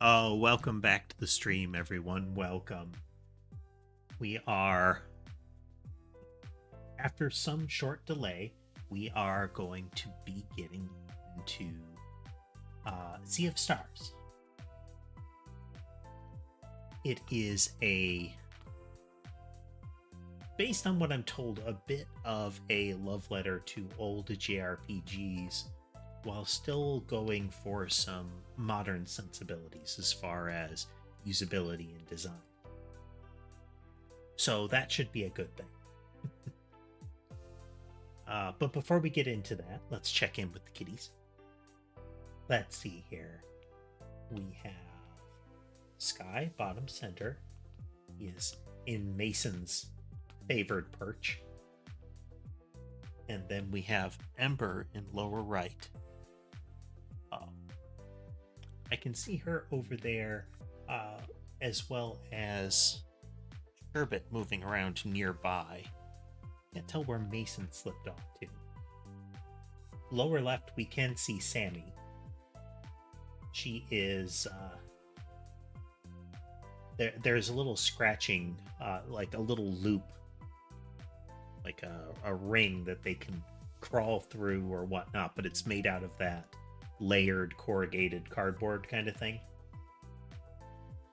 Oh, welcome back to the stream, everyone. Welcome. We are, after some short delay, we are going to be getting into Sea of Stars. It is based on what I'm told, a bit of a love letter to old JRPGs, while still going for some modern sensibilities as far as usability and design. So that should be a good thing. But before we get into that, let's check in with the kitties. Let's see here. We have Sky, bottom center. He is in Mason's favored perch. And then we have Ember in lower right. I can see her over there, as well as Sherbet moving around nearby. Can't tell where Mason slipped off to. Lower left, we can see Sammy. She is, there's a little scratching, like a little loop, like a ring that they can crawl through or whatnot, but it's made out of that layered corrugated cardboard kind of thing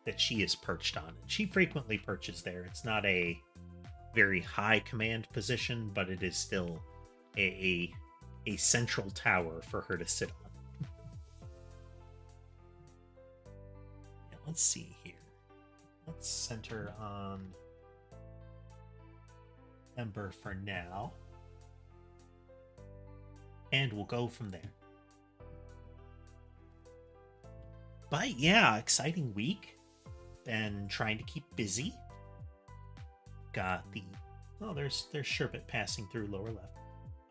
that she is perched on. She frequently perches there. It's not a very high command position, but it is still a central tower for her to sit on. Yeah, let's see here. Let's center on Ember for now, and we'll go from there. But yeah, exciting week. Been trying to keep busy. Got the there's Sherbet passing through lower left.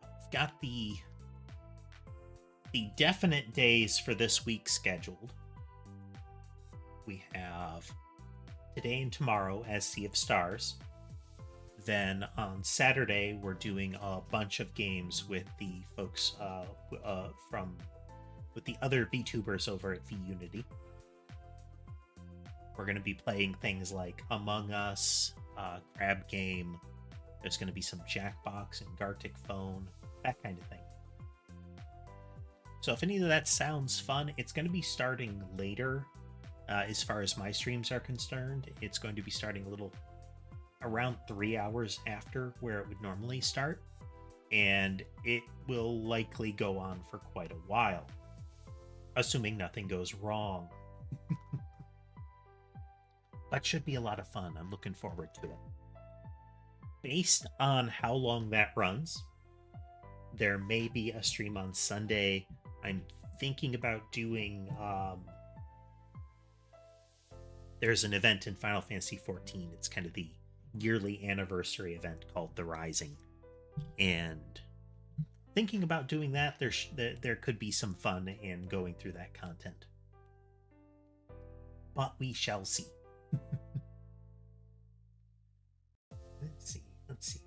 I've got the definite days for this week scheduled. We have today and tomorrow as Sea of Stars. Then on Saturday we're doing a bunch of games with the folks with the other VTubers over at VUnity. We're going to be playing things like Among Us, Crab Game. There's going to be some Jackbox and Gartic Phone, that kind of thing. So if any of that sounds fun, it's going to be starting later as far as my streams are concerned. It's going to be starting a little around 3 hours after where it would normally start, and it will likely go on for quite a while, assuming nothing goes wrong. That should be a lot of fun. I'm looking forward to it. Based on how long that runs, there may be a stream on Sunday. I'm thinking about doing... there's an event in Final Fantasy XIV. It's kind of the yearly anniversary event called The Rising. And thinking about doing that, there could be some fun in going through that content. But we shall see. Let's see.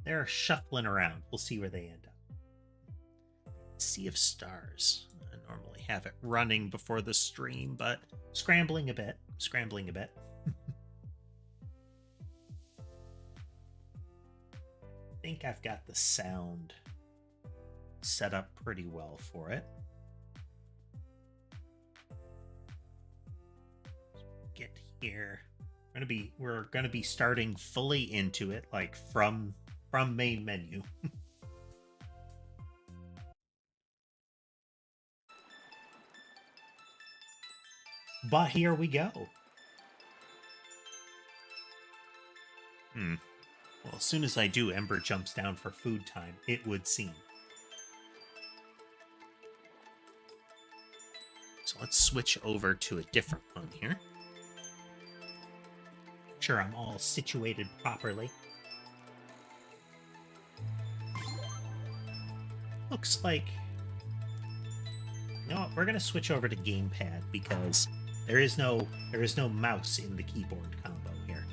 They're shuffling around. We'll see where they end up. Sea of Stars. I normally have it running before the stream, but scrambling a bit. I think I've got the sound set up pretty well for it. Get here. We're gonna be starting fully into it, like from main menu. But here we go. Well, as soon as I do, Ember jumps down for food time, it would seem. So let's switch over to a different one here. Sure, I'm all situated properly. Looks like... You know what? We're going to switch over to gamepad because there is no mouse in the keyboard combo here.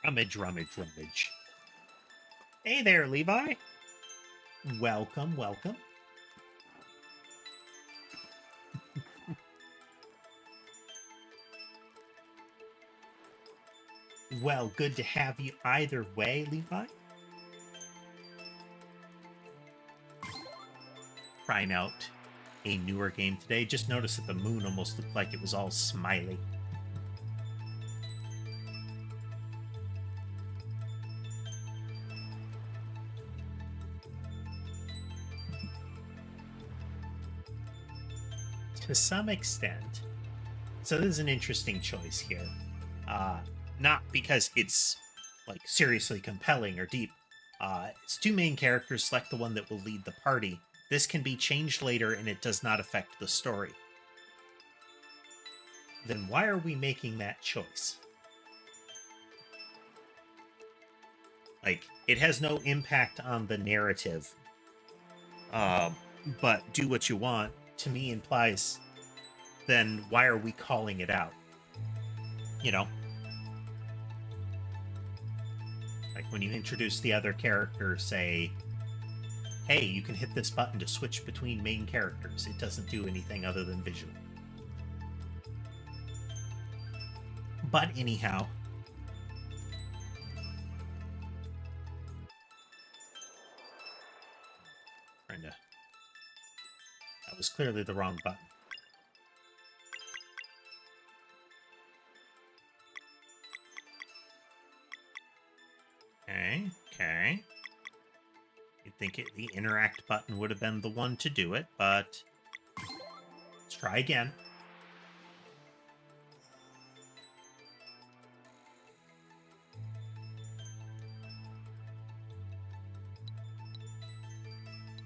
Rummage, rummage, rummage. Hey there, Levi. Welcome, welcome. Well, good to have you either way, Levi. Trying out a newer game today. Just noticed that the moon almost looked like it was all smiley. To some extent. So this is an interesting choice here. Not because it's like seriously compelling or deep. It's two main characters, select the one that will lead the party. This can be changed later and it does not affect the story. Then why are we making that choice? Like, it has no impact on the narrative. But do what you want, to me, implies, then why are we calling it out? You know? Like when you introduce the other character, say, hey, you can hit this button to switch between main characters. It doesn't do anything other than visual. But anyhow, that was clearly the wrong button. Okay. You'd think the interact button would have been the one to do it, but let's try again.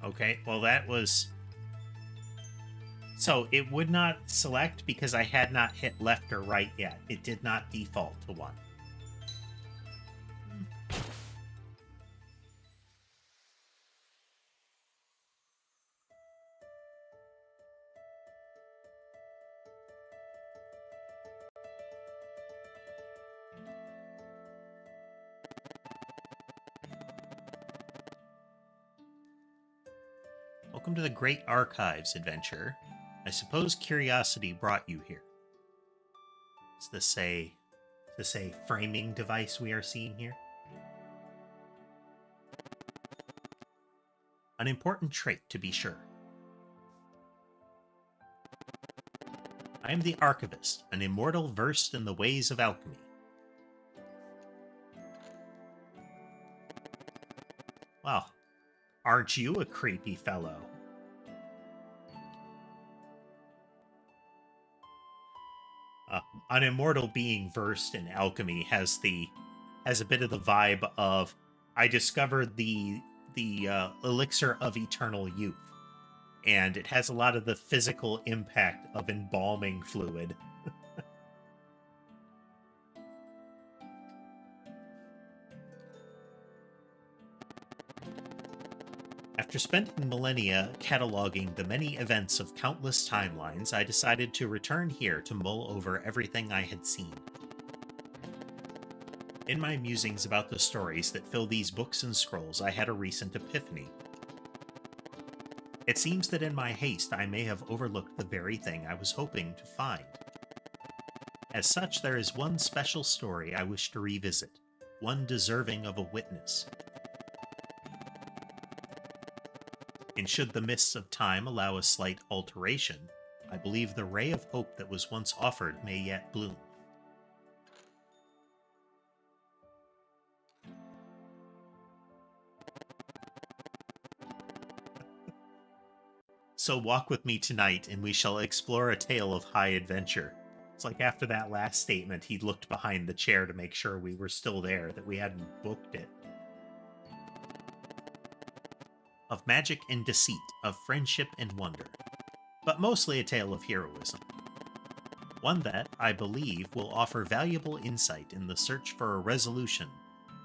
Okay, well that was... So it would not select because I had not hit left or right yet. It did not default to one. Welcome to the Great Archives adventure. I suppose curiosity brought you here. Is this a framing device we are seeing here? An important trait, to be sure. I am the Archivist, an immortal versed in the ways of alchemy. Well, aren't you a creepy fellow? An immortal being versed in alchemy has a bit of the vibe of, I discovered the elixir of eternal youth, and it has a lot of the physical impact of embalming fluid. After spending millennia cataloging the many events of countless timelines, I decided to return here to mull over everything I had seen. In my musings about the stories that fill these books and scrolls, I had a recent epiphany. It seems that in my haste I may have overlooked the very thing I was hoping to find. As such, there is one special story I wish to revisit, one deserving of a witness. And should the mists of time allow a slight alteration, I believe the ray of hope that was once offered may yet bloom. So walk with me tonight, and we shall explore a tale of high adventure. It's like after that last statement, he looked behind the chair to make sure we were still there, that we hadn't booked it. Of magic and deceit, of friendship and wonder, but mostly a tale of heroism. One that, I believe, will offer valuable insight in the search for a resolution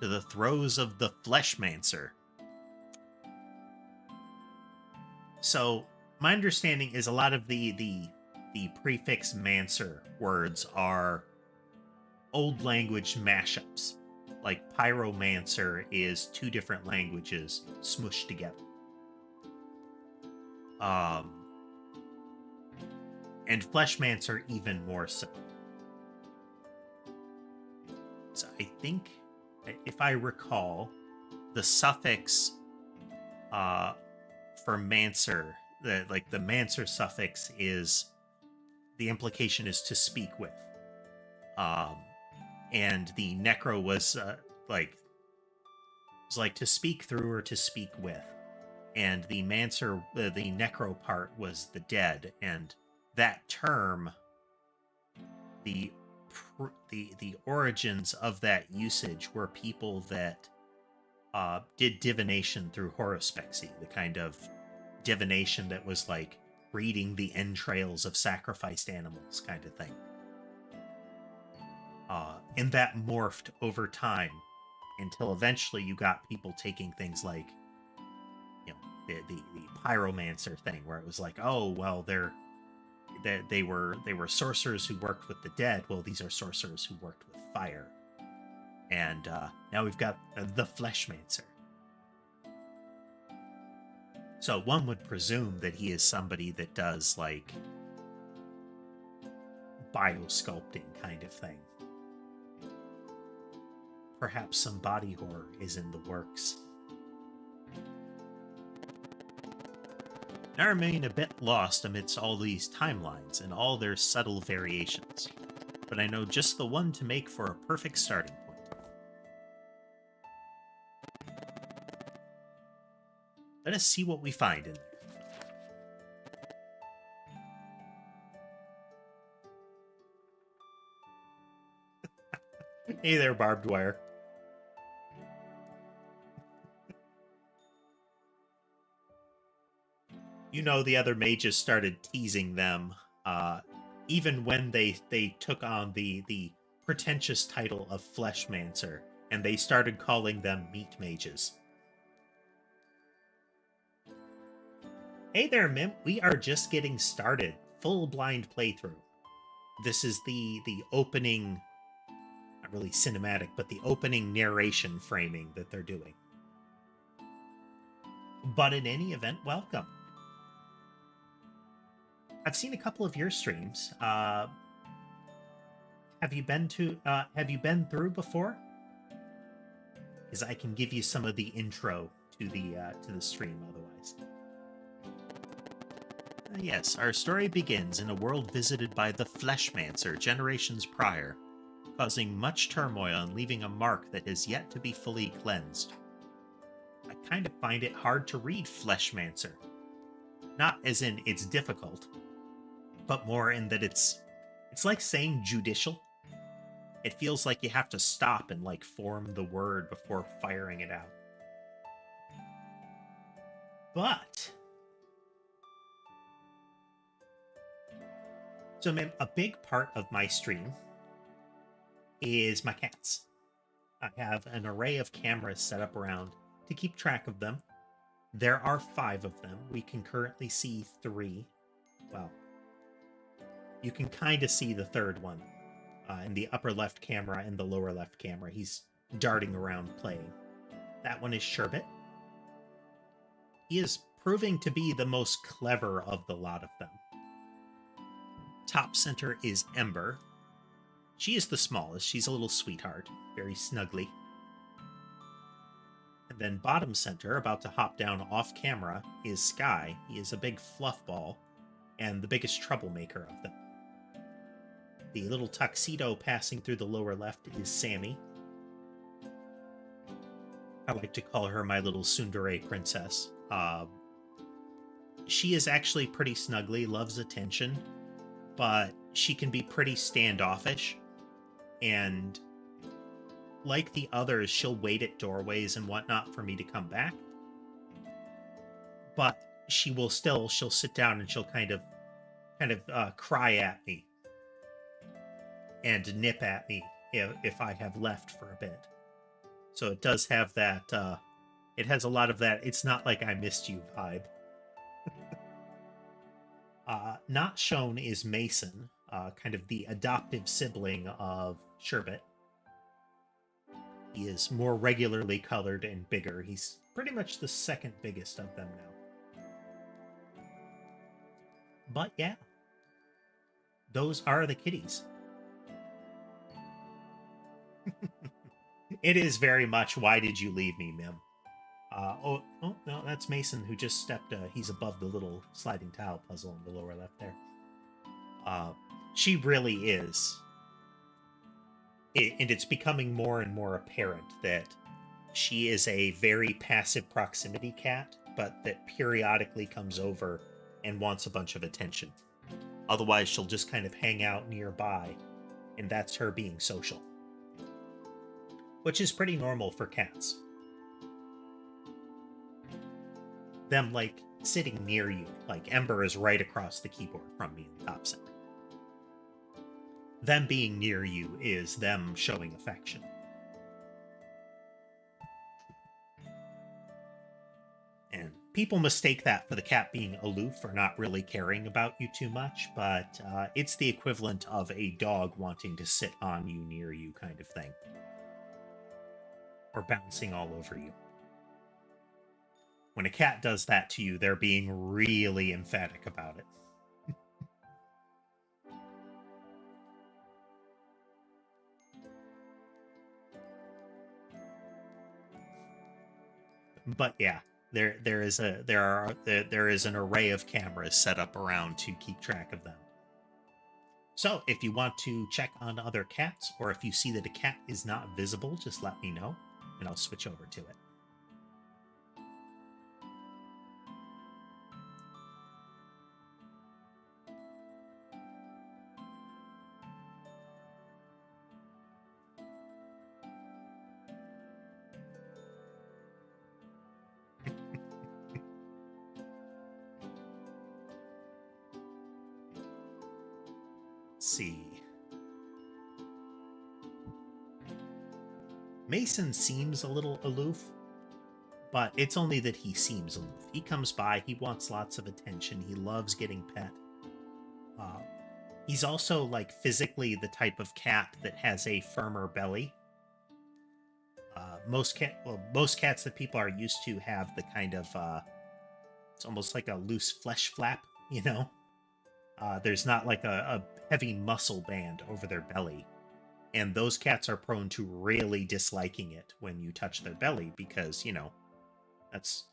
to the throes of the Fleshmancer. So, my understanding is a lot of the prefix Mancer words are old language mashups. like pyromancer is two different languages smushed together. And fleshmancer even more so. So I think, if I recall, the suffix for mancer, the mancer suffix is, the implication is to speak with. And the necro was like to speak through or to speak with. And the mancer, the necro part was the dead, and that term, the origins of that usage were people that did divination through horospexy, the kind of divination that was like reading the entrails of sacrificed animals kind of thing. And that morphed over time until eventually you got people taking things like, you know, the pyromancer thing, where it was like, oh well, they were sorcerers who worked with the dead. Well, these are sorcerers who worked with fire. And now we've got the fleshmancer. So one would presume that he is somebody that does like biosculpting kind of thing. Perhaps some body horror is in the works. I remain a bit lost amidst all these timelines and all their subtle variations, but I know just the one to make for a perfect starting point. Let us see what we find in there. Hey there, barbed wire. You know, the other mages started teasing them, even when they took on the pretentious title of Fleshmancer, and they started calling them meat mages. Hey there, Mimp. We are just getting started. Full blind playthrough. This is the opening, not really cinematic, but the opening narration framing that they're doing. But in any event, welcome. I've seen a couple of your streams. Have you been through before? Because I can give you some of the intro to the stream otherwise. Yes, our story begins in a world visited by the Fleshmancer generations prior, causing much turmoil and leaving a mark that has yet to be fully cleansed. I kind of find it hard to read Fleshmancer. Not as in it's difficult, but more in that it's like saying judicial. It feels like you have to stop and like form the word before firing it out. But so, man, a big part of my stream is my cats. I have an array of cameras set up around to keep track of them. There are 5 of them. We can currently see 3. Well, you can kind of see the third one in the upper left camera and the lower left camera. He's darting around playing. That one is Sherbet. He is proving to be the most clever of the lot of them. Top center is Ember. She is the smallest. She's a little sweetheart, very snuggly. And then bottom center, about to hop down off camera, is Sky. He is a big fluff ball and the biggest troublemaker of them. The little tuxedo passing through the lower left is Sammy. I like to call her my little tsundere princess. She is actually pretty snuggly, loves attention, but she can be pretty standoffish. And like the others, she'll wait at doorways and whatnot for me to come back. But she'll sit down and she'll kind of cry at me and nip at me if I have left for a bit. So it does have that, it has a lot of that "it's not like I missed you" vibe. Not shown is Mason, kind of the adoptive sibling of Sherbet. He is more regularly colored and bigger. He's pretty much the second biggest of them now. But yeah, those are the kitties. It is very much, why did you leave me, Mim? Oh, no, that's Mason who just stepped, he's above the little sliding tile puzzle in the lower left there. She really is. And it's becoming more and more apparent that she is a very passive proximity cat, but that periodically comes over and wants a bunch of attention. Otherwise, she'll just kind of hang out nearby, and that's her being social. Which is pretty normal for cats. Them, like, sitting near you. Like, Ember is right across the keyboard from me in the top center. Them being near you is them showing affection. And people mistake that for the cat being aloof or not really caring about you too much, but it's the equivalent of a dog wanting to sit on you, near you kind of thing. Or bouncing all over you. When a cat does that to you, they're being really emphatic about it. But yeah, there is an array of cameras set up around to keep track of them. So if you want to check on other cats, or if you see that a cat is not visible, just let me know, and I'll switch over to it. See. Mason seems a little aloof, but it's only that he seems aloof. He comes by, he wants lots of attention, he loves getting pet. He's also, like, physically the type of cat that has a firmer belly. Most cats that people are used to have the kind of, it's almost like a loose flesh flap, you know? There's not like a heavy muscle band over their belly. And those cats are prone to really disliking it when you touch their belly because, you know, that's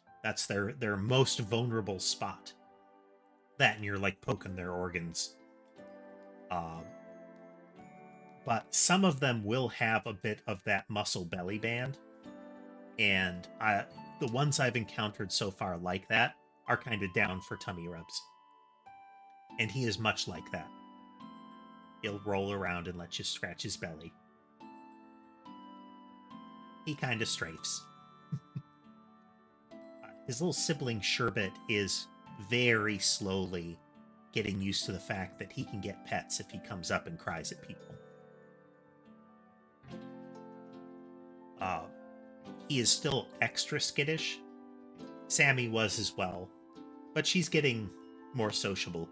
their most vulnerable spot. That and you're like poking their organs. But some of them will have a bit of that muscle belly band. And the ones I've encountered so far like that are kind of down for tummy rubs. And he is much like that. He'll roll around and let you scratch his belly. He kind of strafes. His little sibling Sherbet is very slowly getting used to the fact that he can get pets if he comes up and cries at people. He is still extra skittish. Sammy was as well, but she's getting more sociable.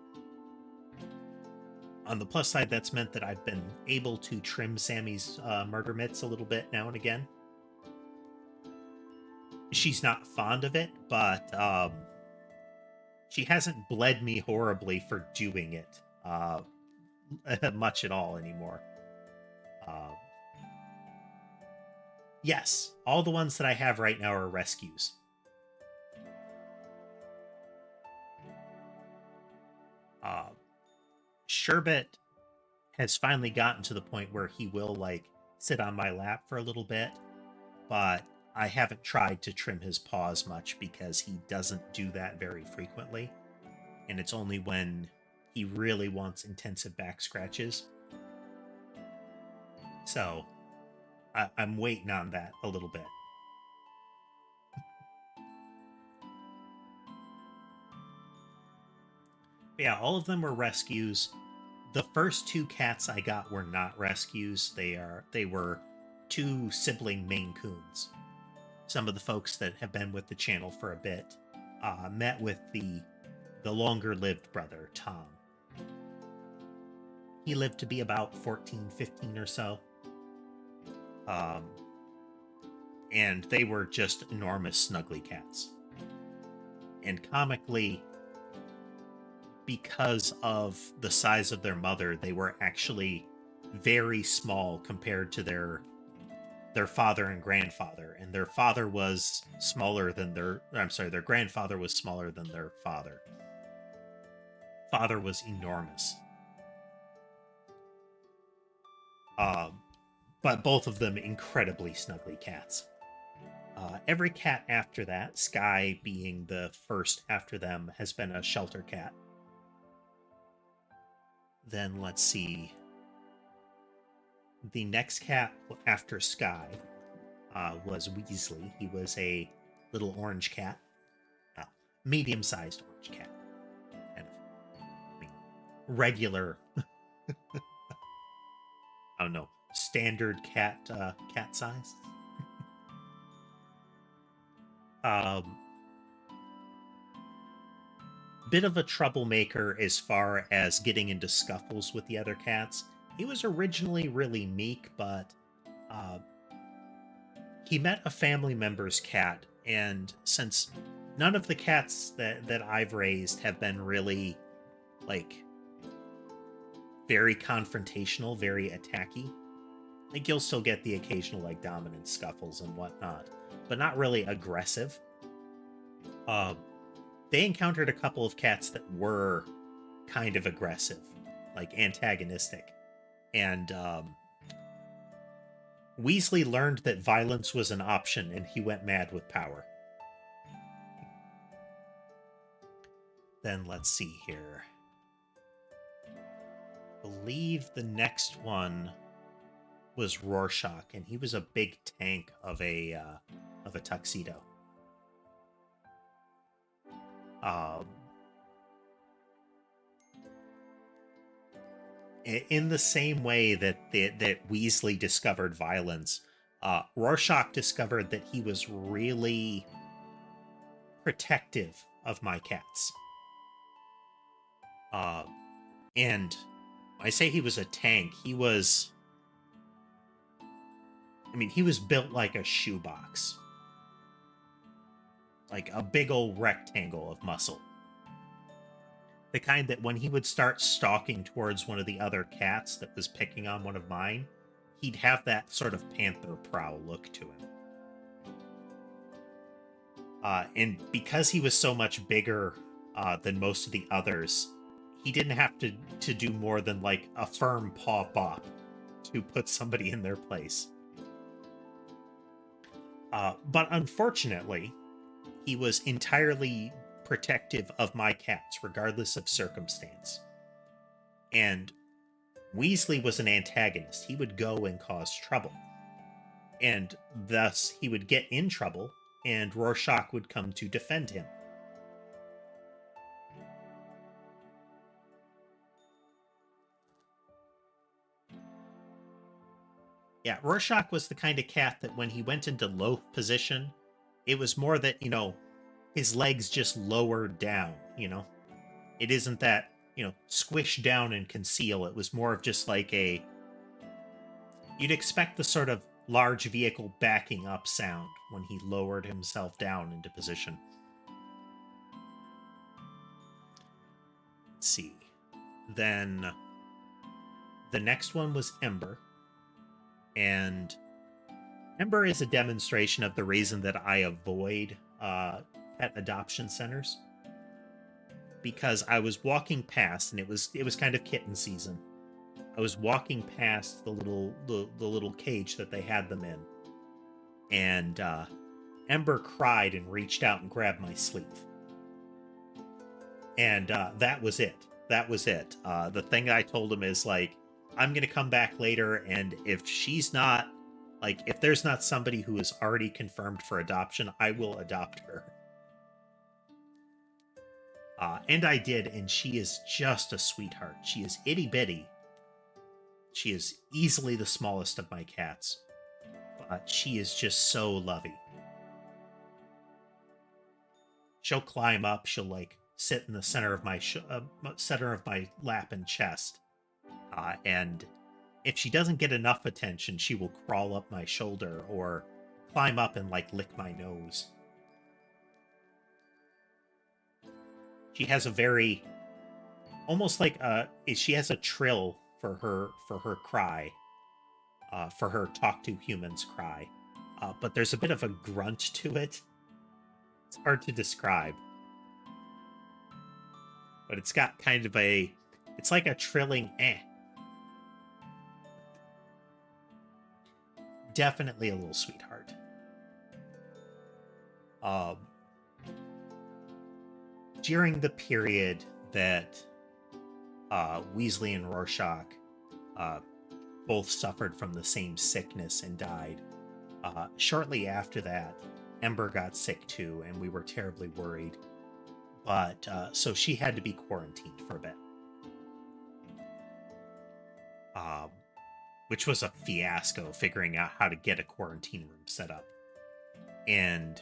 On the plus side, that's meant that I've been able to trim Sammy's murder mitts a little bit now and again. She's not fond of it, but she hasn't bled me horribly for doing it much at all anymore. Yes, all the ones that I have right now are rescues. Sherbet has finally gotten to the point where he will, like, sit on my lap for a little bit, but I haven't tried to trim his paws much because he doesn't do that very frequently, and it's only when he really wants intensive back scratches. So I'm waiting on that a little bit. Yeah, all of them were rescues. The first two cats I got were not rescues. They were two sibling Maine Coons. Some of the folks that have been with the channel for a bit met with the longer-lived brother, Tom. He lived to be about 14, 15 or so. and they were just enormous snuggly cats. And comically, because of the size of their mother, they were actually very small compared to their father and grandfather, and their father was smaller than their grandfather was smaller than their father. Father was enormous. But both of them incredibly snuggly cats. Every cat after that, Sky being the first after them, has been a shelter cat. Then let's see. The next cat after Sky was Weasley. He was a little orange cat. Medium-sized orange cat. Kind of, I mean, regular, I don't know, standard cat size. Bit of a troublemaker as far as getting into scuffles with the other cats. He was originally really meek, but he met a family member's cat, and since none of the cats that I've raised have been really, like, very confrontational, very attacky, like, you'll still get the occasional, like, dominant scuffles and whatnot, but not really aggressive. They encountered a couple of cats that were kind of aggressive, like antagonistic, and Weasley learned that violence was an option, and he went mad with power. Then let's see here. I believe the next one was Rorschach, and he was a big tank of a tuxedo. In the same way that Weasley discovered violence, Rorschach discovered that he was really protective of my cats. And I say he was a tank. He was built like a shoebox. Like a big old rectangle of muscle. The kind that when he would start stalking towards one of the other cats that was picking on one of mine, he'd have that sort of panther prowl look to him. And because he was so much bigger than most of the others, he didn't have to do more than like a firm paw bop to put somebody in their place. But unfortunately, he was entirely protective of my cats, regardless of circumstance. And Weasley was an antagonist. He would go and cause trouble. And thus, he would get in trouble, and Rorschach would come to defend him. Yeah, Rorschach was the kind of cat that when he went into loaf position, it was more that, his legs just lowered down, It isn't that, squish down and conceal. It was more of just like you'd expect the sort of large vehicle backing up sound when he lowered himself down into position. Let's see. Then the next one was Ember. And Ember is a demonstration of the reason that I avoid pet adoption centers, because I was walking past, and it was kind of kitten season. I was walking past the little cage that they had them in, and Ember cried and reached out and grabbed my sleeve, and that was it. That was it. The thing I told him is, like, I'm gonna come back later, and if she's not, like, if there's not somebody who is already confirmed for adoption, I will adopt her. And I did, and she is just a sweetheart. She is itty-bitty. She is easily the smallest of my cats, but she is just so lovey. She'll climb up. She'll, like, sit in the center of my lap and chest, and if she doesn't get enough attention, she will crawl up my shoulder or climb up and like lick my nose. She has a very, almost like she has a trill for her cry, for her talk to humans cry, but there's a bit of a grunt to it. It's hard to describe, but it's got kind of a, it's like a trilling eh. Definitely a little sweetheart. During the period that Weasley and Rorschach both suffered from the same sickness and died, shortly after that, Ember got sick too, and we were terribly worried. But so she had to be quarantined for a bit, which was a fiasco figuring out how to get a quarantine room set up. And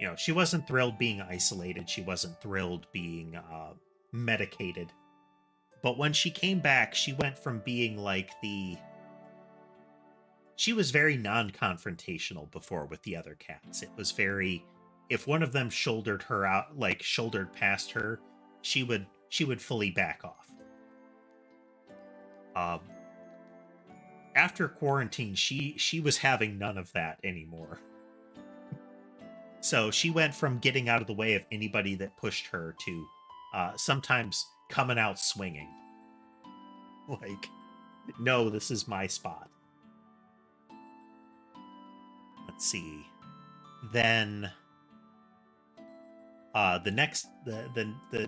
you know, she wasn't thrilled being isolated. She wasn't thrilled being medicated. But when she came back, she went from being like she was very non-confrontational before with the other cats. It was very, if one of them shouldered her out, like shouldered past her, she would fully back off. After quarantine, she was having none of that anymore. So she went from getting out of the way of anybody that pushed her to sometimes coming out swinging. Like, no, this is my spot. Let's see. Then the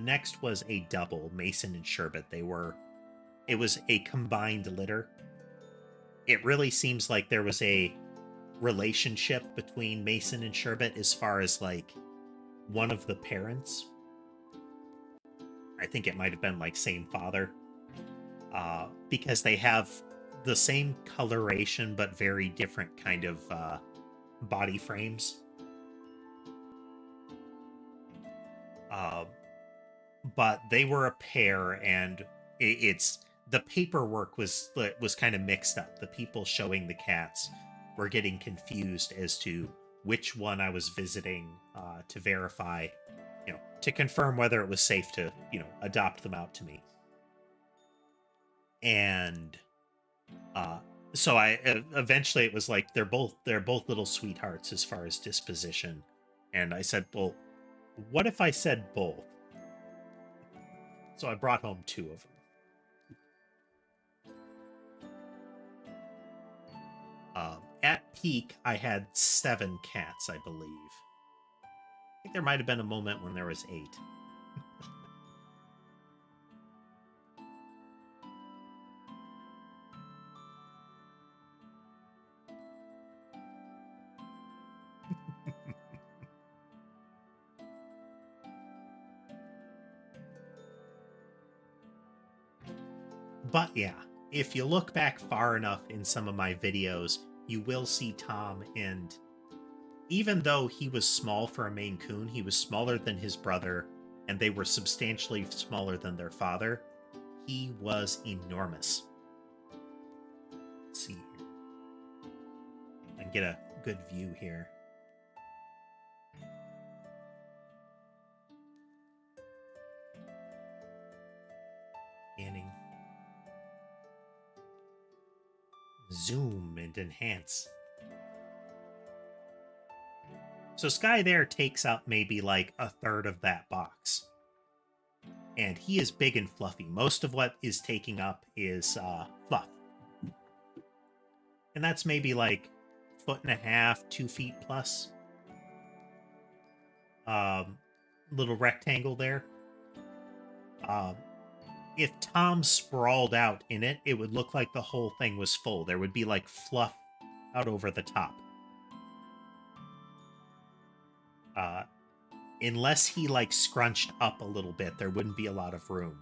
next was a double, Mason and Sherbet. It was a combined litter. It really seems like there was a relationship between Mason and Sherbet as far as like one of the parents. I think it might have been like same father, because they have the same coloration but very different kind of body frames. But they were a pair, and it's the paperwork was kind of mixed up. The people showing the cats were getting confused as to which one I was visiting, to verify, you know, to confirm whether it was safe to, you know, adopt them out to me. And so I eventually it was like they're both little sweethearts as far as disposition. And I said, well, what if I said both? So I brought home 2 of them. At peak, I had 7 cats, I believe. I think there might have been a moment when there was 8. But yeah, if you look back far enough in some of my videos, you will see Tom, and even though he was small for a Maine Coon, he was smaller than his brother, and they were substantially smaller than their father. He was enormous. Let's see here. I can get a good view here. Scanning. Zoom and enhance. So Sky there takes up maybe like a third of that box. And he is big and fluffy. Most of what is taking up is fluff. And that's maybe like 1.5 feet, 2 feet plus. Little rectangle there. If Tom sprawled out in it, it would look like the whole thing was full. There would be like fluff out over the top. Unless he like scrunched up a little bit, there wouldn't be a lot of room.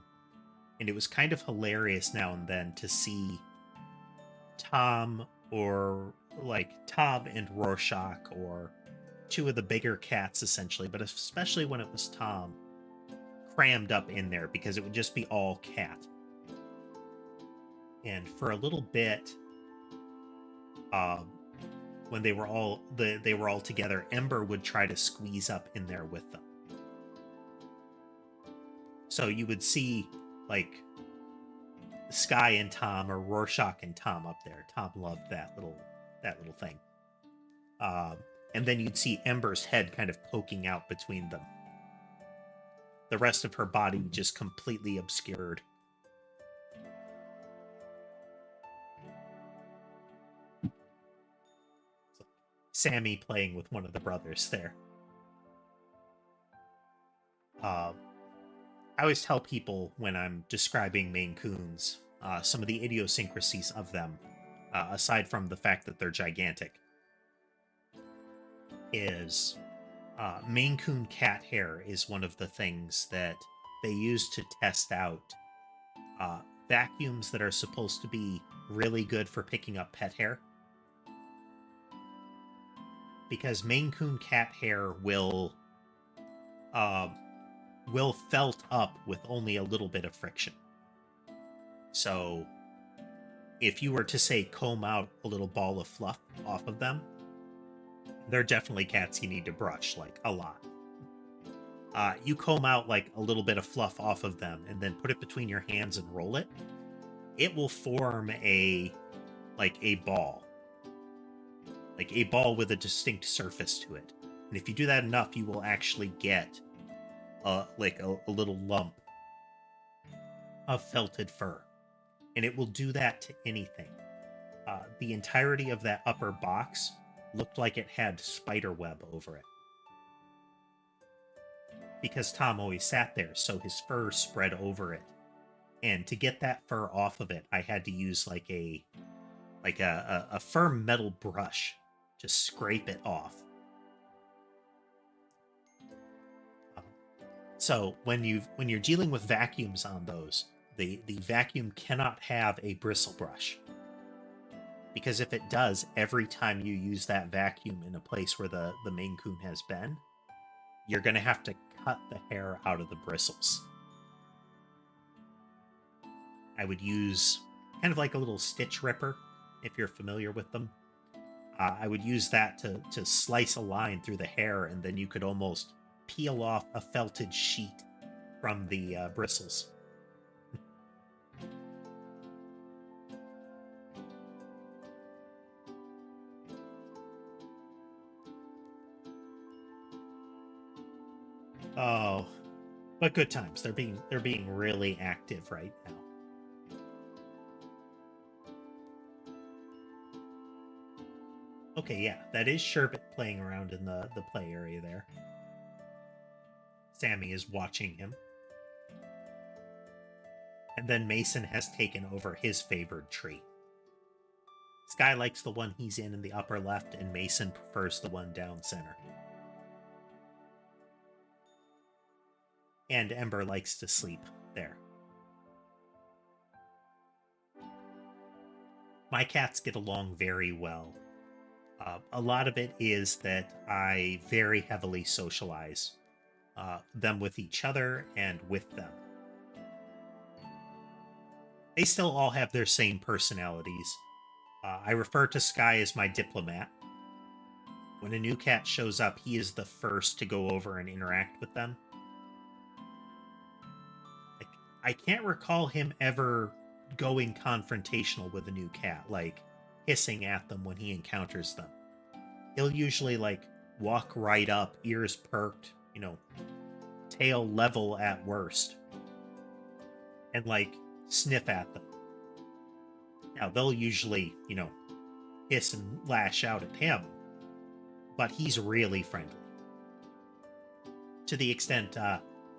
And it was kind of hilarious now and then to see Tom, or like Tom and Rorschach, or 2 of the bigger cats essentially, but especially when it was Tom, crammed up in there because it would just be all cat. And for a little bit, when they were all together, Ember would try to squeeze up in there with them. So you would see like Sky and Tom, or Rorschach and Tom up there. Tom loved that little thing. And then you'd see Ember's head kind of poking out between them. The rest of her body just completely obscured. Sammy playing with one of the brothers there. I always tell people when I'm describing Maine Coons some of the idiosyncrasies of them, aside from the fact that they're gigantic, is Maine Coon cat hair is one of the things that they use to test out vacuums that are supposed to be really good for picking up pet hair. Because Maine Coon cat hair will felt up with only a little bit of friction. So if you were to, say, comb out a little ball of fluff off of them, they're definitely cats you need to brush, like, a lot. You comb out, like, a little bit of fluff off of them and then put it between your hands and roll it, it will form a ball. Like a ball with a distinct surface to it. And if you do that enough, you will actually get a little lump of felted fur. And it will do that to anything. The entirety of that upper box looked like it had spider web over it. Because Tom always sat there, so his fur spread over it. And to get that fur off of it, I had to use like a firm metal brush to scrape it off. So when you're dealing with vacuums on those, the vacuum cannot have a bristle brush. Because if it does, every time you use that vacuum in a place where the Maine Coon has been, you're going to have to cut the hair out of the bristles. I would use kind of like a little stitch ripper, if you're familiar with them. I would use that to slice a line through the hair, and then you could almost peel off a felted sheet from the bristles. Oh, but good times. They're being really active right now. Okay, yeah, that is Sherbet playing around in the play area there. Sammy is watching him. And then Mason has taken over his favored tree. Sky likes the one he's in the upper left, and Mason prefers the one down center. And Ember likes to sleep there. My cats get along very well. A lot of it is that I very heavily socialize them with each other and with them. They still all have their same personalities. I refer to Sky as my diplomat. When a new cat shows up, he is the first to go over and interact with them. I can't recall him ever going confrontational with a new cat, like hissing at them when he encounters them. He'll usually walk right up, ears perked, tail level at worst, and sniff at them. Now they'll usually, hiss and lash out at him, but he's really friendly. To the extent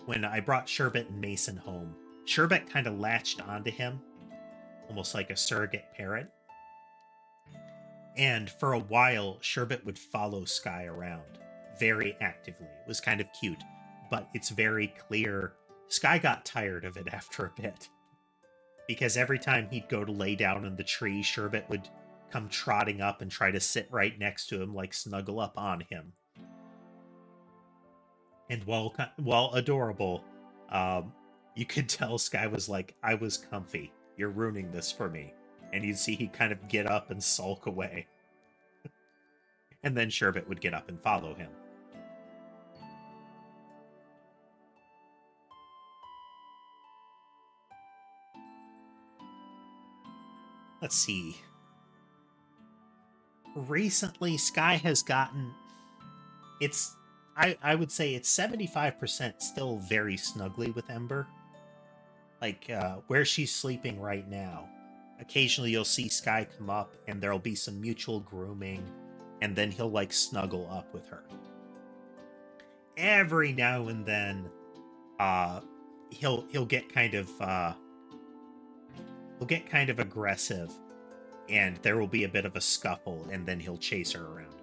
when I brought Sherbet and Mason home, Sherbet kind of latched onto him, almost like a surrogate parrot. And for a while, Sherbet would follow Sky around very actively. It was kind of cute, but it's very clear Sky got tired of it after a bit. Because every time he'd go to lay down in the tree, Sherbet would come trotting up and try to sit right next to him, snuggle up on him. And while adorable, you could tell Sky was like, I was comfy. You're ruining this for me. And you'd see he'd kind of get up and sulk away. And then Sherbet would get up and follow him. Let's see. Recently, Sky has gotten... It's... I would say it's 75% still very snugly with Ember. Like, where she's sleeping right now. Occasionally you'll see Sky come up, and there'll be some mutual grooming, and then he'll, like, snuggle up with her. Every now and then, he'll get kind of, he'll get kind of aggressive, and there will be a bit of a scuffle, and then he'll chase her around a bit.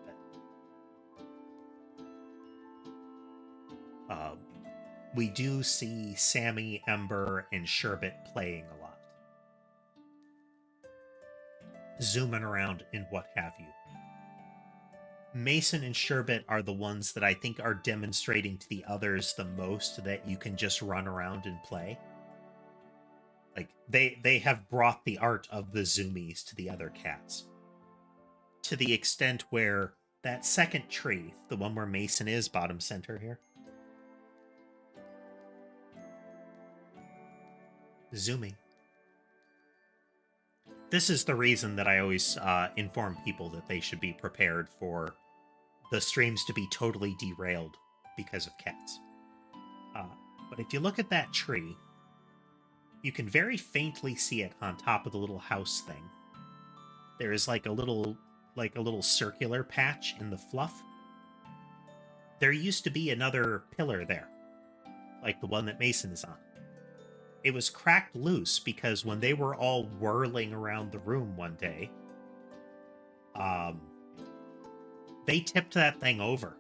We do see Sammy, Ember, and Sherbet playing a lot. Zooming around and what have you. Mason and Sherbet are the ones that I think are demonstrating to the others the most that you can just run around and play. Like, they have brought the art of the zoomies to the other cats. To the extent where that second tree, the one where Mason is, bottom center here, zooming. This is the reason that I always inform people that they should be prepared for the streams to be totally derailed because of cats. But if you look at that tree, you can very faintly see it on top of the little house thing. There is like a little circular patch in the fluff. There used to be another pillar there, like the one that Mason is on. It was cracked loose because when they were all whirling around the room one day, they tipped that thing over.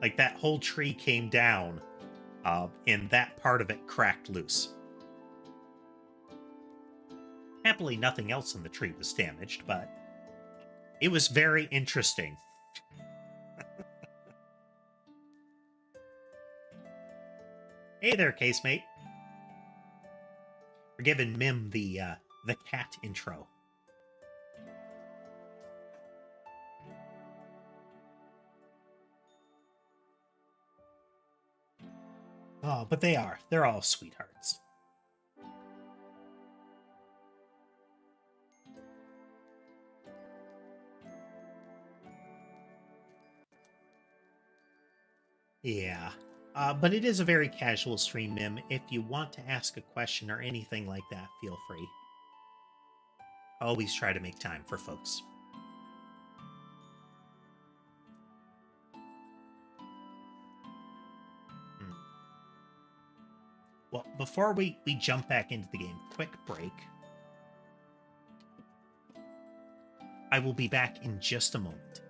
Like, that whole tree came down, and that part of it cracked loose. Happily, nothing else in the tree was damaged, but it was very interesting. Hey there, casemate. We're giving Mim the cat intro. Oh, but they're all sweethearts. Yeah. But it is a very casual stream, Mim. If you want to ask a question or anything like that, feel free. Always try to make time for folks. Well, before we jump back into the game, quick break. I will be back in just a moment.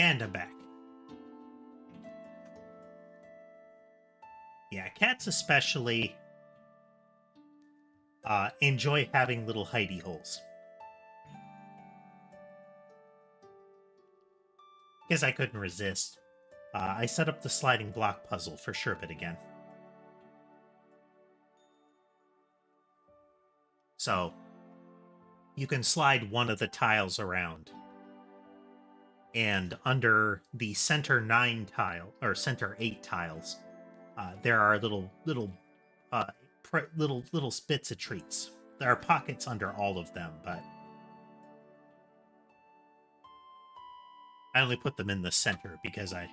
And I'm back. Yeah, cats especially enjoy having little hidey holes. Because I couldn't resist. I set up the sliding block puzzle for Sherbet again. So, you can slide one of the tiles around. And under the center 9 tile, or center 8 tiles, there are little bits of treats. There are pockets under all of them, but I only put them in the center because I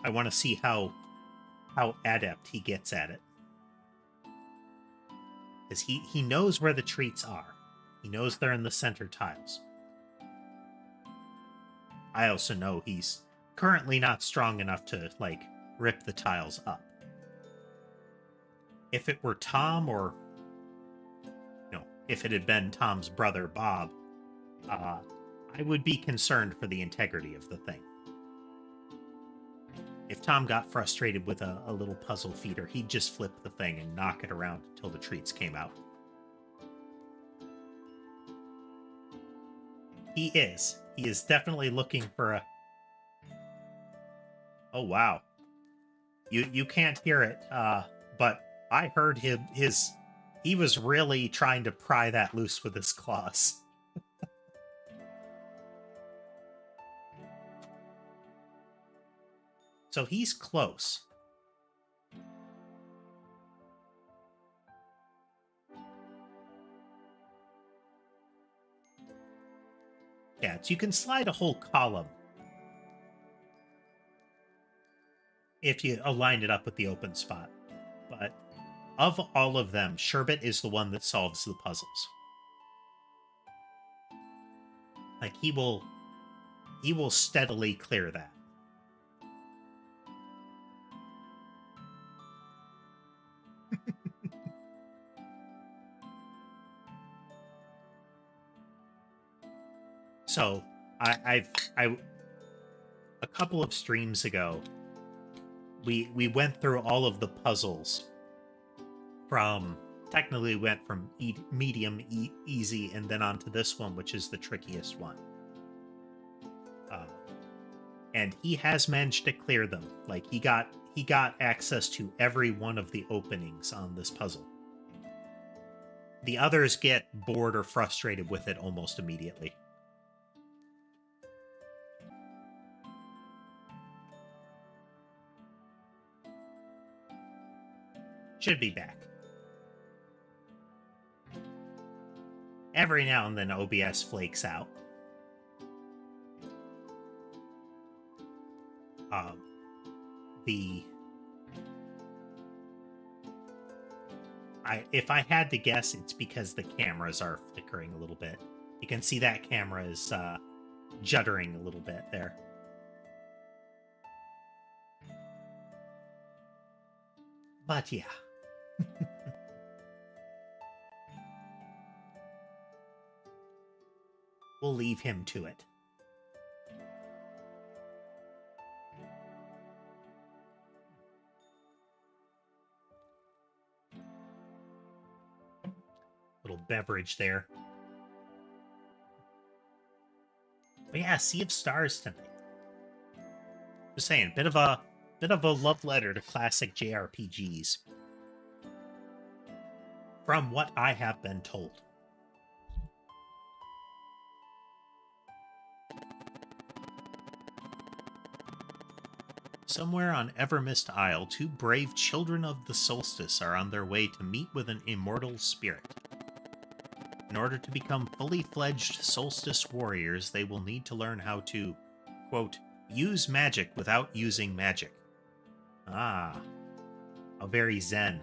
want to see how adept he gets at it. Because he knows where the treats are. He knows they're in the center tiles. I also know he's currently not strong enough to, like, rip the tiles up. If it were Tom, or, if it had been Tom's brother, Bob, I would be concerned for the integrity of the thing. If Tom got frustrated with a little puzzle feeder, he'd just flip the thing and knock it around until the treats came out. He is. He is definitely looking for a... Oh, wow. You can't hear it, but I heard him, he was really trying to pry that loose with his claws. So he's close. Yeah, so you can slide a whole column if you align it up with the open spot. But of all of them, Sherbet is the one that solves the puzzles. Like, he will steadily clear that. So, I a couple of streams ago, we went through all of the puzzles technically went from medium, easy, and then on to this one, which is the trickiest one. And he has managed to clear them. Like, he got access to every one of the openings on this puzzle. The others get bored or frustrated with it almost immediately. Should be back. Every now and then OBS flakes out. If I had to guess, it's because the cameras are flickering a little bit. You can see that camera is juddering a little bit there. But yeah. We'll leave him to it. Little beverage there. But yeah, Sea of Stars tonight. Just saying, bit of a love letter to classic JRPGs. From what I have been told. Somewhere on Evermist Isle, 2 brave children of the solstice are on their way to meet with an immortal spirit. In order to become fully fledged solstice warriors, they will need to learn how to, quote, use magic without using magic. Ah, how very zen.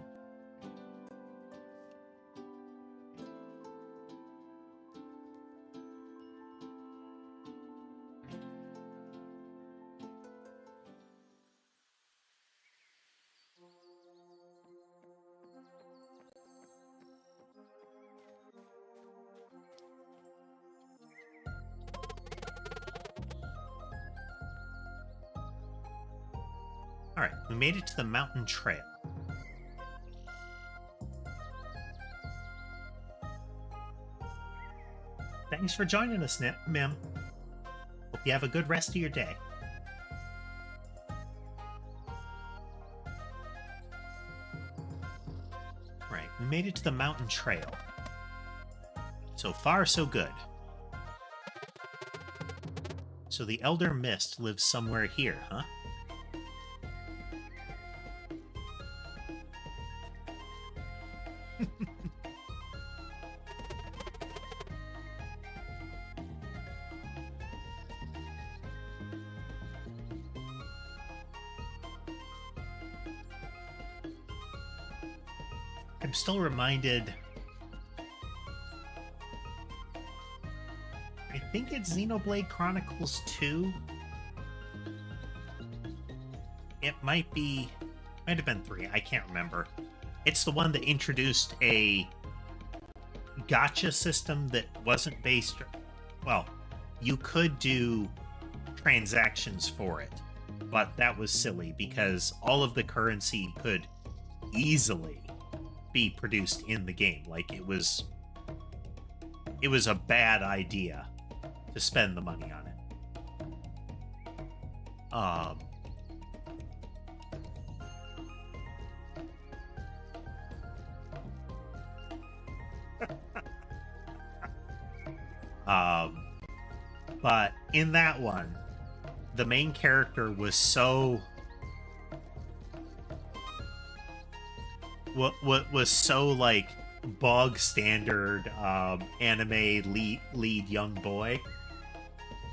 Alright, we made it to the mountain trail. Thanks for joining us, Mim. Hope you have a good rest of your day. Right, we made it to the mountain trail. So far, so good. So the Elder Mist lives somewhere here, huh? I'm still reminded... I think it's Xenoblade Chronicles 2. It might have been 3, I can't remember. It's the one that introduced a gacha system that wasn't based... Well, you could do transactions for it, but that was silly because all of the currency could easily be produced in the game. Like, it was a bad idea to spend the money on it. But in that one, the main character was so... What was so, like, bog standard anime lead young boy.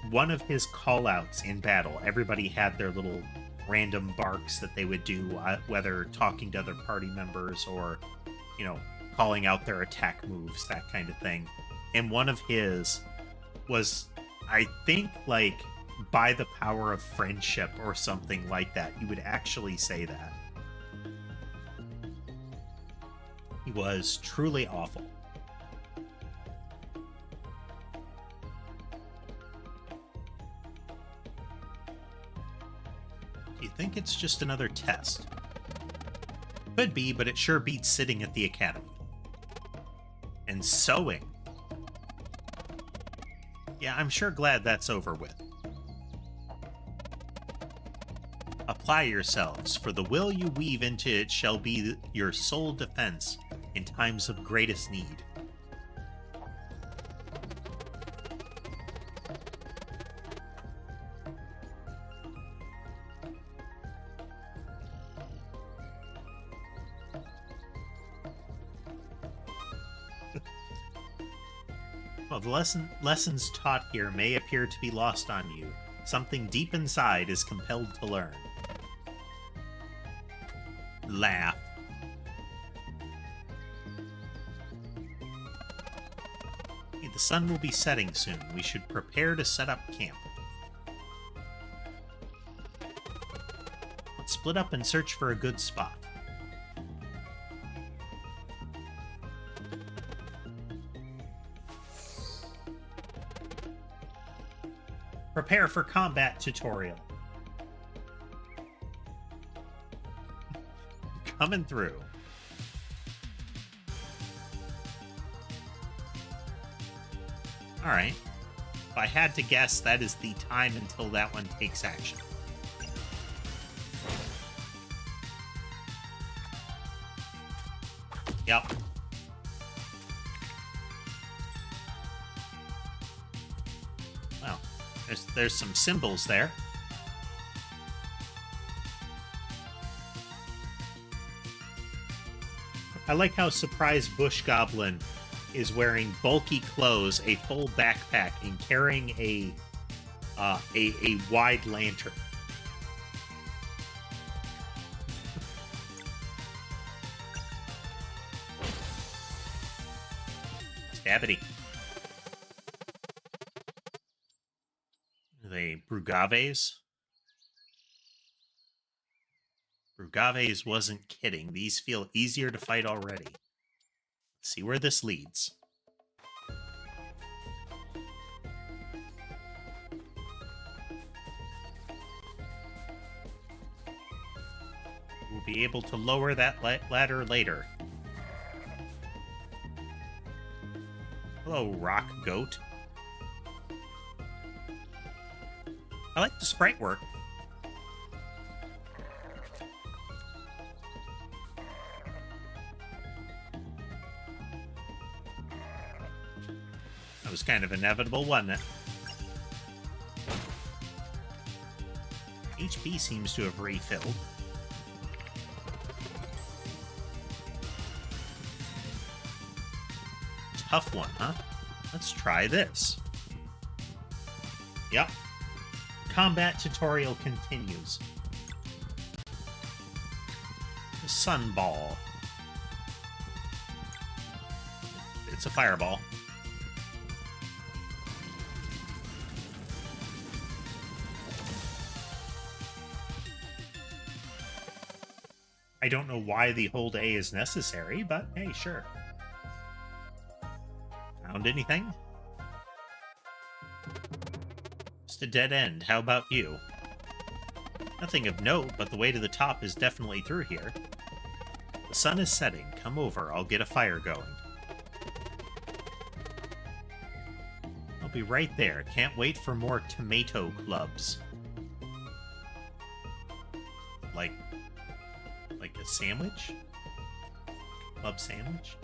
One of his call-outs in battle, everybody had their little random barks that they would do, whether talking to other party members or, you know, calling out their attack moves, that kind of thing. And one of his was, I think, like, by the power of friendship or something like that. He would actually say that. He was truly awful. Do you think it's just another test? Could be, but it sure beats sitting at the academy. And sewing. Yeah, I'm sure glad that's over with. Apply yourselves, for the will you weave into it shall be your sole defense in times of greatest need. Well, the lessons taught here may appear to be lost on you. Something deep inside is compelled to learn. Laugh. The sun will be setting soon. We should prepare to set up camp. Let's split up and search for a good spot. Prepare for combat tutorial. Coming through. Alright. If I had to guess, that is the time until that one takes action. Yep. Well, there's some symbols there. I like how Surprise Bush Goblin is wearing bulky clothes, a full backpack, and carrying a wide lantern. Stabbity. Are they Brugaves? Brugaves wasn't kidding. These feel easier to fight already. Let's see where this leads. be able to lower that ladder later. Hello, rock goat. I like the sprite work. That was kind of inevitable, wasn't it? HP seems to have refilled. Tough one, huh? Let's try this. Yep. Combat tutorial continues. The sun ball. It's a fireball. I don't know why the hold A is necessary, but hey, sure. Found anything? Just a dead end. How about you? Nothing of note, but the way to the top is definitely through here. The sun is setting. Come over. I'll get a fire going. I'll be right there. Can't wait for more tomato clubs. Like a sandwich? Club sandwich?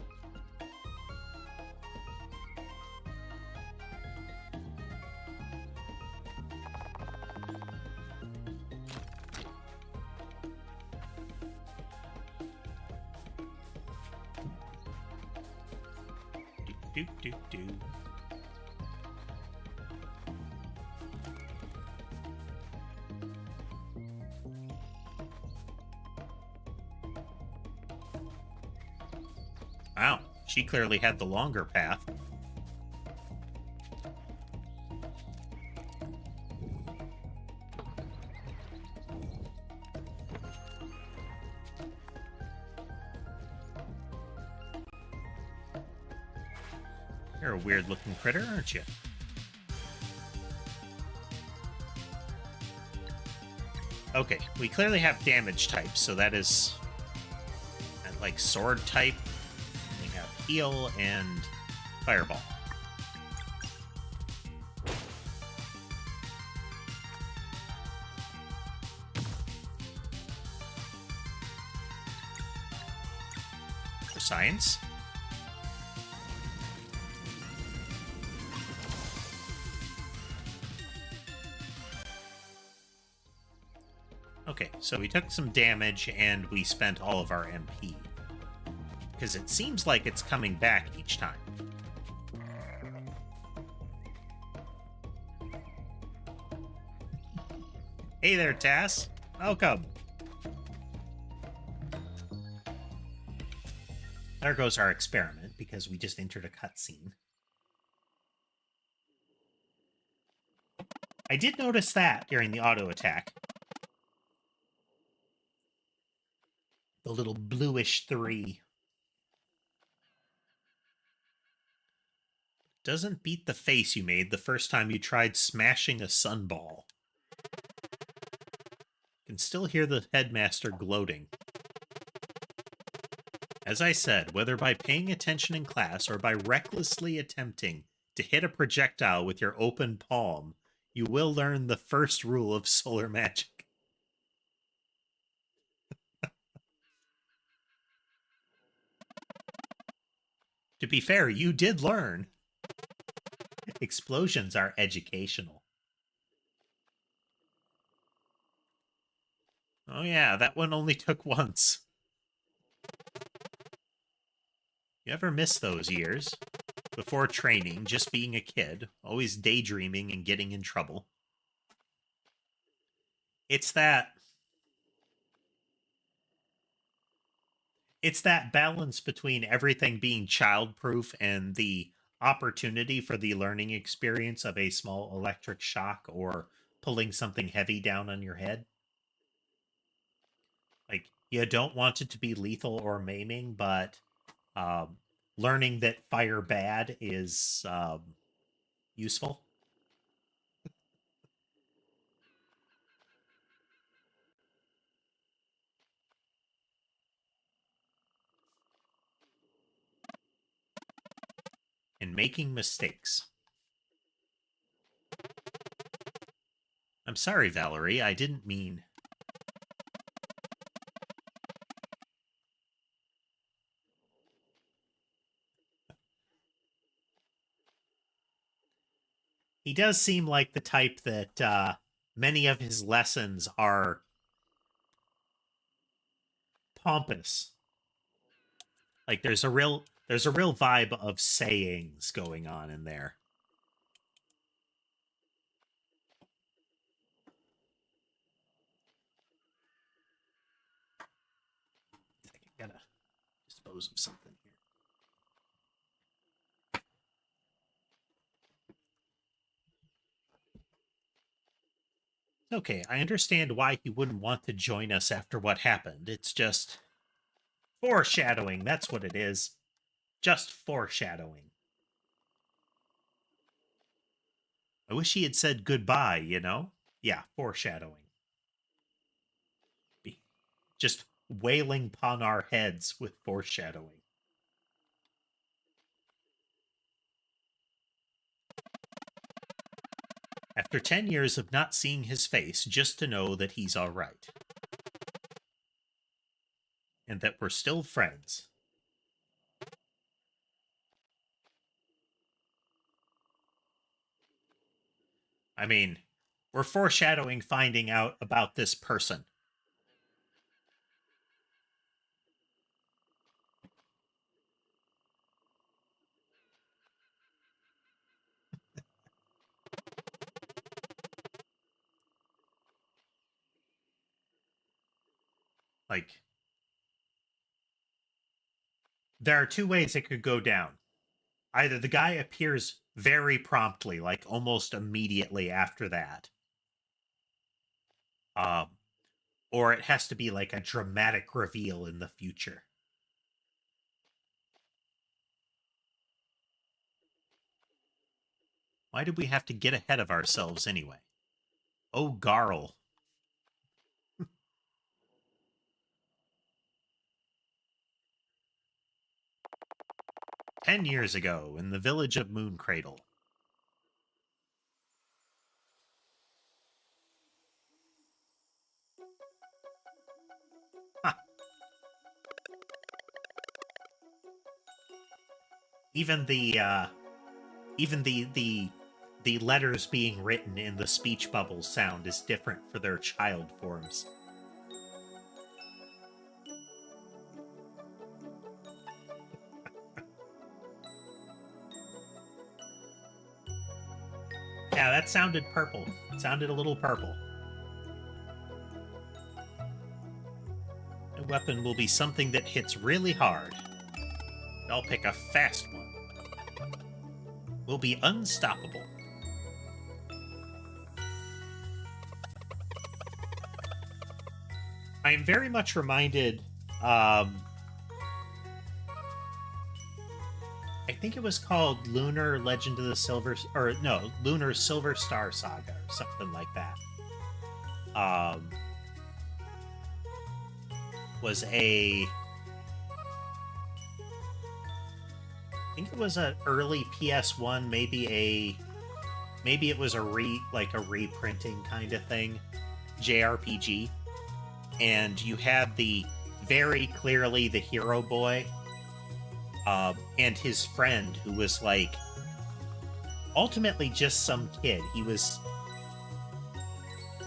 Do. Wow, she clearly had the longer path. You're a weird-looking critter, aren't you? Okay, we clearly have damage types, so that is like sword type. We have heal and fireball. For science. Okay, so we took some damage and we spent all of our MP. Because it seems like it's coming back each time. Hey there, Tass. Welcome. There goes our experiment, because we just entered a cutscene. I did notice that during the auto attack. The little bluish 3. Doesn't beat the face you made the first time you tried smashing a sunball. Can still hear the headmaster gloating. As I said, whether by paying attention in class or by recklessly attempting to hit a projectile with your open palm, you will learn the first rule of solar magic. To be fair, you did learn. Explosions are educational. Oh yeah, that one only took once. You ever miss those years? Before training, just being a kid, always daydreaming and getting in trouble. It's that balance between everything being childproof and the opportunity for the learning experience of a small electric shock or pulling something heavy down on your head. Like, you don't want it to be lethal or maiming, but learning that fire bad is useful. and making mistakes. I'm sorry, Valerie, I didn't mean... He does seem like the type that many of his lessons are pompous. Like there's a real vibe of sayings going on in there. I gotta dispose of something here. Okay, I understand why he wouldn't want to join us after what happened. It's just foreshadowing. That's what it is. Just foreshadowing. I wish he had said goodbye, you know? Yeah, foreshadowing. Just wailing upon our heads with foreshadowing. After 10 years of not seeing his face, just to know that he's all right. And that we're still friends. I mean, we're foreshadowing finding out about this person. Like, there are two ways it could go down. Either the guy appears very promptly, like almost immediately after that. Or it has to be like a dramatic reveal in the future. Why did we have to get ahead of ourselves anyway? Oh, Garl. 10 years ago, in the village of Mooncradle. Huh. Even the letters being written in the speech bubbles sound is different for their child forms. Yeah, that sounded purple. It sounded a little purple. A weapon will be something that hits really hard. I'll pick a fast one. We'll be unstoppable. I am very much reminded, I think it was called Lunar Legend of the Silver, or no, Lunar Silver Star Saga, or something like that. Was I think it was an early PS1, maybe it was a reprinting kind of thing, JRPG. And you had very clearly the hero boy, and his friend, who was like ultimately just some kid. He was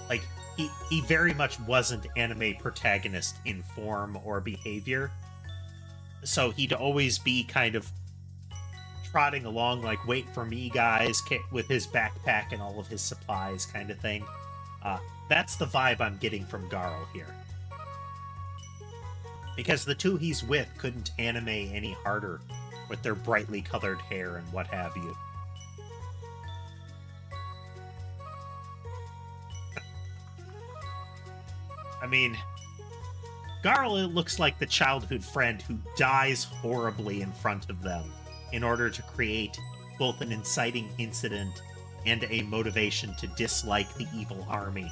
like he very much wasn't anime protagonist in form or behavior. So he'd always be kind of trotting along like, wait for me, guys, with his backpack and all of his supplies kind of thing. That's the vibe I'm getting from Garl here. Because the two he's with couldn't anime any harder with their brightly colored hair and what have you. I mean, Garl looks like the childhood friend who dies horribly in front of them in order to create both an inciting incident and a motivation to dislike the evil army.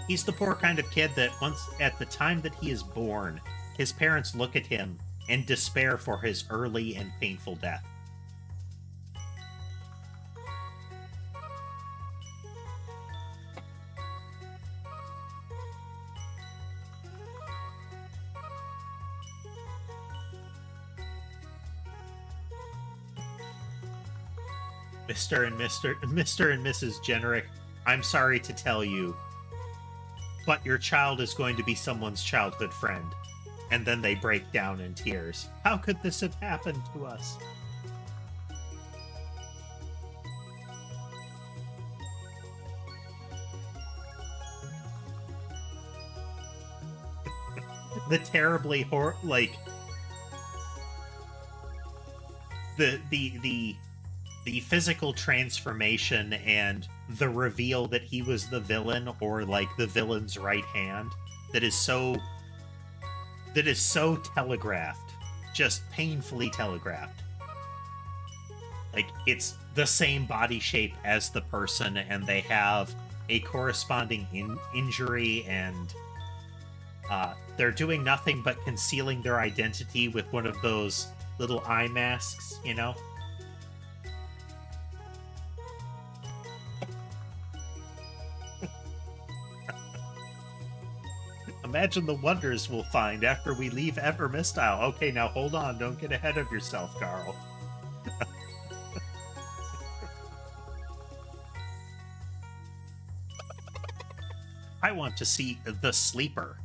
He's the poor kind of kid that once, at the time that he is born, his parents look at him and despair for his early and painful death. Mr. and Mrs. Generic, I'm sorry to tell you, but your child is going to be someone's childhood friend. And then they break down in tears. How could this have happened to us? The terribly the physical transformation and the reveal that he was the villain, or like the villain's right hand, that is so telegraphed, just painfully telegraphed. Like, it's the same body shape as the person, and they have a corresponding injury, and they're doing nothing but concealing their identity with one of those little eye masks, you know? Imagine the wonders we'll find after we leave Evermistile. Okay, now hold on. Don't get ahead of yourself, Carl. I want to see the Sleeper.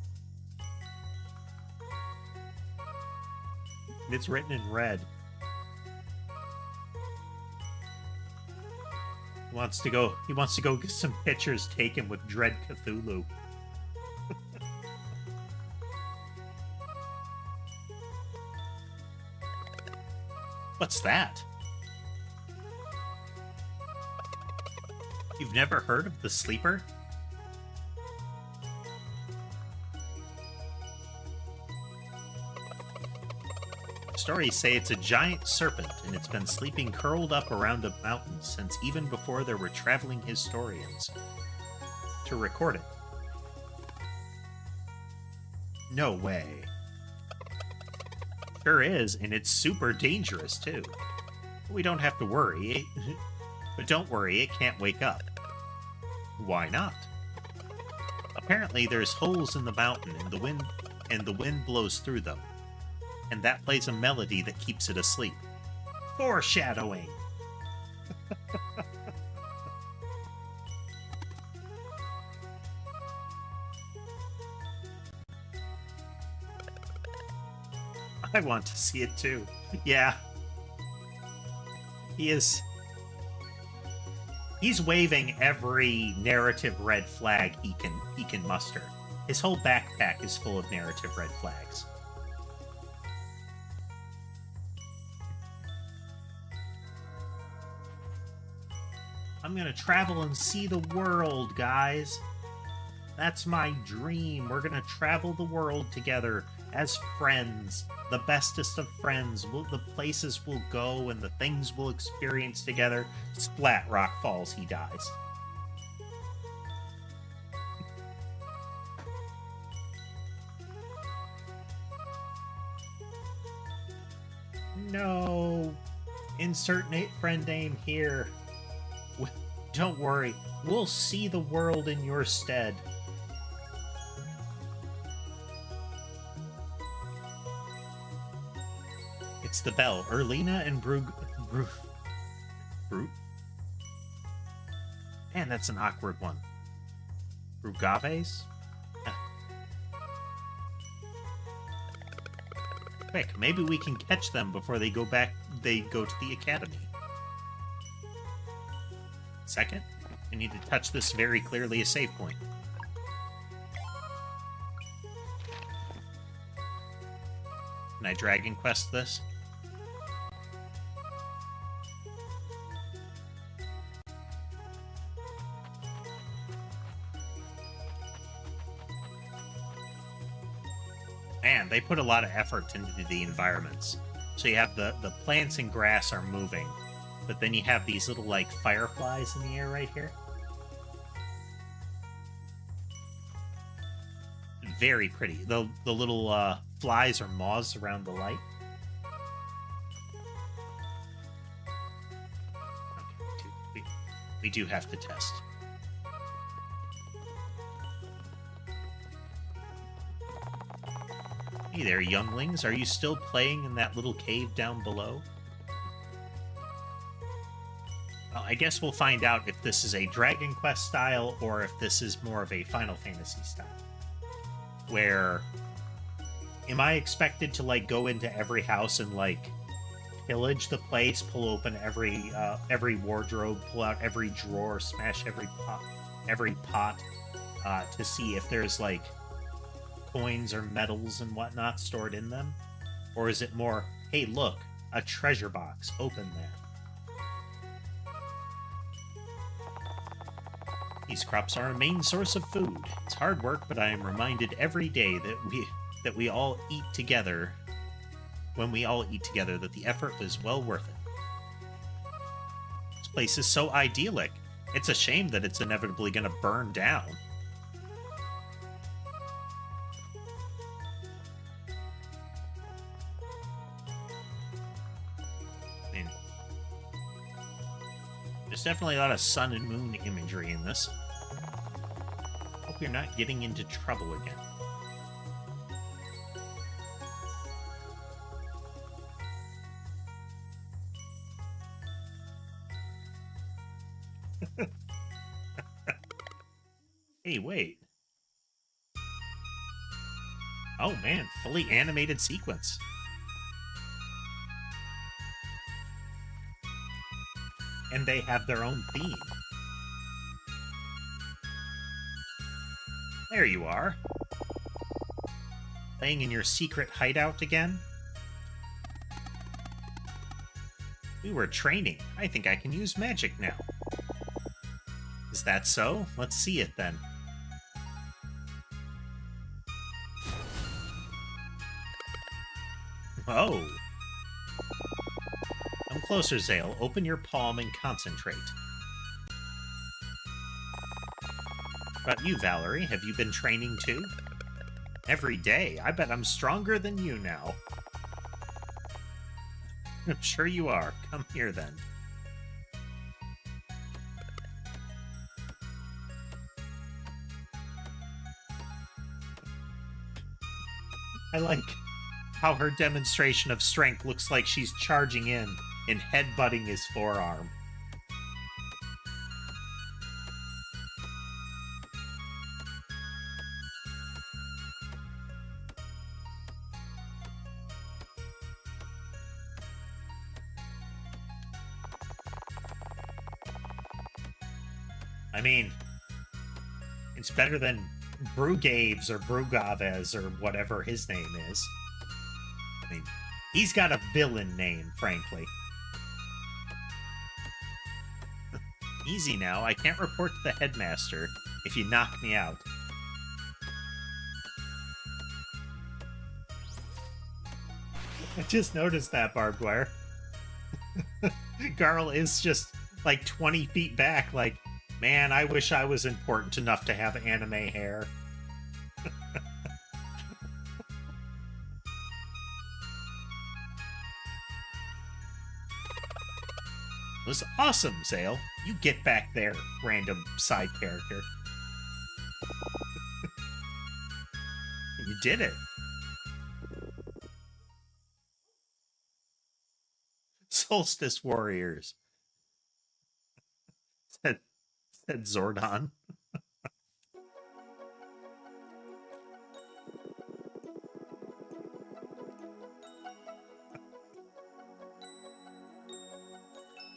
It's written in red. He wants to go get some pictures taken with Dread Cthulhu. What's that? You've never heard of the Sleeper? Stories say it's a giant serpent, and it's been sleeping curled up around a mountain since even before there were traveling historians to record it. No way. Sure is, and it's super dangerous, too. We don't have to worry. But don't worry, it can't wake up. Why not? Apparently there's holes in the mountain, and the wind blows through them. And that plays a melody that keeps it asleep. Foreshadowing! I want to see it too. Yeah. He's waving every narrative red flag he can muster. His whole backpack is full of narrative red flags. I'm gonna travel and see the world, guys. That's my dream. We're gonna travel the world together as friends. The bestest of friends. The places we'll go and the things we'll experience together. Splat, rock falls, he dies. No. Insert friend name here. Don't worry. We'll see the world in your stead. It's the bell. Erlina and Brute? Man, that's an awkward one. Brugaves? Quick, maybe we can catch them before they go to the academy. Second, I need to touch this very clearly a save point. Can I Dragon Quest this? Man, they put a lot of effort into the environments. So you have the plants and grass are moving, but then you have these little, like, fireflies in the air right here. Very pretty. The little flies or moths around the light. We do have to test. Hey there, younglings. Are you still playing in that little cave down below? Well, I guess we'll find out if this is a Dragon Quest style or if this is more of a Final Fantasy style. Where am I expected to like go into every house and like pillage the place, pull open every wardrobe, pull out every drawer, smash every pot to see if there's like coins or metals and whatnot stored in them? Or is it more, hey, look, a treasure box, open that? These crops are a main source of food. It's hard work, but I am reminded every day that we all eat together. When we all eat together, that the effort is well worth it. This place is so idyllic. It's a shame that it's inevitably going to burn down. I mean, there's definitely a lot of sun and moon imagery in this. Hope you're not getting into trouble again. Hey, wait. Oh man, fully animated sequence. And they have their own theme. There you are. Playing in your secret hideout again? We were training. I think I can use magic now. Is that so? Let's see it then. Oh. Come closer, Zale. Open your palm and concentrate. What about you, Valerie? Have you been training too? Every day. I bet I'm stronger than you now. I'm sure you are. Come here then. I like how her demonstration of strength looks like she's charging in and headbutting his forearm. I mean, it's better than Brugaves or Brugaves or whatever his name is. I mean, he's got a villain name, frankly. Easy now. I can't report to the headmaster if you knock me out. I just noticed that, barbed wire. Garl is just like 20 feet back, like, man, I wish I was important enough to have anime hair. It was awesome, Zale. You get back there, random side character. You did it. Solstice Warriors. Said Zordon.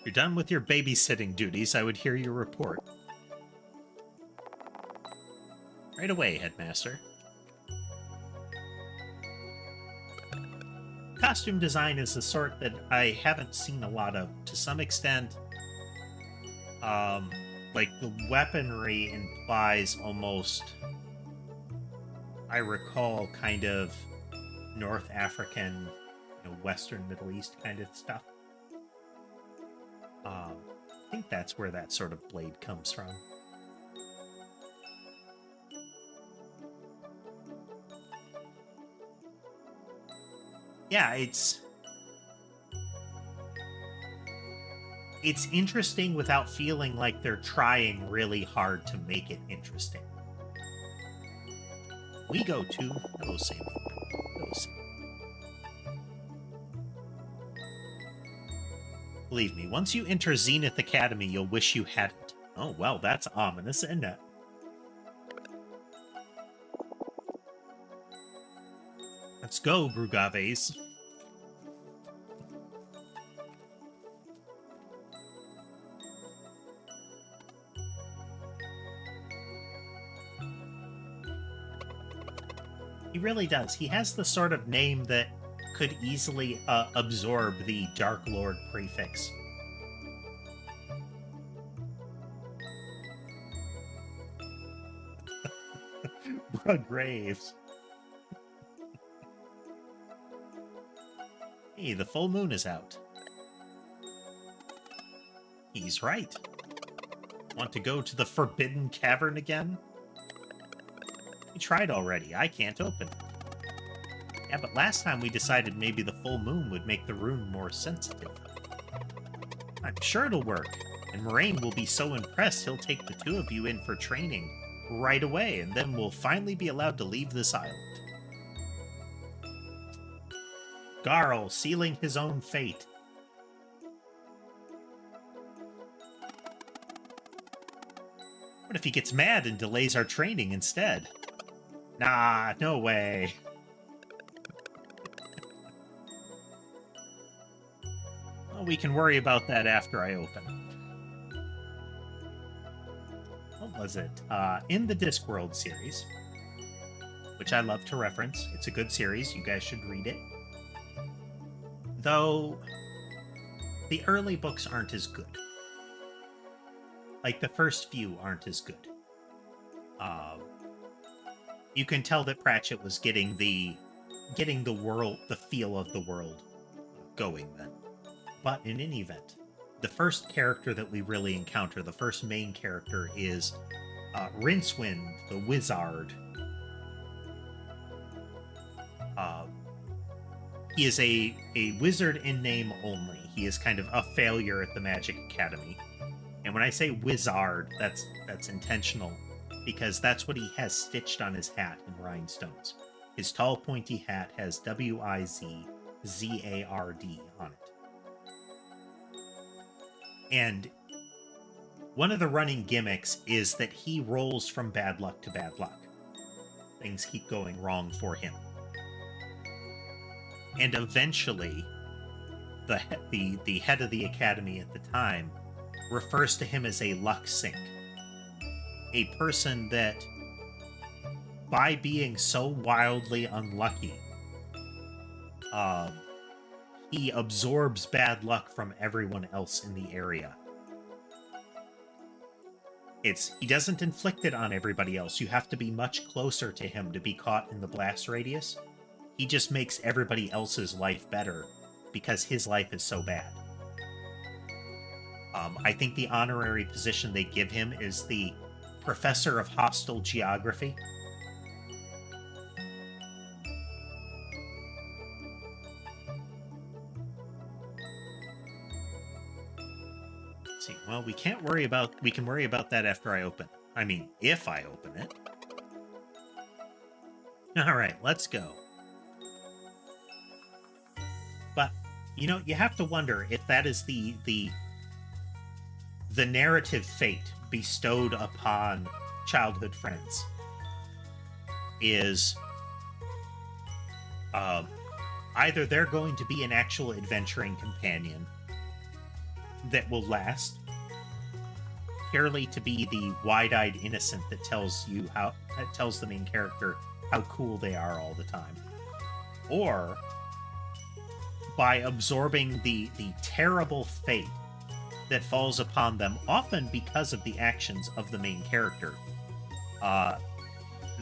You're done with your babysitting duties. I would hear your report. Right away, Headmaster. Costume design is the sort that I haven't seen a lot of. To some extent, like the weaponry implies almost, I recall, kind of North African, Western Middle East kind of stuff. I think that's where that sort of blade comes from. Yeah, it's interesting without feeling like they're trying really hard to make it interesting. We go to... Hello, Sammy. Hello, Sammy. Believe me, once you enter Zenith Academy, you'll wish you hadn't. Oh, well, that's ominous, isn't it? Let's go, Brugaves. He really does. He has the sort of name that could easily absorb the Dark Lord prefix. Graves. Hey, the full moon is out. He's right. Want to go to the Forbidden Cavern again? We tried already. I can't open it. Yeah, but last time we decided maybe the full moon would make the room more sensitive. I'm sure it'll work, and Moraine will be so impressed he'll take the two of you in for training right away, and then we'll finally be allowed to leave this island. Garl sealing his own fate. What if he gets mad and delays our training instead? Nah, no way. Well, we can worry about that after I open it. What was it? In the Discworld series, which I love to reference. It's a good series. You guys should read it. Though, the early books aren't as good. Like, the first few aren't as good. You can tell that Pratchett was getting the world, the feel of the world going then. But in any event, the first character that we really encounter, the first main character, is Rincewind, the Wizard. He is a wizard in name only. He is kind of a failure at the Magic Academy. And when I say wizard, that's intentional, because that's what he has stitched on his hat in rhinestones. His tall, pointy hat has W-I-Z-Z-A-R-D on it. And one of the running gimmicks is that he rolls from bad luck to bad luck. Things keep going wrong for him. And eventually, the head of the academy at the time refers to him as a luck sink. A person that, by being so wildly unlucky, he absorbs bad luck from everyone else in the area. He doesn't inflict it on everybody else. You have to be much closer to him to be caught in the blast radius. He just makes everybody else's life better because his life is so bad. I think the honorary position they give him is the Professor of Hostile Geography. Let's see. Well, we can worry about that after I open. I mean, if I open it. All right, let's go. But, you know, you have to wonder if that is the narrative fate bestowed upon childhood friends. Is either they're going to be an actual adventuring companion that will last, purely to be the wide-eyed innocent that tells the main character how cool they are all the time, or by absorbing the terrible fate that falls upon them, often because of the actions of the main character.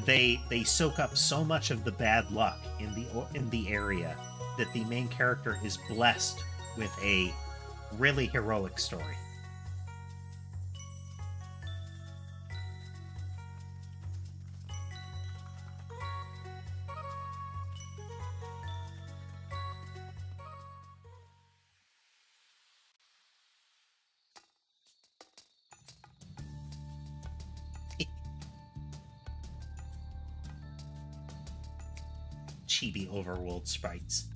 They soak up so much of the bad luck in the area that the main character is blessed with a really heroic story. chibi overworld sprites.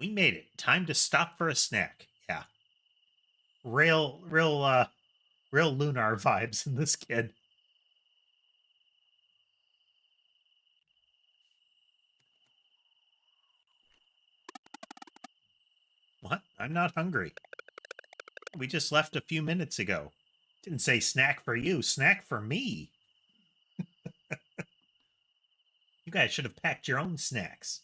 We made it. Time to stop for a snack. Yeah. Real Lunar vibes in this kid. What? I'm not hungry. We just left a few minutes ago. Didn't say snack for you, snack for me. You guys should have packed your own snacks.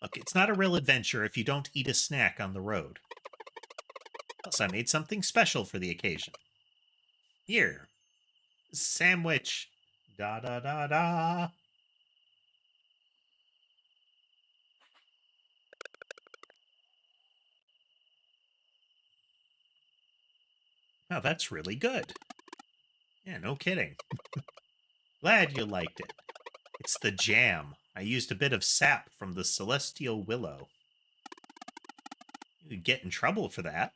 Look, it's not a real adventure if you don't eat a snack on the road. Plus, I made something special for the occasion. Here. Sandwich. Da da da da. Now that's really good. Yeah, no kidding. Glad you liked it. It's the jam. I used a bit of sap from the celestial willow. You'd get in trouble for that.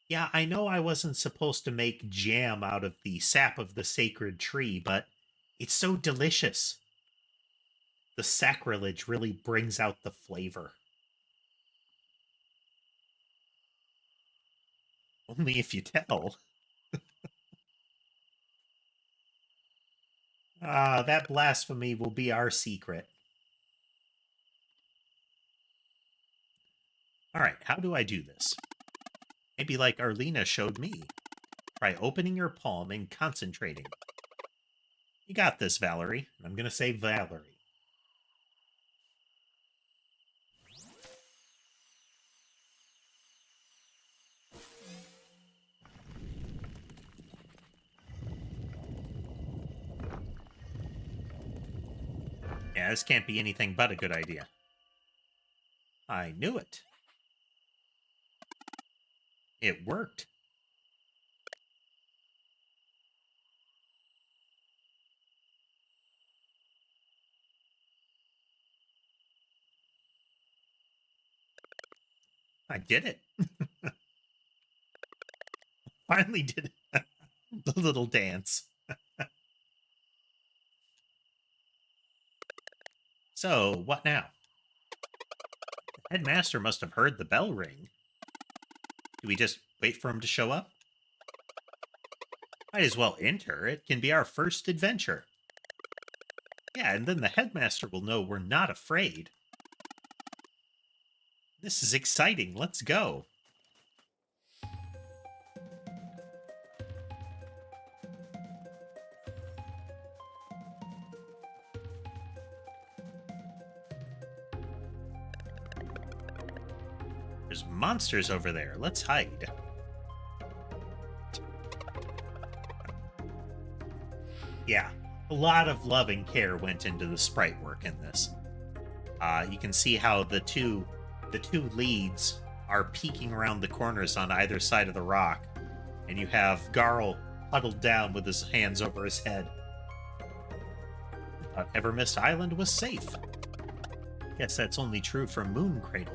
Yeah, I know I wasn't supposed to make jam out of the sap of the sacred tree, but it's so delicious. The sacrilege really brings out the flavor. Only if you tell. That blasphemy will be our secret. Alright, how do I do this? Maybe like Arlena showed me. Try opening your palm and concentrating. You got this, Valerie. I'm gonna say Valerie. Yeah, this can't be anything but a good idea. I knew it. It worked. I did it. Finally did it. The little dance. So, what now? The headmaster must have heard the bell ring. Do we just wait for him to show up? Might as well enter. It can be our first adventure. Yeah, and then the headmaster will know we're not afraid. This is exciting. Let's go. There's monsters over there. Let's hide. Yeah, a lot of love and care went into the sprite work in this. You can see how the two leads are peeking around the corners on either side of the rock, and you have Garl huddled down with his hands over his head. Thought Evermist Island was safe. Guess that's only true for Moon Cradle.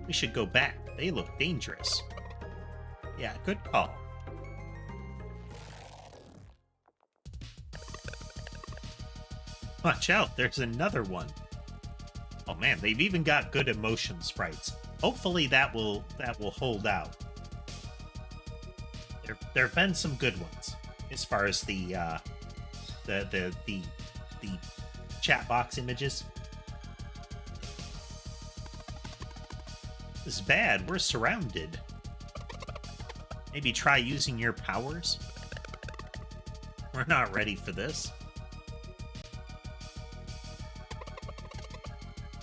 We should go back. They look dangerous. Yeah, good call. Watch out, there's another one. Oh man, they've even got good emotion sprites. Hopefully that will hold out. There have been some good ones as far as the chat box images. This is bad. We're surrounded. Maybe try using your powers? We're not ready for this.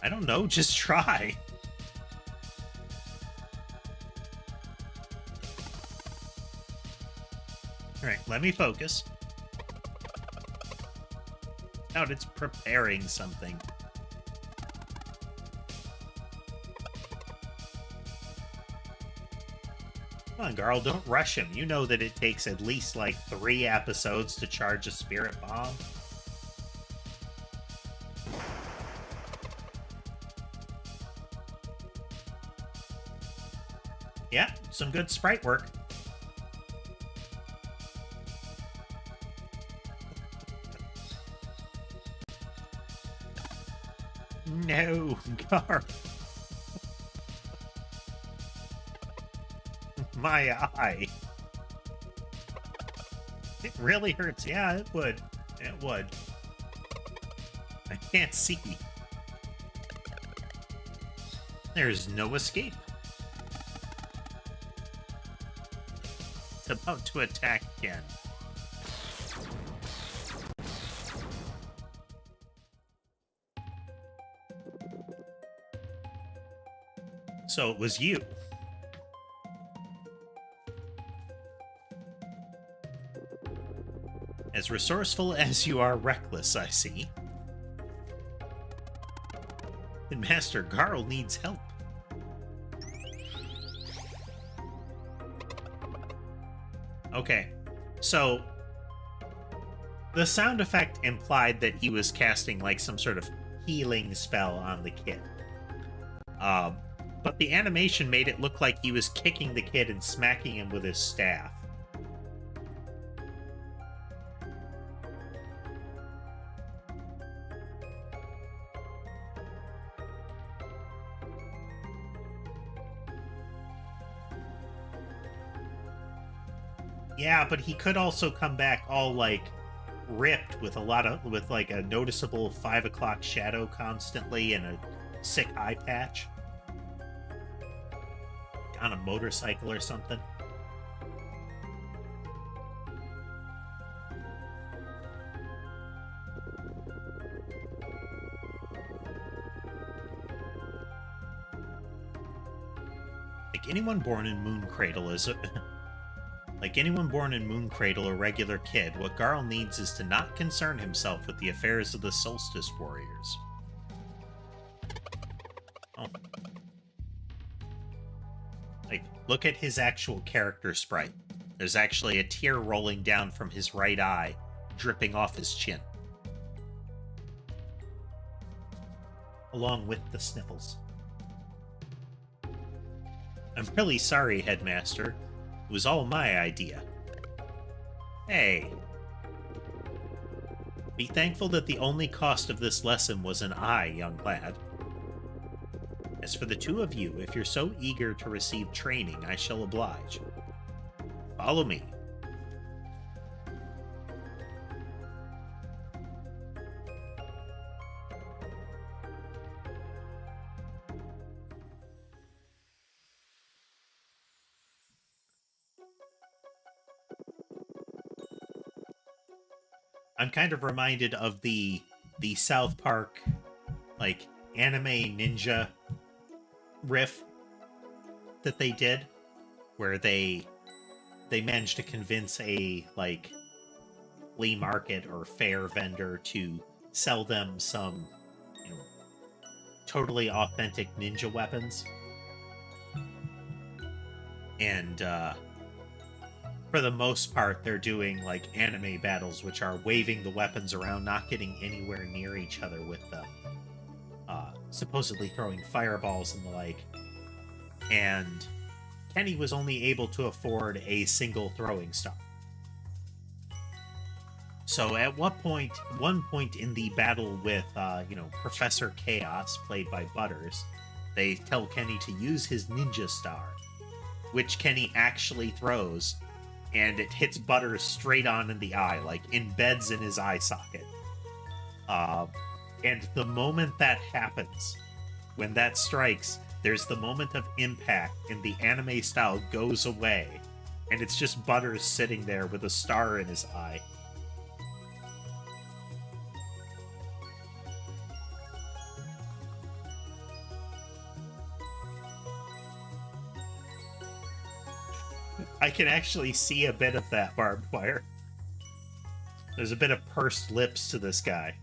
I don't know, just try. Alright, let me focus. Out, it's preparing something. Come on, Garl, don't rush him. You know that it takes at least, like, 3 episodes to charge a spirit bomb. Yeah, some good sprite work. No, Garl. My eye. It really hurts. Yeah, it would. It would. I can't see. There's no escape. It's about to attack again. So it was you. As resourceful as you are reckless, I see. And Master Garl needs help. Okay, so the sound effect implied that he was casting like some sort of healing spell on the kid. But the animation made it look like he was kicking the kid and smacking him with his staff. Yeah, but he could also come back all, like, ripped with like a noticeable 5 o'clock shadow constantly and a sick eye patch. On a motorcycle or something. Like anyone born in Moon Cradle is a... Like anyone born in Moon Cradle, a regular kid, what Garl needs is to not concern himself with the affairs of the Solstice Warriors. Oh. Like, look at his actual character sprite. There's actually a tear rolling down from his right eye, dripping off his chin. Along with the sniffles. I'm really sorry, Headmaster. It was all my idea. Hey. Be thankful that the only cost of this lesson was an eye, young lad. As for the two of you, if you're so eager to receive training, I shall oblige. Follow me. I'm kind of reminded of the South Park, like, anime ninja riff that they did, where they managed to convince a, like, flea market or fair vendor to sell them some, you know, totally authentic ninja weapons. And, for the most part, they're doing, like, anime battles, which are waving the weapons around, not getting anywhere near each other with them. Supposedly throwing fireballs and the like. And Kenny was only able to afford a single throwing star. So at one point in the battle with, Professor Chaos, played by Butters, they tell Kenny to use his ninja star, which Kenny actually throws, and it hits Butters straight on in the eye, like embeds in his eye socket. And the moment that happens, when that strikes, there's the moment of impact, and the anime style goes away, and it's just Butters sitting there with a star in his eye. I can actually see a bit of that barbed wire. There's a bit of pursed lips to this guy.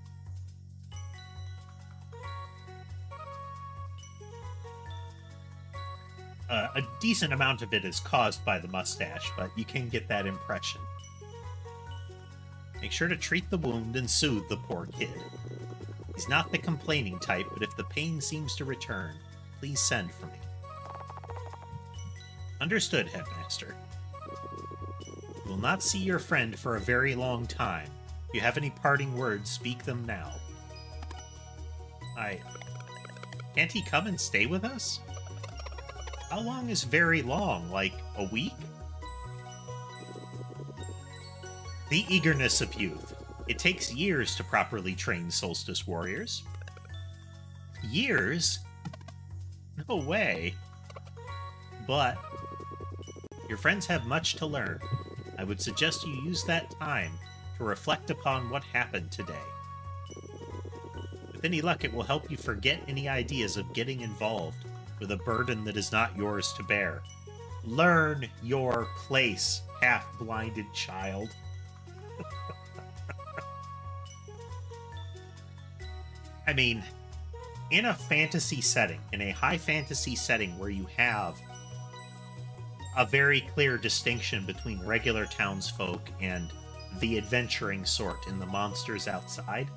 A decent amount of it is caused by the mustache, but you can get that impression. Make sure to treat the wound and soothe the poor kid. He's not the complaining type, but if the pain seems to return, please send for me. Understood, Headmaster. You will not see your friend for a very long time. If you have any parting words, speak them now. Can't he come and stay with us? How long is very long? Like a week? The eagerness of youth. It takes years to properly train Solstice warriors. Years? No way. But your friends have much to learn. I would suggest you use that time to reflect upon what happened today. With any luck, it will help you forget any ideas of getting involved with a burden that is not yours to bear. Learn your place, half-blinded child. I mean, in a fantasy setting, in a high fantasy setting where you have a very clear distinction between regular townsfolk and the adventuring sort in the monsters outside,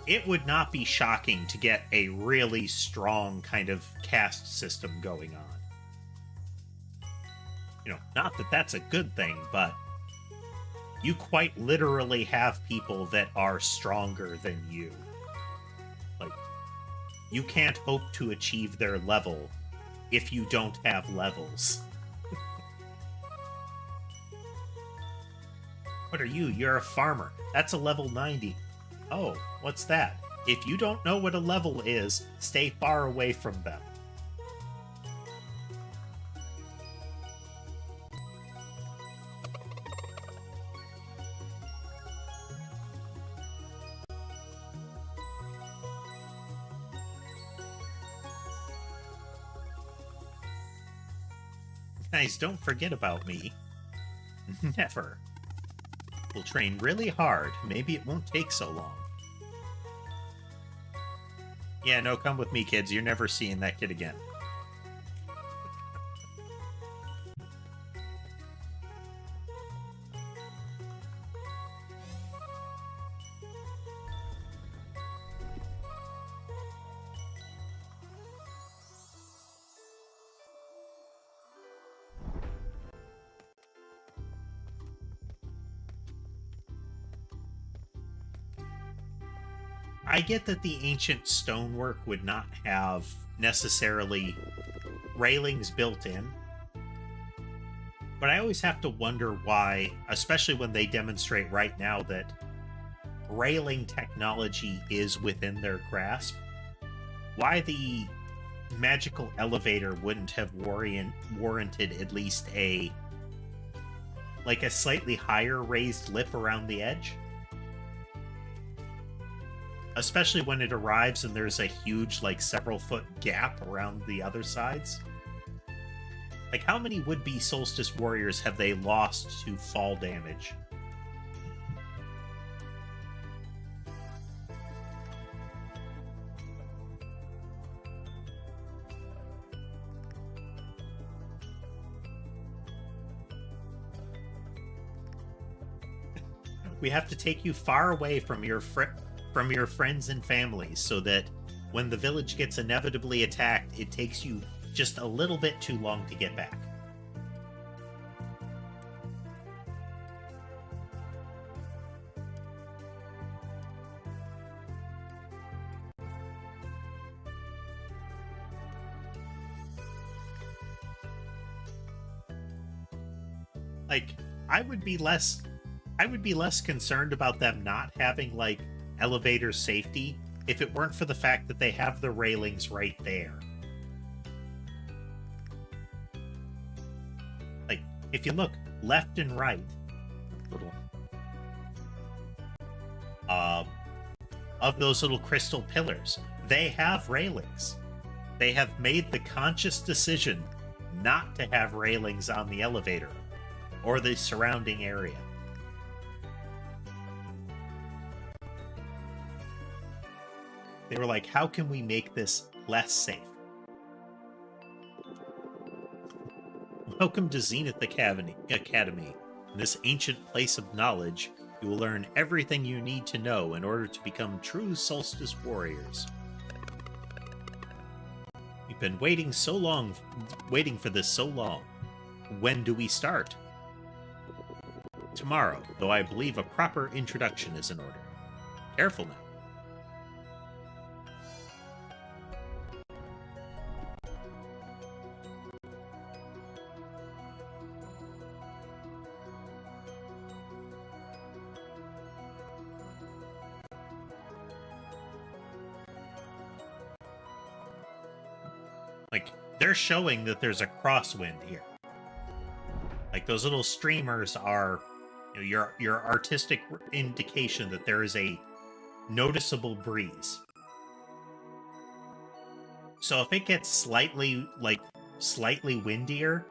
it would not be shocking to get a really strong kind of caste system going on. You know, not that that's a good thing, but you quite literally have people that are stronger than you. Like, you can't hope to achieve their level if you don't have levels. What are you? You're a farmer. That's a level 90. Oh, what's that? If you don't know what a level is, stay far away from them. Guys, don't forget about me. Never. We'll train really hard. Maybe it won't take so long. Yeah, no, come with me, kids. You're never seeing that kid again. I get that the ancient stonework would not have necessarily railings built in, but I always have to wonder why, especially when they demonstrate right now that railing technology is within their grasp, why the magical elevator wouldn't have warranted at least a slightly higher raised lip around the edge. Especially when it arrives and there's a huge, several foot gap around the other sides. Like, how many would-be Solstice warriors have they lost to fall damage? We have to take you far away from your friends and families so that when the village gets inevitably attacked, it takes you just a little bit too long to get back. Like, I would be less concerned about them not having, elevator safety if it weren't for the fact that they have the railings right there. Like, if you look left and right, of those little crystal pillars, they have railings. They have made the conscious decision not to have railings on the elevator or the surrounding area. They were like, how can we make this less safe? Welcome to Zenith Academy. In this ancient place of knowledge, you will learn everything you need to know in order to become true solstice warriors. We've been waiting for this so long. When do we start? Tomorrow, though I believe a proper introduction is in order. Careful now. Like, they're showing that there's a crosswind here. Like, those little streamers are, you know, your artistic indication that there is a noticeable breeze. So if it gets slightly windier,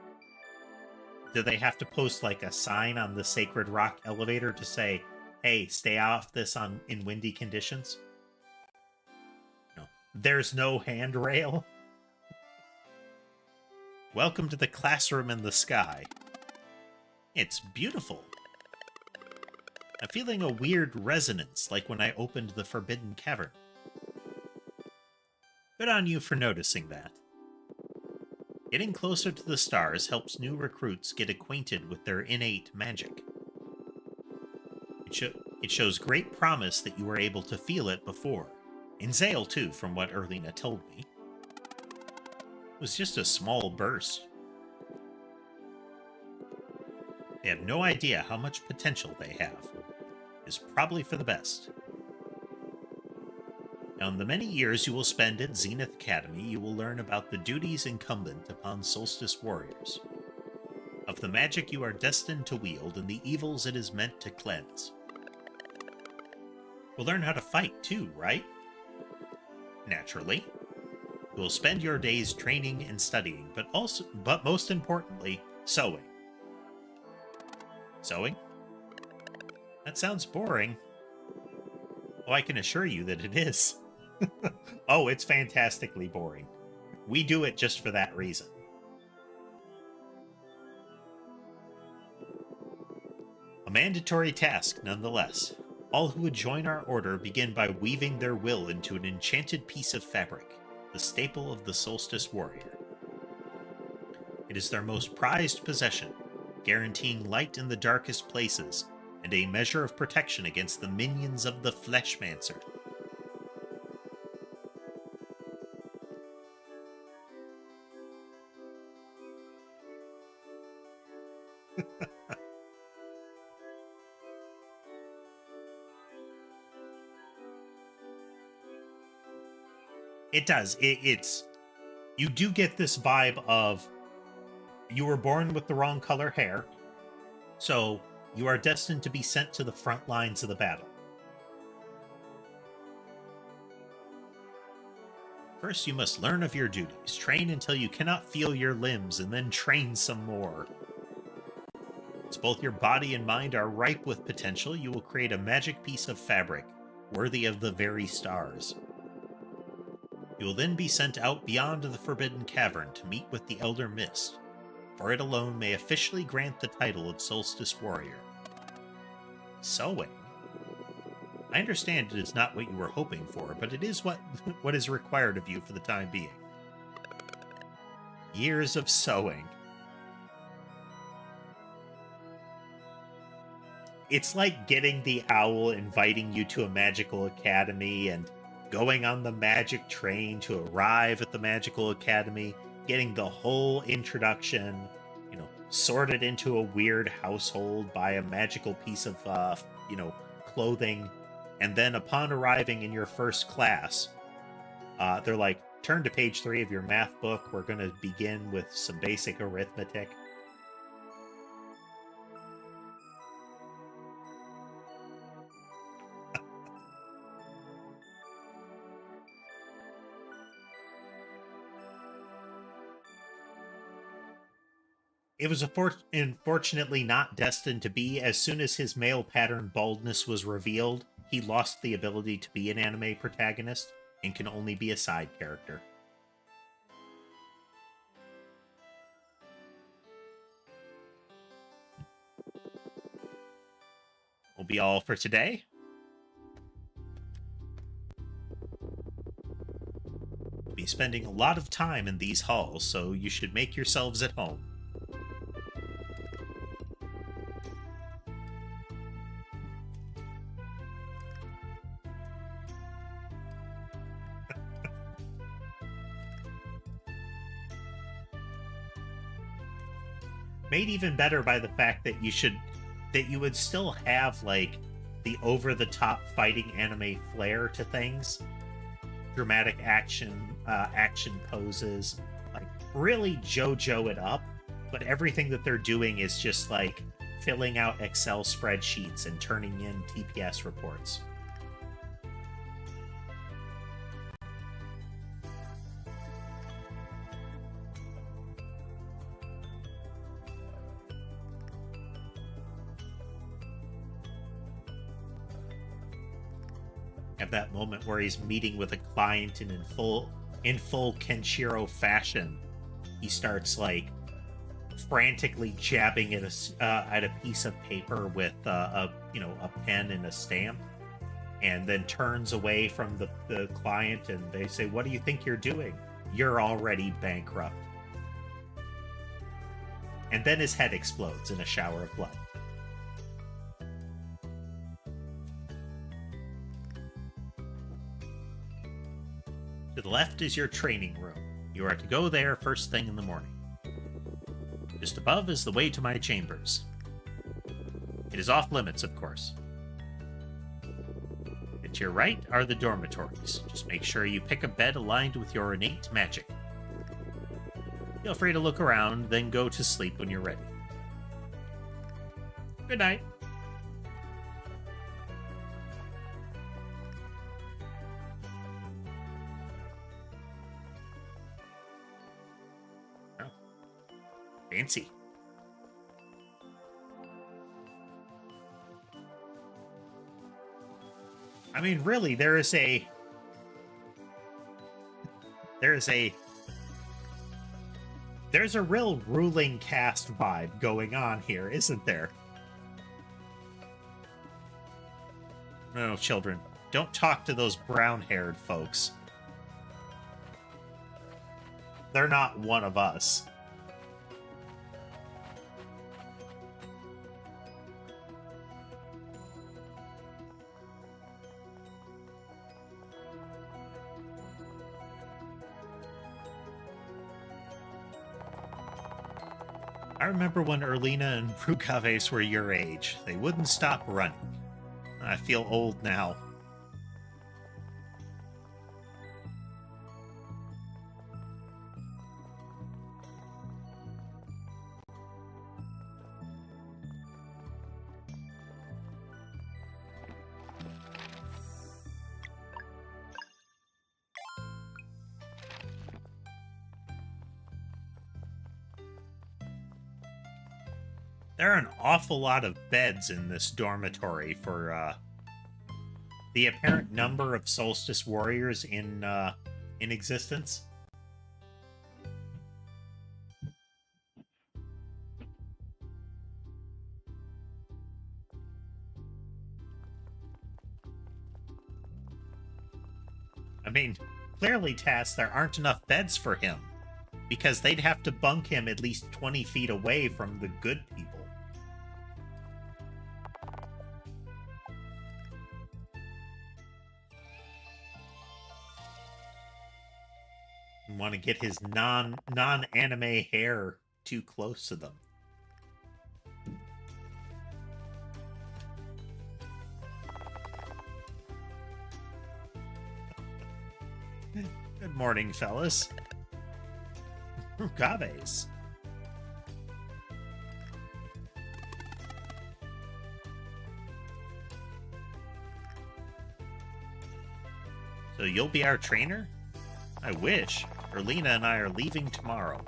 do they have to post like a sign on the Sacred Rock elevator to say, hey, stay off this in windy conditions? No. There's no handrail. Welcome to the classroom in the sky. It's beautiful. I'm feeling a weird resonance, like when I opened the Forbidden Cavern. Good on you for noticing that. Getting closer to the stars helps new recruits get acquainted with their innate magic. It shows great promise that you were able to feel it before. In Zale, too, from what Erlina told me. It was just a small burst. They have no idea how much potential they have. It's probably for the best. Now, in the many years you will spend at Zenith Academy, you will learn about the duties incumbent upon Solstice Warriors, of the magic you are destined to wield and the evils it is meant to cleanse. We'll learn how to fight too, right? Naturally. You will spend your days training and studying, but most importantly, sewing. Sewing? That sounds boring. Oh, I can assure you that it is. Oh, it's fantastically boring. We do it just for that reason. A mandatory task, nonetheless. All who would join our order begin by weaving their will into an enchanted piece of fabric, the staple of the Solstice Warrior. It is their most prized possession, guaranteeing light in the darkest places and a measure of protection against the minions of the Fleshmancer. It does. You do get this vibe of you were born with the wrong color hair, so you are destined to be sent to the front lines of the battle. First, you must learn of your duties, train until you cannot feel your limbs, and then train some more. As both your body and mind are ripe with potential, you will create a magic piece of fabric, worthy of the very stars. You will then be sent out beyond the Forbidden Cavern to meet with the Elder Mist, for it alone may officially grant the title of Solstice Warrior. Sewing? I understand it is not what you were hoping for, but it is what is required of you for the time being. Years of sewing. It's like getting the owl inviting you to a magical academy and going on the magic train to arrive at the magical academy, getting the whole introduction, you know, sorted into a weird household by a magical piece of, clothing. And then upon arriving in your first class, they're like, turn to page 3 of your math book. We're going to begin with some basic arithmetic. It was unfortunately not destined to be. As soon as his male pattern baldness was revealed, he lost the ability to be an anime protagonist and can only be a side character. will be all for today. We'll be spending a lot of time in these halls, so you should make yourselves at home. Made even better by the fact that you would still have like the over-the-top fighting anime flair to things, dramatic action poses, like really JoJo it up. But everything that they're doing is just like filling out Excel spreadsheets and turning in TPS reports. At that moment where he's meeting with a client and in full Kenshiro fashion, he starts like frantically jabbing at a piece of paper with a pen and a stamp, and then turns away from the client, and they say, "What do you think you're doing? You're already bankrupt." And then his head explodes in a shower of blood. To the left is your training room. You are to go there first thing in the morning. Just above is the way to my chambers. It is off limits, of course. And to your right are the dormitories. Just make sure you pick a bed aligned with your innate magic. Feel free to look around, then go to sleep when you're ready. Good night. Fancy. I mean, really, there's a real ruling caste vibe going on here, isn't there? No, children, don't talk to those brown-haired folks. They're not one of us. I remember when Erlina and Rukaves were your age. They wouldn't stop running. I feel old now. There are an awful lot of beds in this dormitory for the apparent number of solstice warriors in existence. I mean, clearly, Tass, there aren't enough beds for him, because they'd have to bunk him at least 20 feet away from the good people. Want to get his non-anime hair too close to them. Good morning, fellas. Rukaves. So you'll be our trainer? I wish. Erlina and I are leaving tomorrow.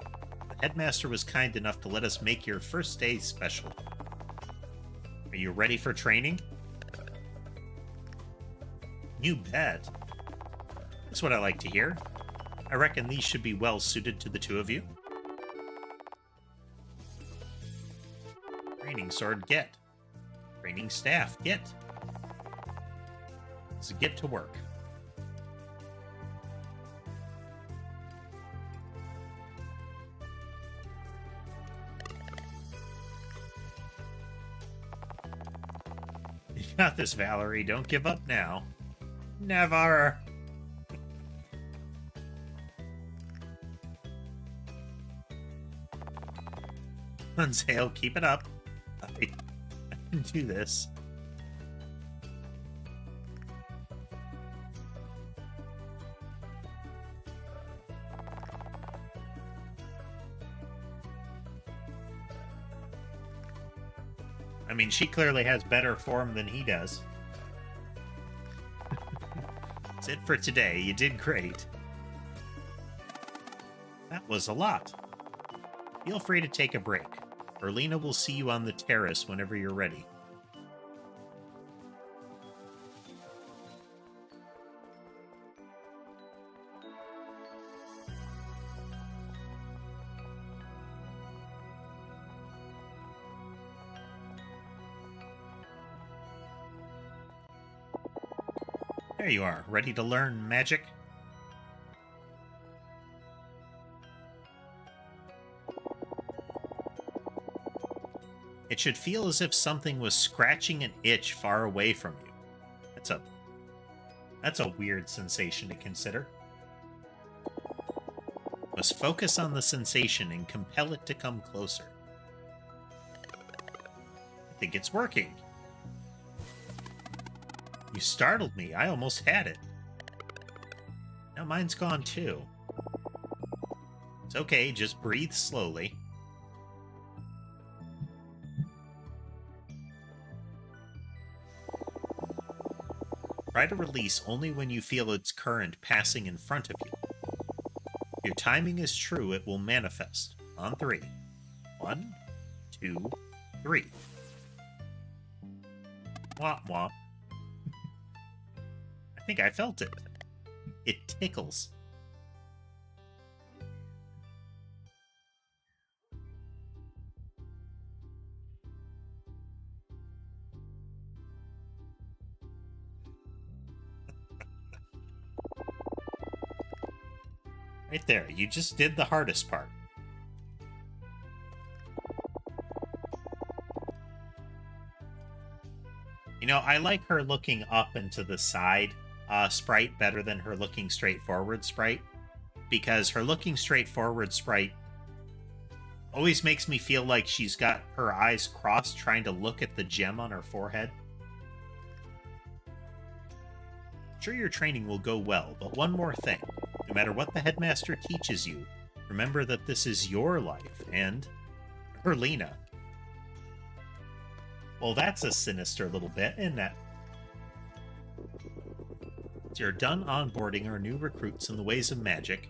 The headmaster was kind enough to let us make your first day special. Are you ready for training? You bet. That's what I like to hear. I reckon these should be well suited to the two of you. Training sword, get. Training staff. Get. Let's get to work. You got this, Valerie. Don't give up now. Never. Unzale, keep it up. I can do this. I mean, she clearly has better form than he does. That's it for today. You did great. That was a lot. Feel free to take a break. Erlina will see you on the terrace whenever you're ready. There you are, ready to learn magic? It should feel as if something was scratching an itch far away from you. That's a weird sensation to consider. Must focus on the sensation and compel it to come closer. I think it's working. You startled me. I almost had it. Now mine's gone too. It's okay, just breathe slowly. Try to release only when you feel its current passing in front of you. If your timing is true, it will manifest. On 3. 1, 2, 3. Womp womp. I think I felt it. It tickles. Right there, you just did the hardest part. You know, I like her looking up and to the side sprite better than her looking straight forward sprite, because her looking straight forward sprite always makes me feel like she's got her eyes crossed trying to look at the gem on her forehead. I'm sure your training will go well, but one more thing. No matter what the headmaster teaches you, remember that this is your life, and Erlina. Well, that's a sinister little bit, isn't it? Once you're done onboarding our new recruits in the ways of magic,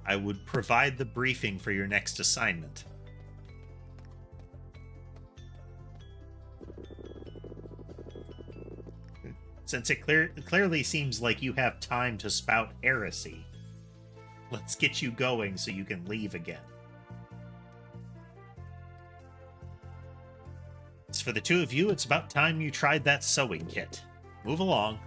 I would provide the briefing for your next assignment. Since it clearly seems like you have time to spout heresy, let's get you going so you can leave again. As for the two of you, it's about time you tried that sewing kit. Move along.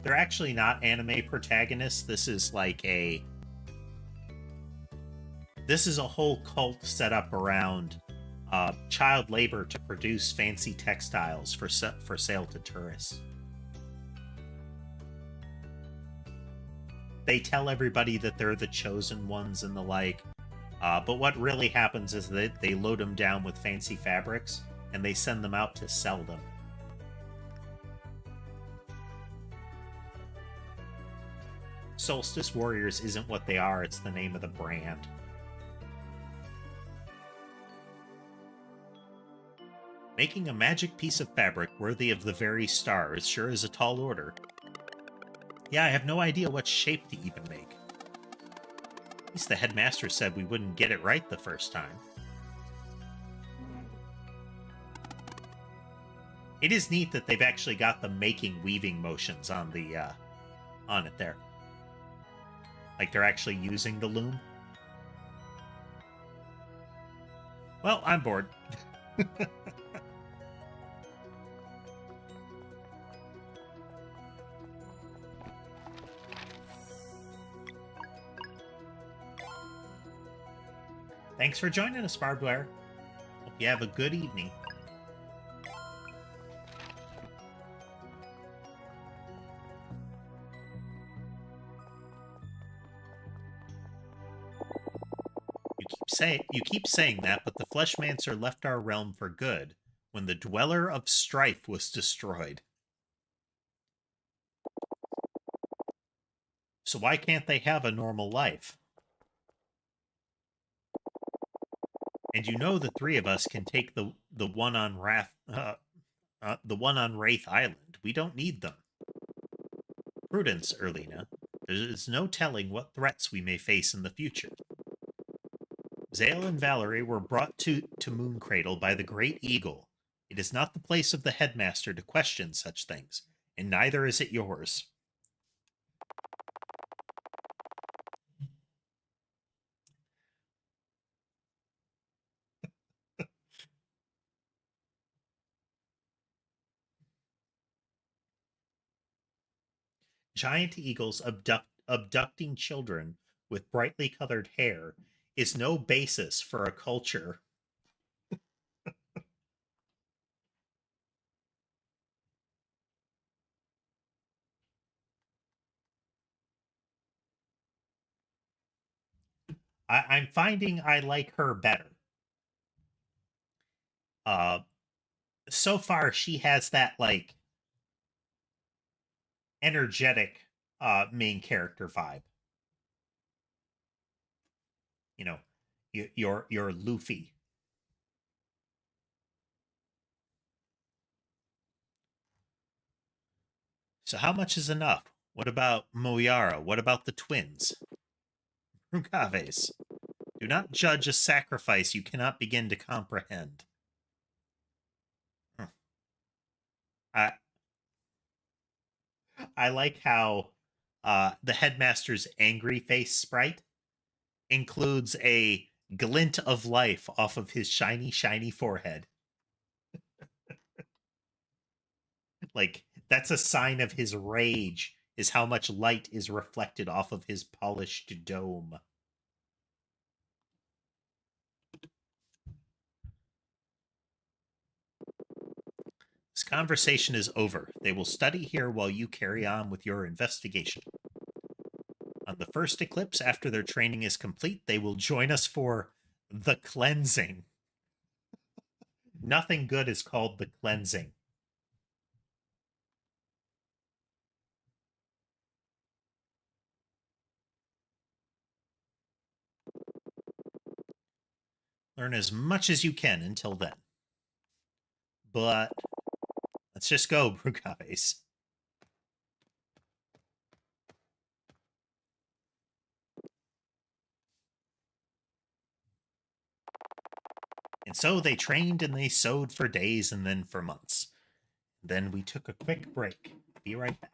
They're actually not anime protagonists. This is like a... This is a whole cult set up around child labor to produce fancy textiles for sale to tourists. They tell everybody that they're the chosen ones and the like, but what really happens is that they load them down with fancy fabrics and they send them out to sell them. Solstice Warriors isn't what they are, it's the name of the brand. Making a magic piece of fabric worthy of the very stars sure is a tall order. Yeah, I have no idea what shape to even make. At least the headmaster said we wouldn't get it right the first time. It is neat that they've actually got the making weaving motions on the on it there. Like they're actually using the loom. Well, I'm bored. Thanks for joining us, Barbware. Hope you have a good evening. You keep saying that, but the Fleshmancer left our realm for good when the Dweller of Strife was destroyed. So why can't they have a normal life? And you know the three of us can take the one on the one on Wraith Island. We don't need them. Prudence, Erlina. There is no telling what threats we may face in the future. Zale and Valerie were brought to Mooncradle by the Great Eagle. It is not the place of the headmaster to question such things, and neither is it yours. Giant eagles abducting children with brightly colored hair is no basis for a culture. I'm finding I like her better. Uh, so far she has that like energetic main character vibe. You know, your Luffy. So how much is enough? What about Moyara? What about the twins? Rugaves. Do not judge a sacrifice you cannot begin to comprehend. I I like how the headmaster's angry face sprite includes a glint of life off of his shiny, shiny forehead. Like, that's a sign of his rage, is how much light is reflected off of his polished dome. This conversation is over. They will study here while you carry on with your investigation. On the first eclipse, after their training is complete, they will join us for the cleansing. Nothing good is called the cleansing. Learn as much as you can until then. But let's just go, Brugaves. And so they trained and they sewed for days and then for months. Then we took a quick break. Be right back.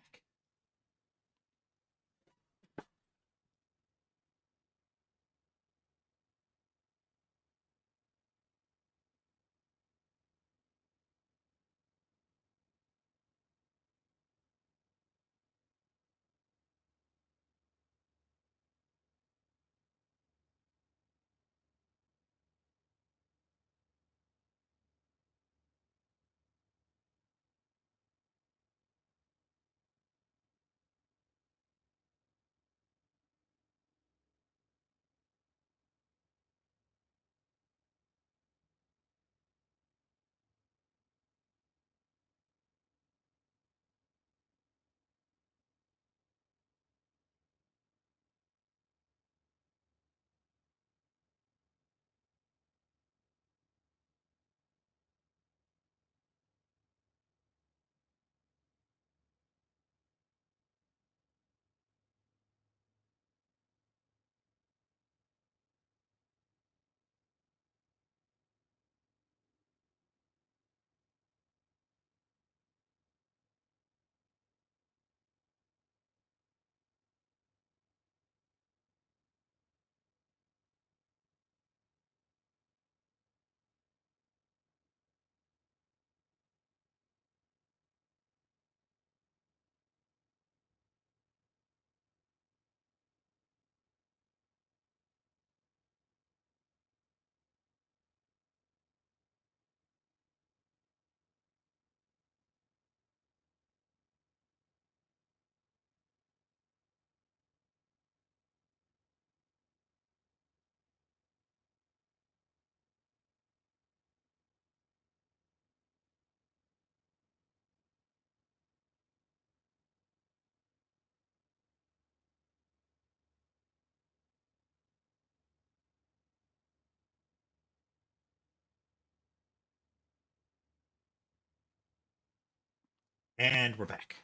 And we're back.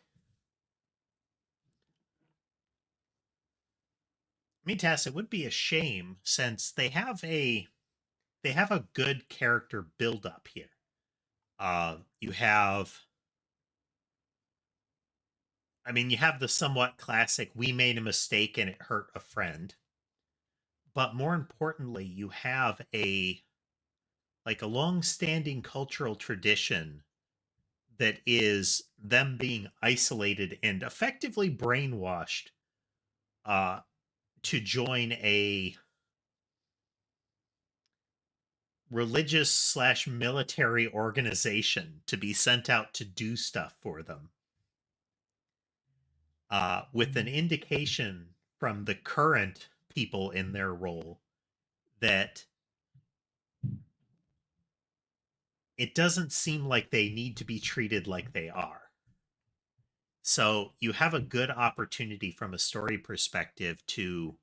I mean, Tess, it would be a shame since they have a good character build up here. You have, I mean, you have the somewhat classic "we made a mistake and it hurt a friend," but more importantly, you have a long-standing cultural tradition that is them being isolated and effectively brainwashed uh, to join a religious slash military organization to be sent out to do stuff for them, with an indication from the current people in their role that it doesn't seem like they need to be treated like they are. So you have a good opportunity from a story perspective to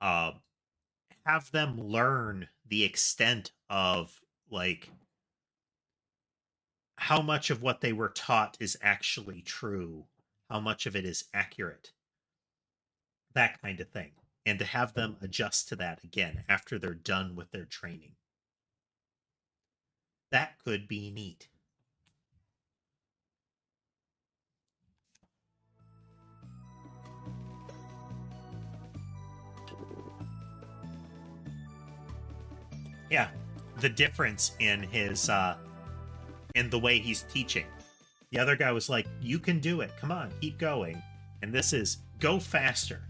uh, have them learn the extent of like how much of what they were taught is actually true, how much of it is accurate, that kind of thing, and to have them adjust to that again after they're done with their training. That could be neat. Yeah, the difference in his in the way he's teaching. The other guy was like, "You can do it. Come on, keep going." And this is go faster.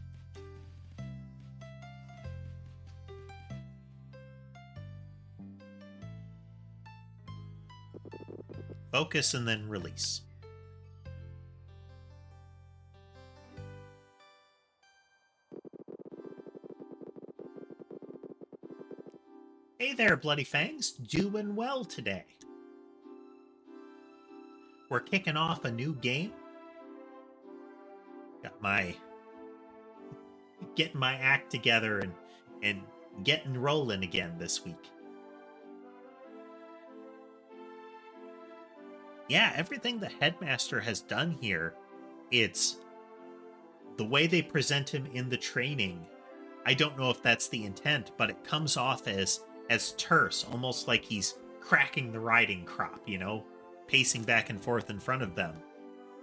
Focus and then release. Hey there, Bloody Fangs. Doing well today. We're kicking off a new game. Got my getting my act together and getting rolling again this week. Yeah, everything the headmaster has done here, it's the way they present him in the training. I don't know if that's the intent, but it comes off as terse, almost like he's cracking the riding crop, you know, pacing back and forth in front of them.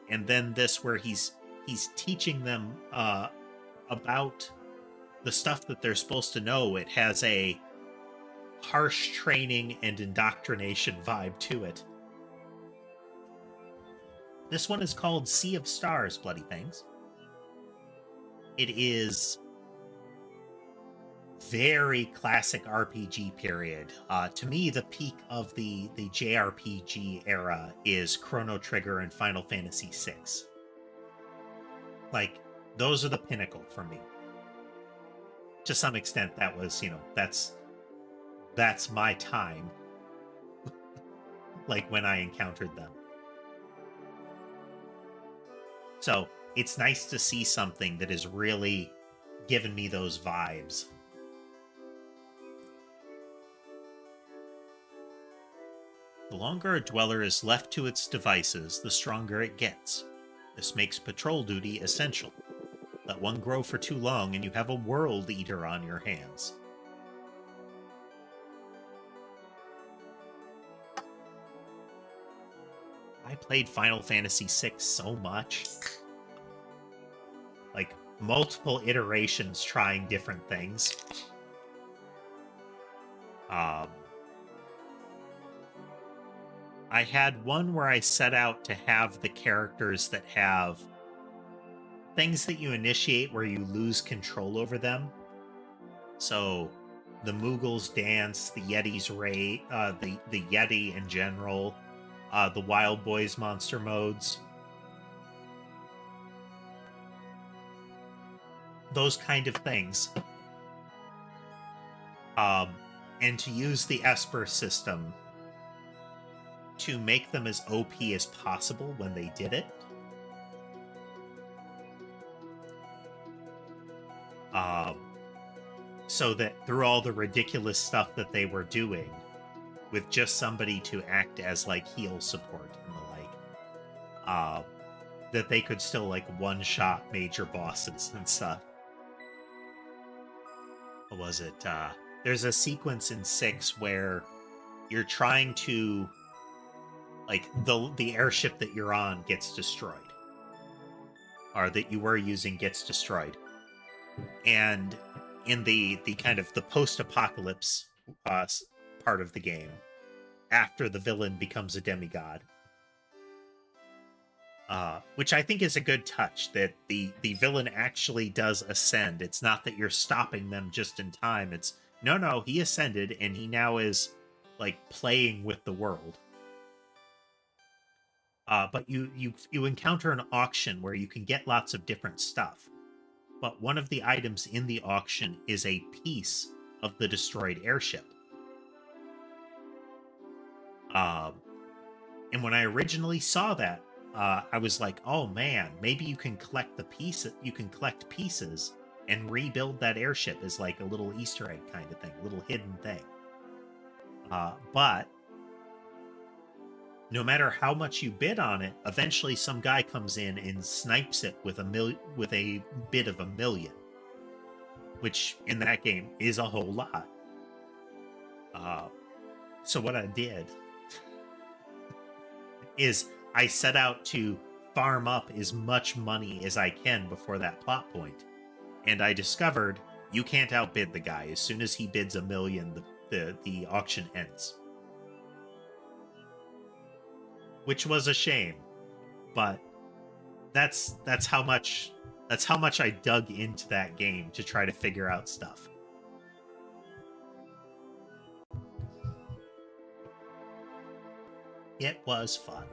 And then this where he's teaching them about the stuff that they're supposed to know. It has a harsh training and indoctrination vibe to it. This one is called Sea of Stars, Bloody Fangs. It is very classic RPG period. To me, the peak of the JRPG era is Chrono Trigger and Final Fantasy VI. Like, those are the pinnacle for me. To some extent, that was, you know, that's my time. Like, when I encountered them. So, it's nice to see something that is really giving me those vibes. The longer a dweller is left to its devices, the stronger it gets. This makes patrol duty essential. Let one grow for too long and you have a world eater on your hands. I played Final Fantasy VI so much. Like, multiple iterations trying different things. I had one where I set out to have the characters that have things that you initiate where you lose control over them. So the Moogles dance, the Yetis raid, the Yeti in general, the Wild Boys monster modes. Those kind of things. And to use the Esper system to make them as OP as possible when they did it. So that through all the ridiculous stuff that they were doing, with just somebody to act as like heal support and the uh, that they could still like one-shot major bosses and stuff. What was it? There's a sequence in 6 where you're trying to, like, the airship that you're on gets destroyed, or that you were using gets destroyed, and in the kind of the post-apocalypse part of the game, after the villain becomes a demigod, which I think is a good touch, that the villain actually does ascend. It's not that you're stopping them just in time. It's no, he ascended and he now is like playing with the world. But you encounter an auction where you can get lots of different stuff. But one of the items in the auction is a piece of the destroyed airship. And when I originally saw that, I was like, "Oh man, maybe you can collect the piece. You can collect pieces and rebuild that airship as like a little Easter egg kind of thing, a little hidden thing." But no matter how much you bid on it, eventually some guy comes in and snipes it with a bid of $1 million, which in that game is a whole lot. So what I did is I set out to farm up as much money as I can before that plot point, and I discovered you can't outbid the guy. As soon as he bids $1 million, the auction ends. Which was a shame, but that's how much I dug into that game to try to figure out stuff. It was fun.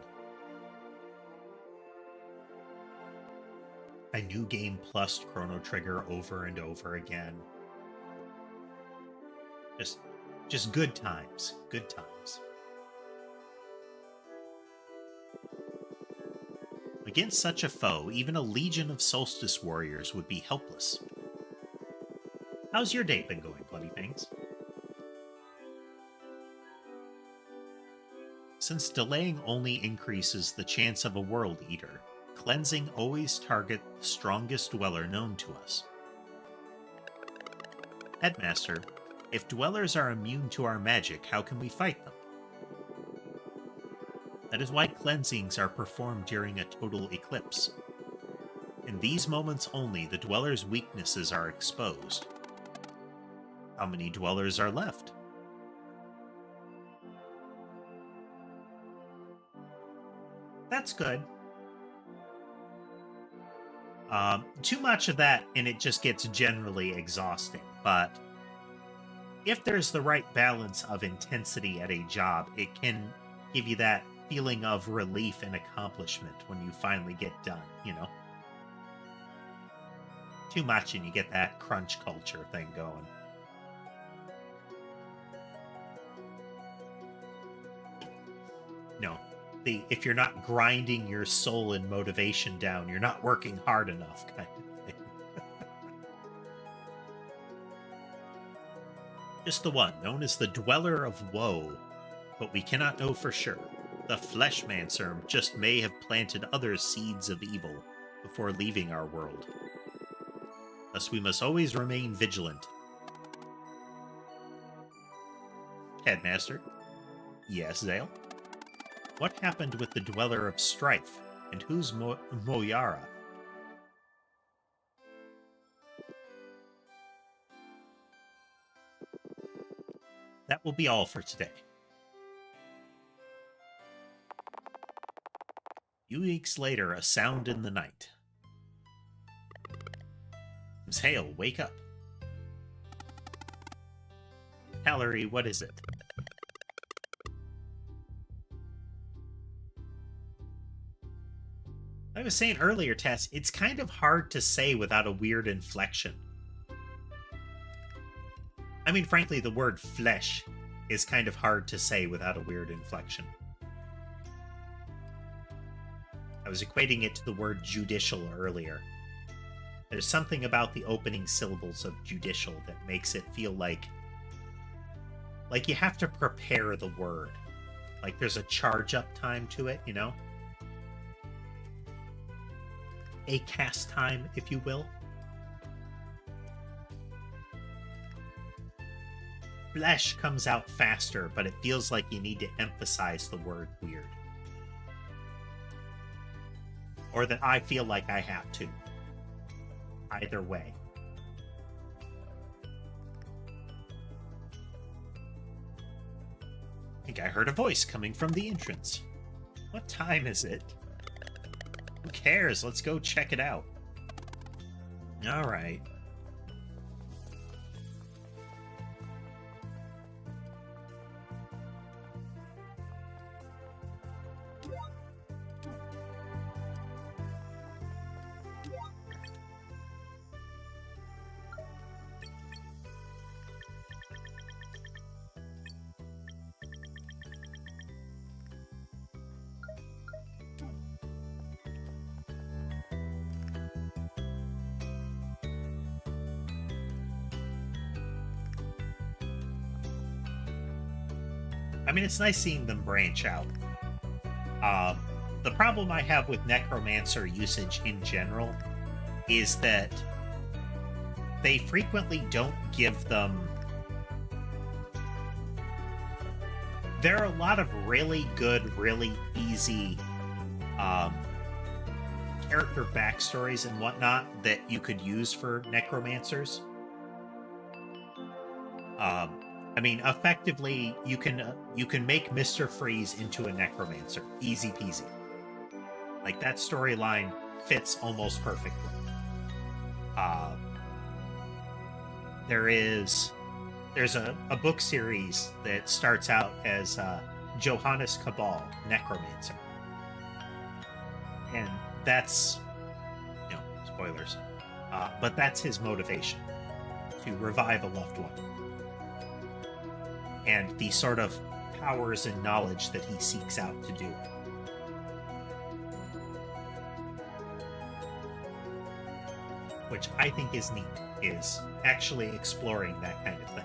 I New Game Plus Chrono Trigger over and over again. Just good times. Good times. Against such a foe, even a legion of solstice warriors would be helpless. How's your day been going, Bloody Things? Since delaying only increases the chance of a world eater, cleansing always target the strongest dweller known to us. Headmaster, if dwellers are immune to our magic, how can we fight them? That is why cleansings are performed during a total eclipse. In these moments only, the dweller's weaknesses are exposed. How many dwellers are left? That's good. Too much of that, and it just gets generally exhausting. But if there's the right balance of intensity at a job, it can give you that feeling of relief and accomplishment when you finally get done, you know? Too much and you get that crunch culture thing going. No. If you're not grinding your soul and motivation down, you're not working hard enough, kind of thing. Just the one, known as the Dweller of Woe, but we cannot know for sure. The Fleshmancer just may have planted other seeds of evil before leaving our world. Thus we must always remain vigilant. Headmaster? Yes, Zale? What happened with the Dweller of Strife, and who's Moyara? That will be all for today. Few weeks later, a sound in the night. Zale, wake up. Hallery, what is it? I was saying earlier, Tess, it's kind of hard to say without a weird inflection. I mean, frankly, the word flesh is kind of hard to say without a weird inflection. I was equating it to the word judicial earlier. There's something about the opening syllables of judicial that makes it feel like you have to prepare the word. Like there's a charge up time to it, you know? a cast time, if you will. Flesh comes out faster, but it feels like you need to emphasize the word weird. Or that I feel like I have to. Either way. I think I heard a voice coming from the entrance. What time is it? Who cares? Let's go check it out. All right. I mean, it's nice seeing them branch out. The problem I have with necromancer usage in general is that they frequently don't give them... There are a lot of really good, really easy character backstories and whatnot that you could use for necromancers. I mean, effectively, you can make Mr. Freeze into a necromancer. Easy peasy. Like, that storyline fits almost perfectly. There's a book series that starts out as Johannes Cabal, Necromancer. And that's, spoilers. But that's his motivation, to revive a loved one. And the sort of powers and knowledge that he seeks out to do it. Which I think is neat, is actually exploring that kind of thing.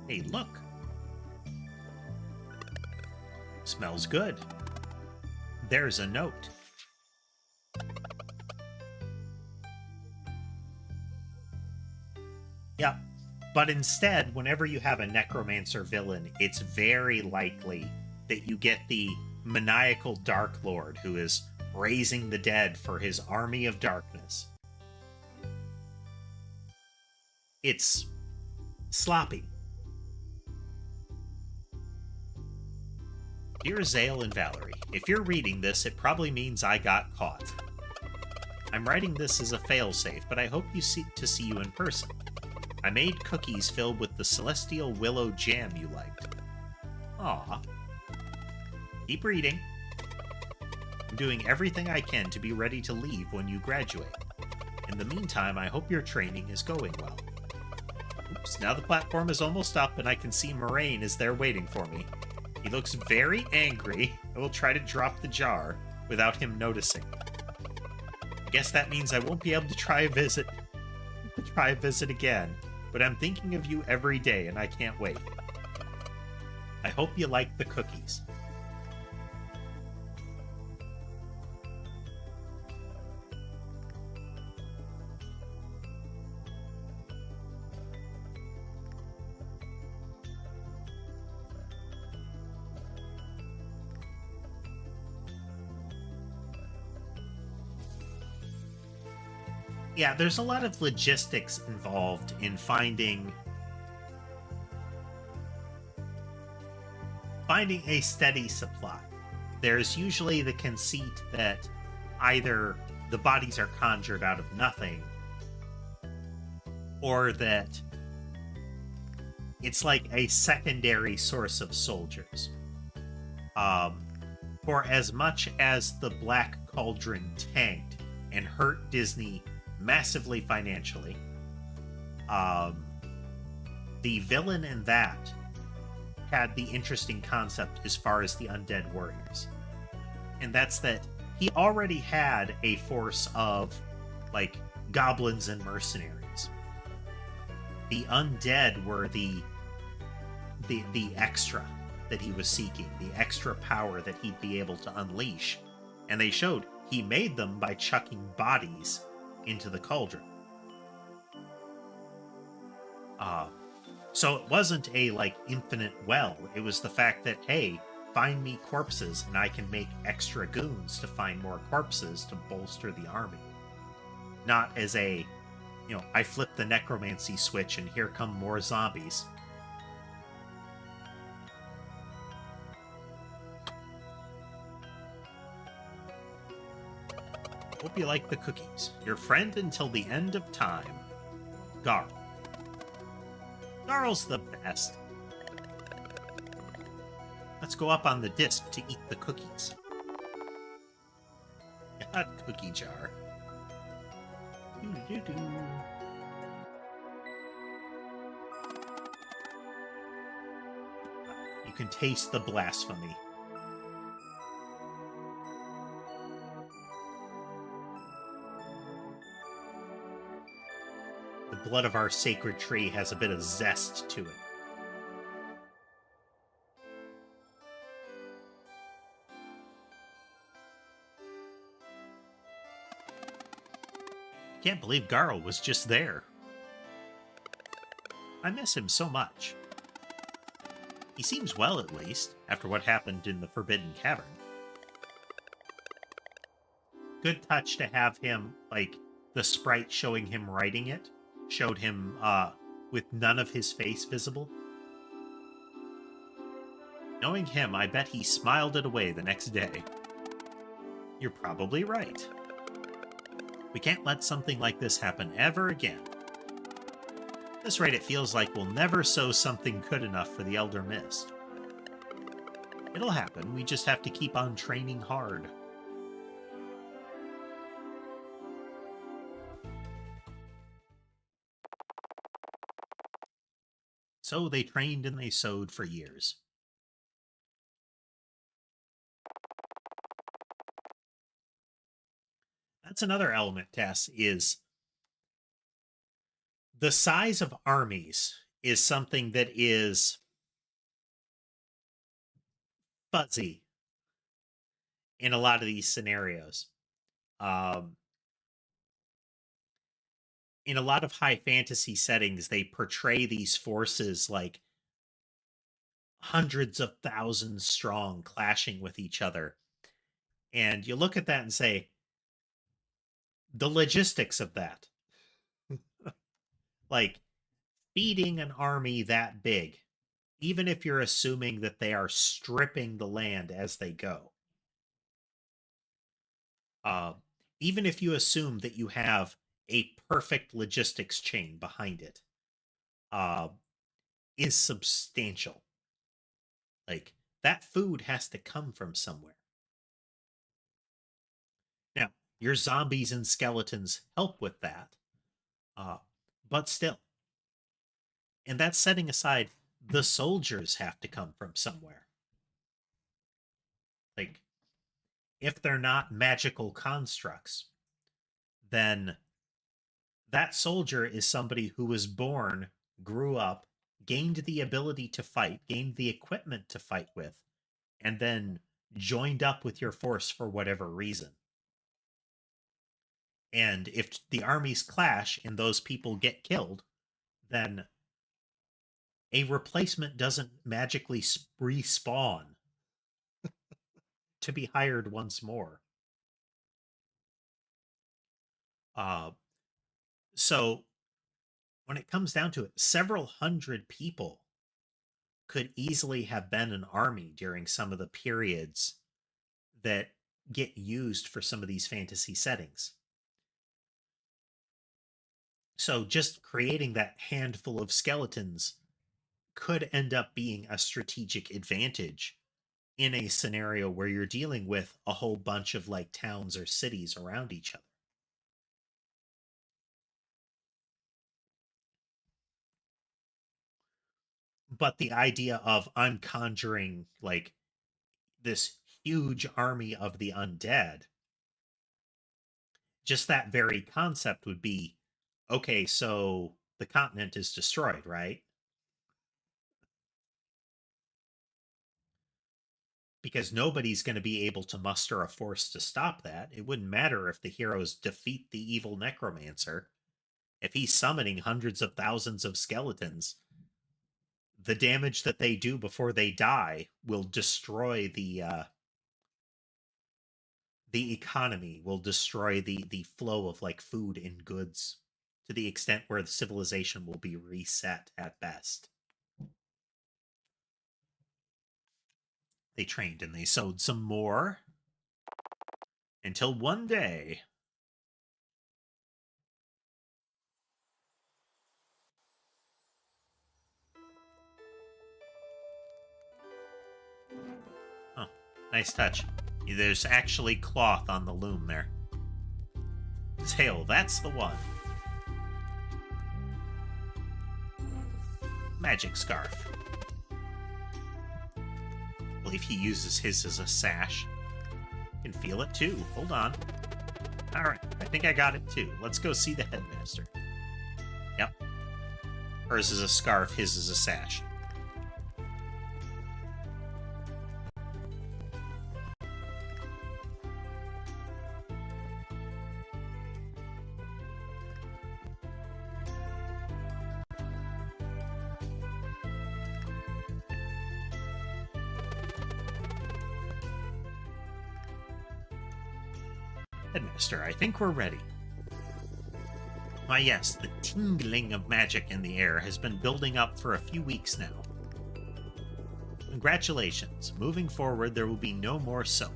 Hey, look! Smells good. There's a note. Yep. But instead, whenever you have a necromancer villain, it's very likely that you get the maniacal Dark Lord who is raising the dead for his army of darkness. It's sloppy. Dear Zale and Valerie, if you're reading this, it probably means I got caught. I'm writing this as a failsafe, but I hope to see you in person. I made cookies filled with the celestial willow jam you liked. Aw. Keep reading. I'm doing everything I can to be ready to leave when you graduate. In the meantime, I hope your training is going well. Oops, now the platform is almost up and I can see Moraine is there waiting for me. He looks very angry. I will try to drop the jar without him noticing. I guess that means I won't be able to try a visit again, but I'm thinking of you every day and I can't wait. I hope you like the cookies. Yeah, there's a lot of logistics involved in finding a steady supply. There's usually the conceit that either the bodies are conjured out of nothing, or that it's like a secondary source of soldiers. For as much as the Black Cauldron tanked and hurt Disney massively financially, the villain in that had the interesting concept as far as the undead warriors. And that's that he already had a force of, like, goblins and mercenaries. The undead were the extra that he was seeking, the extra power that he'd be able to unleash. And they showed he made them by chucking bodies into the cauldron. So it wasn't a like infinite well. It was the fact that, hey, find me corpses and I can make extra goons to find more corpses to bolster the army. Not as a, I flip the necromancy switch and here come more zombies. Hope you like the cookies. Your friend until the end of time. Garl. Garl's the best. Let's go up on the disc to eat the cookies. God, cookie jar. You can taste the blasphemy. The blood of our sacred tree has a bit of zest to it. I can't believe Garl was just there. I miss him so much. He seems well, at least, after what happened in the Forbidden Cavern. Good touch to have him, like, the sprite showing him writing it, showed him with none of his face visible. Knowing him, I bet he smiled it away the next day. You're probably right. We can't let something like this happen ever again. At this rate, it feels like we'll never sow something good enough for the Elder Mist. It'll happen, we just have to keep on training hard. So they trained and they sowed for years. That's another element, Tess, is the size of armies is something that is fuzzy in a lot of these scenarios. In a lot of high fantasy settings, they portray these forces like hundreds of thousands strong clashing with each other. And you look at that and say, the logistics of that. Like, feeding an army that big, even if you're assuming that they are stripping the land as they go, even if you assume that you have a perfect logistics chain behind it, is substantial. Like, that food has to come from somewhere. Now, your zombies and skeletons help with that, but still. And that's setting aside the soldiers have to come from somewhere. Like, if they're not magical constructs, then that soldier is somebody who was born, grew up, gained the ability to fight, gained the equipment to fight with, and then joined up with your force for whatever reason. And if the armies clash and those people get killed, then a replacement doesn't magically respawn to be hired once more. So when it comes down to it, several hundred people could easily have been an army during some of the periods that get used for some of these fantasy settings. So just creating that handful of skeletons could end up being a strategic advantage in a scenario where you're dealing with a whole bunch of like towns or cities around each other. But the idea of I'm conjuring like this huge army of the undead just that very concept would be, okay, so the continent is destroyed, right? Because nobody's going to be able to muster a force to stop that. It wouldn't matter if the heroes defeat the evil necromancer. If he's summoning hundreds of thousands of skeletons, the damage that they do before they die will destroy the economy, will destroy the flow of like food and goods to the extent where the civilization will be reset at best. They trained and they sowed some more until one day. Oh, nice touch. There's actually cloth on the loom there. Tail, that's the one. Magic scarf. I believe he uses his as a sash. Can feel it too. Hold on. Alright, I think I got it too. Let's go see the headmaster. Yep. Hers is a scarf, his is a sash. Headmaster, I think we're ready. Why yes, the tingling of magic in the air has been building up for a few weeks now. Congratulations. Moving forward, there will be no more soap.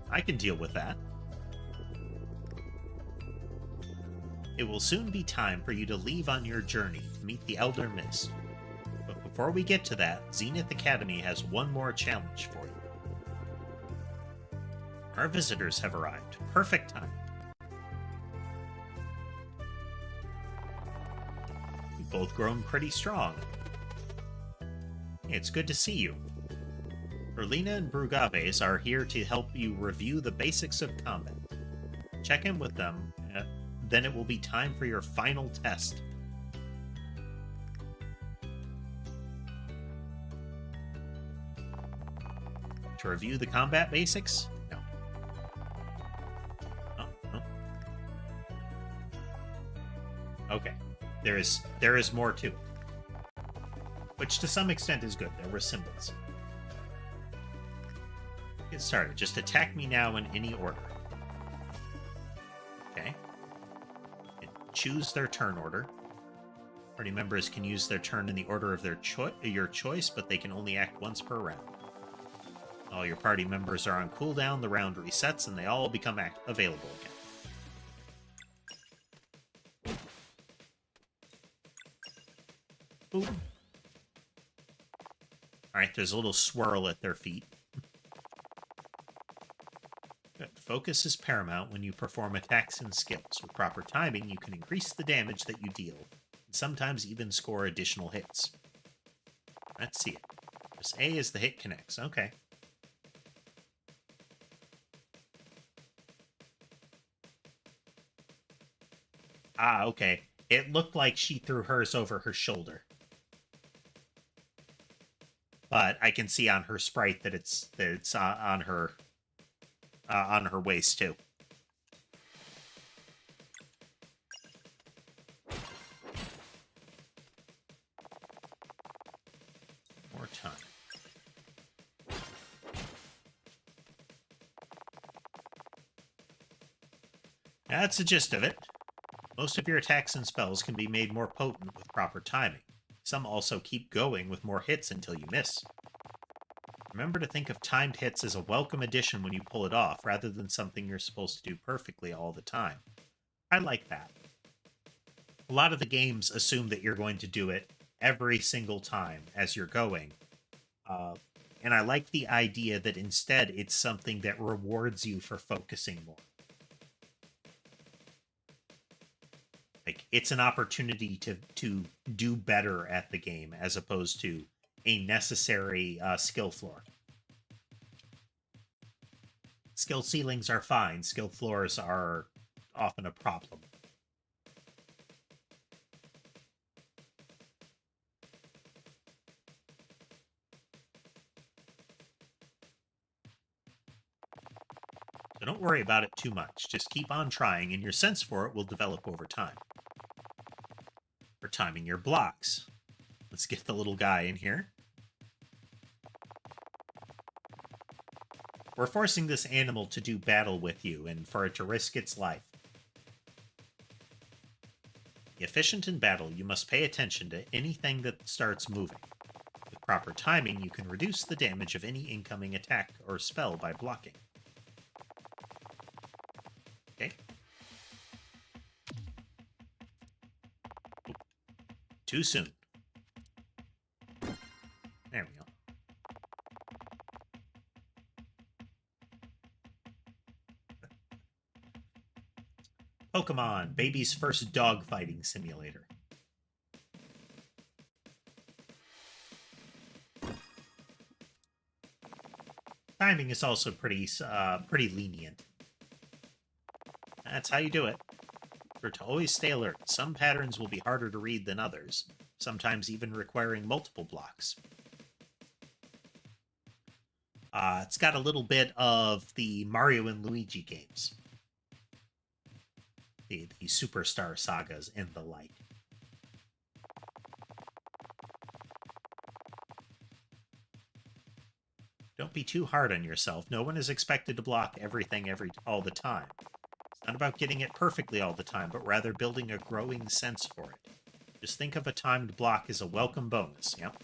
I can deal with that. It will soon be time for you to leave on your journey to meet the Elder Mist. But before we get to that, Zenith Academy has one more challenge for you. Our visitors have arrived. Perfect time. You've both grown pretty strong. It's good to see you. Erlina and Brugaves are here to help you review the basics of combat. Check in with them, then it will be time for your final test. To review the combat basics? No. Oh, no. Okay. There is more to it. Which to some extent is good. There were symbols. Get started. Just attack me now in any order. Okay. And choose their turn order. Party members can use their turn in the order of your choice, but they can only act once per round. All your party members are on cooldown, the round resets, and they all become available again. Ooh. Alright, there's a little swirl at their feet. Good. Focus is paramount when you perform attacks and skills. With proper timing, you can increase the damage that you deal, and sometimes even score additional hits. Let's see it. Press A as the hit connects. Okay. Ah, okay. It looked like she threw hers over her shoulder. But I can see on her sprite that it's on her waist too. More time. That's the gist of it. Most of your attacks and spells can be made more potent with proper timing. Some also keep going with more hits until you miss. Remember to think of timed hits as a welcome addition when you pull it off, rather than something you're supposed to do perfectly all the time. I like that. A lot of the games assume that you're going to do it every single time as you're going. And I like the idea that instead it's something that rewards you for focusing more. Like, it's an opportunity to do better at the game as opposed to a necessary skill floor. Skill ceilings are fine. Skill floors are often a problem. So don't worry about it too much. Just keep on trying, and your sense for it will develop over time. For timing your blocks. Let's get the little guy in here. We're forcing this animal to do battle with you, and for it to risk its life. Efficient in battle, you must pay attention to anything that starts moving. With proper timing, you can reduce the damage of any incoming attack or spell by blocking. Okay. Too soon. There we go. Pokemon, baby's first dogfighting simulator. Timing is also pretty lenient. That's how you do it. For to always stay alert, some patterns will be harder to read than others, sometimes even requiring multiple blocks. It's got a little bit of the Mario and Luigi games. The Superstar sagas and the like. Don't be too hard on yourself. No one is expected to block everything all the time. It's not about getting it perfectly all the time, but rather building a growing sense for it. Just think of a timed block as a welcome bonus, yep.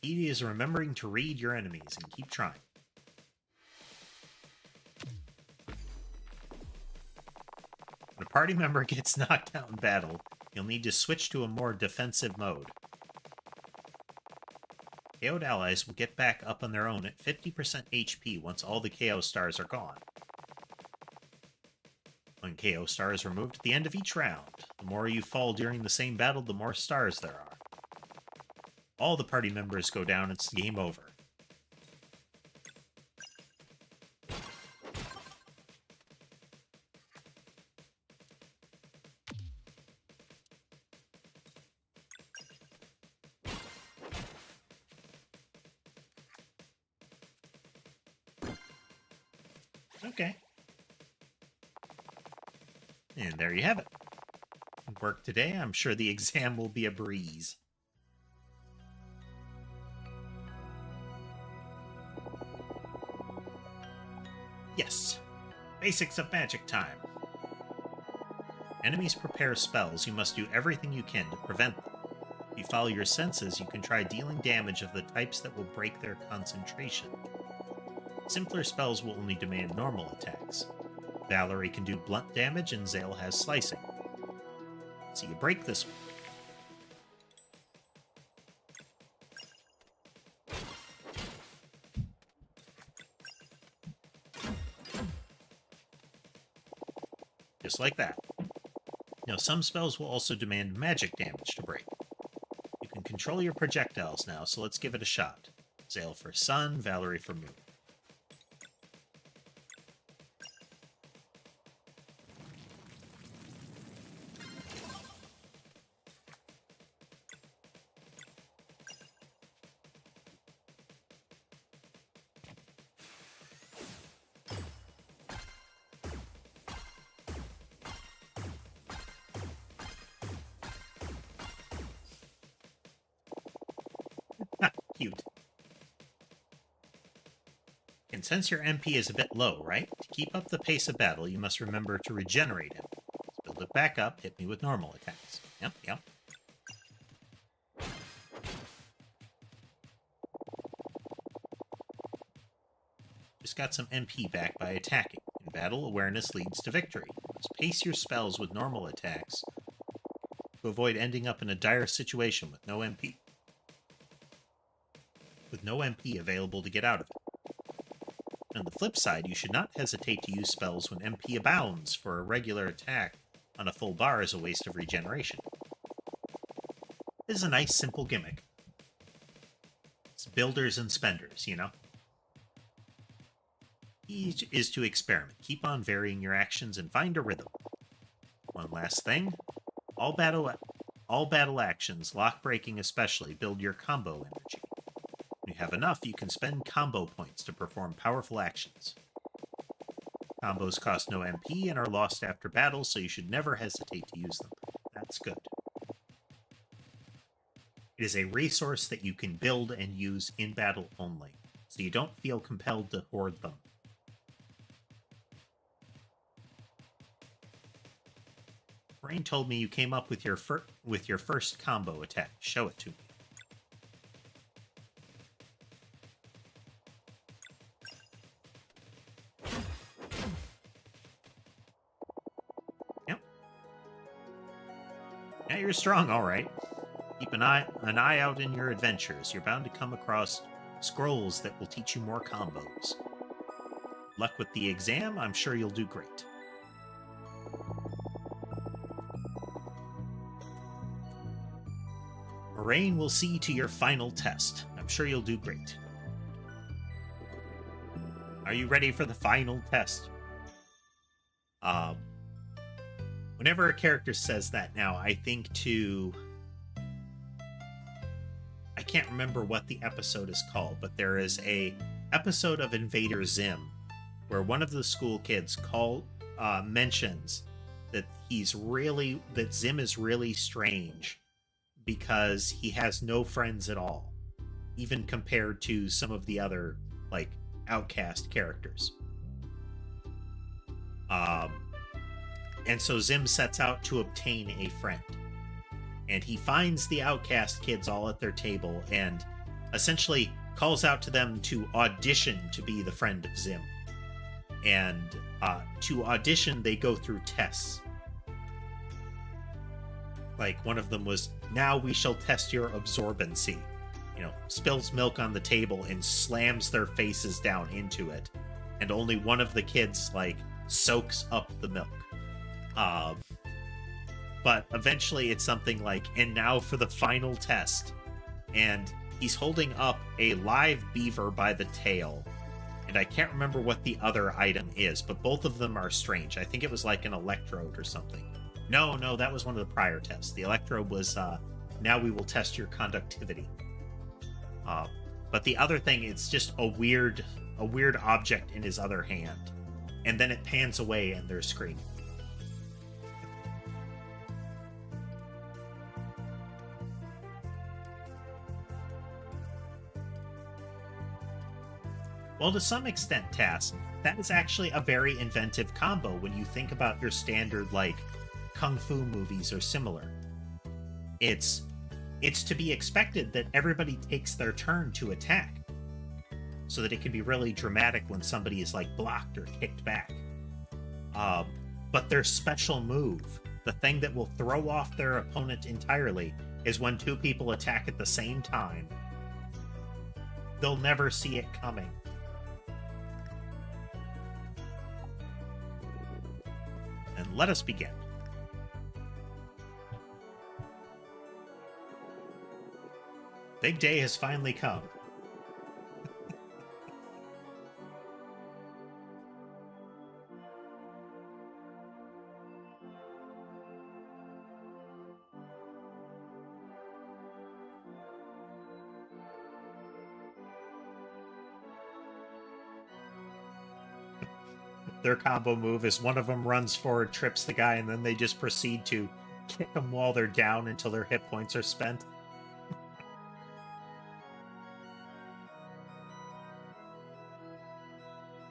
Key is remembering to read your enemies and keep trying. When a party member gets knocked out in battle, you'll need to switch to a more defensive mode. KO'd allies will get back up on their own at 50% HP once all the KO stars are gone. One KO star is removed at the end of each round. The more you fall during the same battle, the more stars there are. All the party members go down, it's game over. Okay. And there you have it. Work today, I'm sure the exam will be a breeze. Yes. Basics of magic time. Enemies prepare spells, you must do everything you can to prevent them. If you follow your senses, you can try dealing damage of the types that will break their concentration. Simpler spells will only demand normal attacks. Valerie can do blunt damage, and Zale has slicing. So you break this one. Just like that. Now, some spells will also demand magic damage to break. You can control your projectiles now, so let's give it a shot. Zale for sun, Valerie for moon. Cute. And since your MP is a bit low, right? To keep up the pace of battle, you must remember to regenerate him. Let's build it back up, hit me with normal attacks. Yep. Just got some MP back by attacking. In battle, awareness leads to victory. Just pace your spells with normal attacks to avoid ending up in a dire situation with no MP. With no MP available to get out of it. On the flip side, you should not hesitate to use spells when MP abounds, for a regular attack on a full bar is a waste of regeneration. This is a nice, simple gimmick. It's builders and spenders, you know? key is to experiment. Keep on varying your actions and find a rhythm. One last thing. All battle actions, lock breaking especially, build your combo energy. When you have enough, you can spend combo points to perform powerful actions. Combos cost no MP and are lost after battle, so you should never hesitate to use them. That's good. It is a resource that you can build and use in battle only, so you don't feel compelled to hoard them. Rain told me you came up with your first combo attack. Show it to me. Yep. Yeah, you're strong, all right. Keep an eye out in your adventures. You're bound to come across scrolls that will teach you more combos. Luck with the exam. I'm sure you'll do great. Moraine will see to your final test. I'm sure you'll do great. Are you ready for the final test? Whenever a character says that now, I think to... I can't remember what the episode is called, but there is a episode of Invader Zim where one of the school kids mentions that that Zim is really strange because he has no friends at all, even compared to some of the other, like, outcast characters. And so Zim sets out to obtain a friend. And he finds the outcast kids all at their table and essentially calls out to them to audition to be the friend of Zim. And to audition, they go through tests. Like, one of them was, now we shall test your absorbency. You know, spills milk on the table and slams their faces down into it. And only one of the kids, like, soaks up the milk. But eventually it's something like, and now for the final test. And he's holding up a live beaver by the tail. And I can't remember what the other item is, but both of them are strange. I think it was like an electrode or something. No, that was one of the prior tests. The electrode was, now we will test your conductivity. But the other thing, it's just a weird object in his other hand. And then it pans away and they're screaming. Well, to some extent, Tass, that is actually a very inventive combo when you think about your standard, like, kung fu movies or similar. It's to be expected that everybody takes their turn to attack, so that it can be really dramatic when somebody is, like, blocked or kicked back. But their special move, the thing that will throw off their opponent entirely, is when two people attack at the same time. They'll never see it coming. And let us begin. Big day has finally come. Their combo move is one of them runs forward, trips the guy, and then they just proceed to kick them while they're down until their hit points are spent.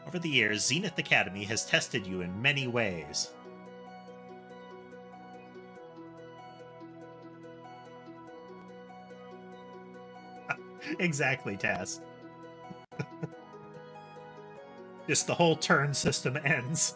Over the years, Zenith Academy has tested you in many ways. Exactly, Taz. Just the whole turn system ends.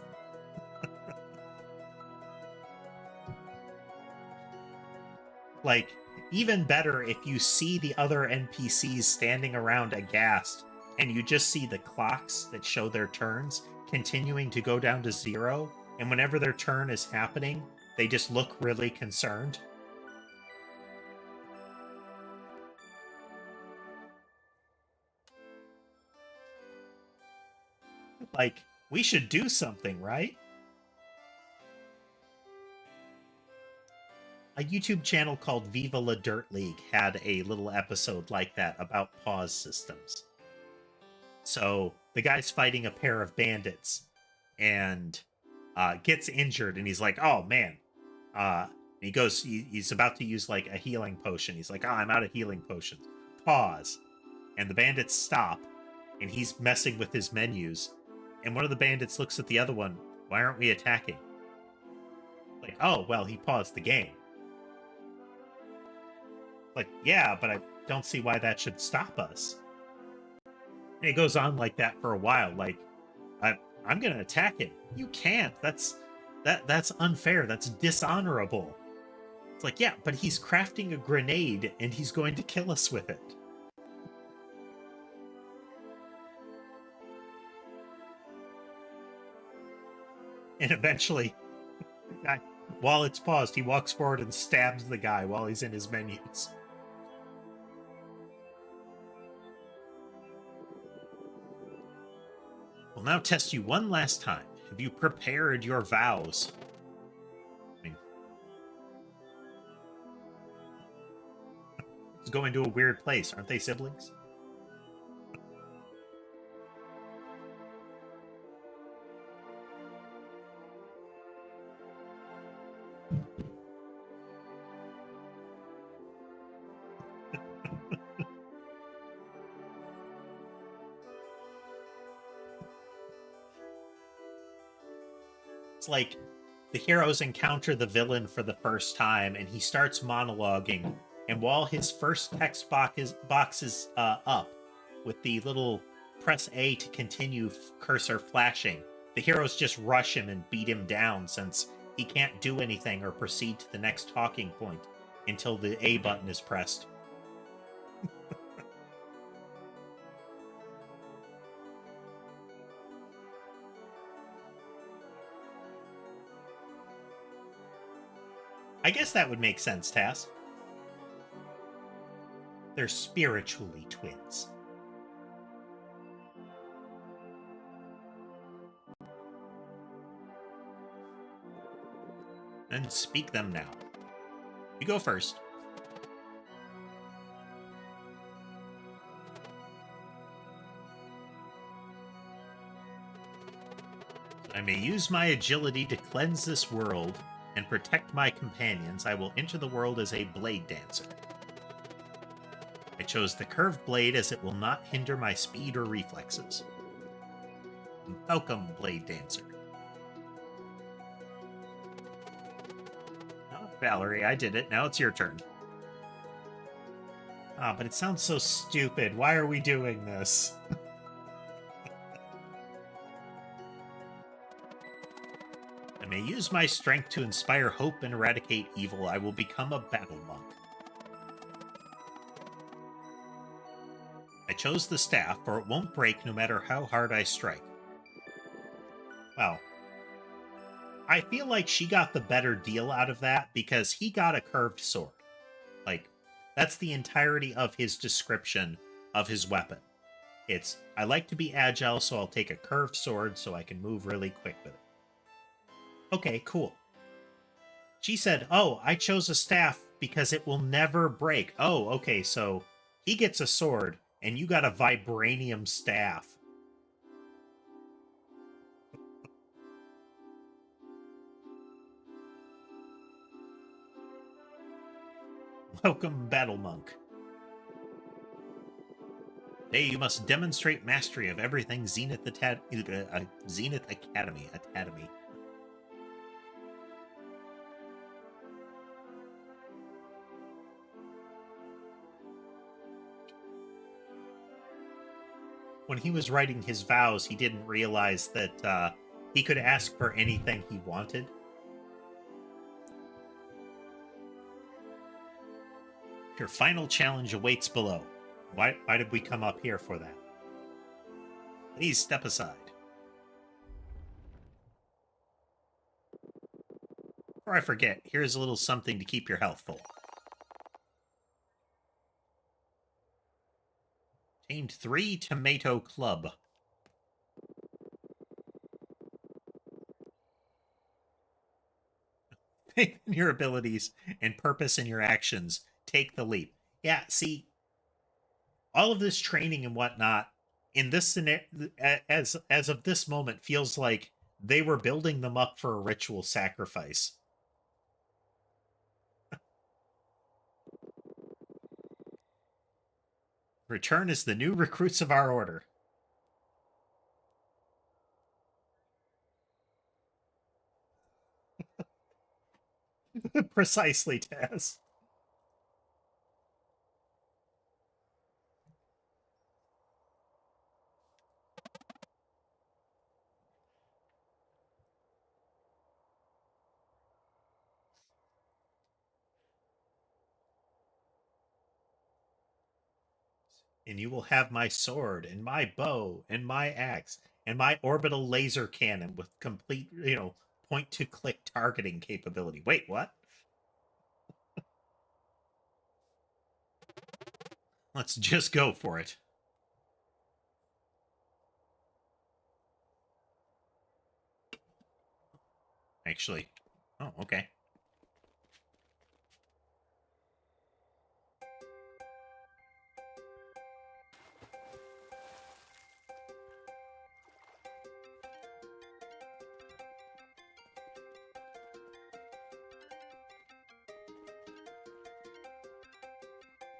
Like, even better if you see the other NPCs standing around aghast, and you just see the clocks that show their turns continuing to go down to 0, and whenever their turn is happening, they just look really concerned. Like, we should do something, right? A YouTube channel called Viva La Dirt League had a little episode like that about pause systems. So the guy's fighting a pair of bandits and gets injured, and he's like, "Oh man!" He goes, he's about to use like a healing potion. He's like, "Oh, I'm out of healing potions." Pause, and the bandits stop, and he's messing with his menus. And one of the bandits looks at the other one. Why aren't we attacking? Like, oh well, he paused the game. Like, yeah, but I don't see why that should stop us. And it goes on like that for a while. Like, I'm gonna attack him. You can't. That's unfair. That's dishonorable. It's like, yeah, but he's crafting a grenade and he's going to kill us with it. And eventually, while it's paused, he walks forward and stabs the guy while he's in his menus. We'll now test you one last time. Have you prepared your vows? I mean, it's going to a weird place. Aren't they siblings? It's like the heroes encounter the villain for the first time, and he starts monologuing. And while his first text box is up with the little press A to continue cursor flashing, the heroes just rush him and beat him down since he can't do anything or proceed to the next talking point until the A button is pressed. I guess that would make sense, Tass. They're spiritually twins. And speak them now. You go first. I may use my agility to cleanse this world and protect my companions. I will enter the world as a blade dancer. I chose the curved blade as it will not hinder my speed or reflexes. Welcome, Blade Dancer. Oh, Valerie, I did it. Now it's your turn. Ah, but it sounds so stupid. Why are we doing this? I may use my strength to inspire hope and eradicate evil. I will become a battle monk. I chose the staff, for it won't break no matter how hard I strike. Well, I feel like she got the better deal out of that because he got a curved sword. Like, that's the entirety of his description of his weapon. It's, I like to be agile, so I'll take a curved sword so I can move really quick with it. Okay, cool. She said, oh, I chose a staff because it will never break. Oh, okay, so he gets a sword, and you got a vibranium staff. Welcome, Battle Monk. Today you must demonstrate mastery of everything Zenith Academy. When he was writing his vows, he didn't realize that he could ask for anything he wanted. Your final challenge awaits below. Why did we come up here for that? Please step aside. Before I forget, here's a little something to keep your health full. Obtained 3 Tomato Club. Faith in your abilities and purpose in your actions. Take the leap. Yeah, see, all of this training and whatnot in this scenario, as of this moment, feels like they were building them up for a ritual sacrifice. Return as the new recruits of our order. Precisely, Taz. And you will have my sword and my bow and my axe and my orbital laser cannon with complete, point to click targeting capability. Wait, what? Let's just go for it. Actually, oh, okay.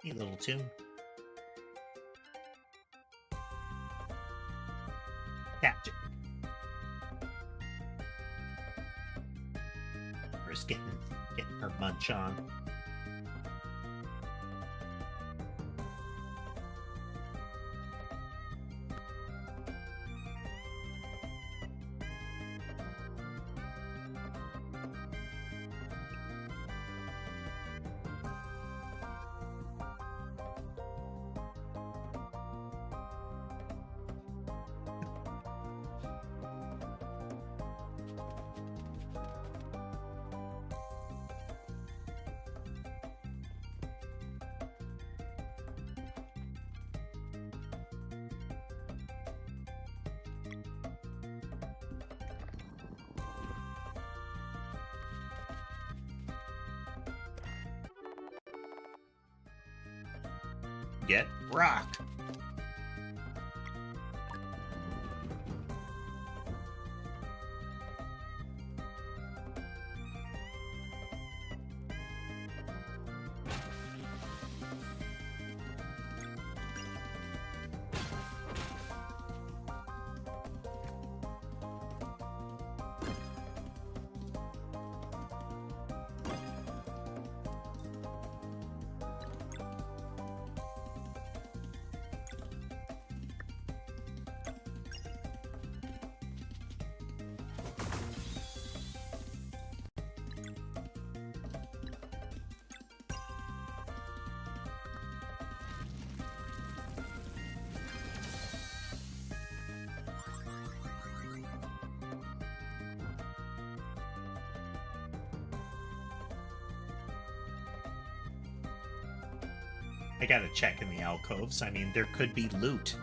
Neat little tune. Captain. Just getting her munch on. Get rocked. I gotta check in the alcoves. I mean, there could be loot.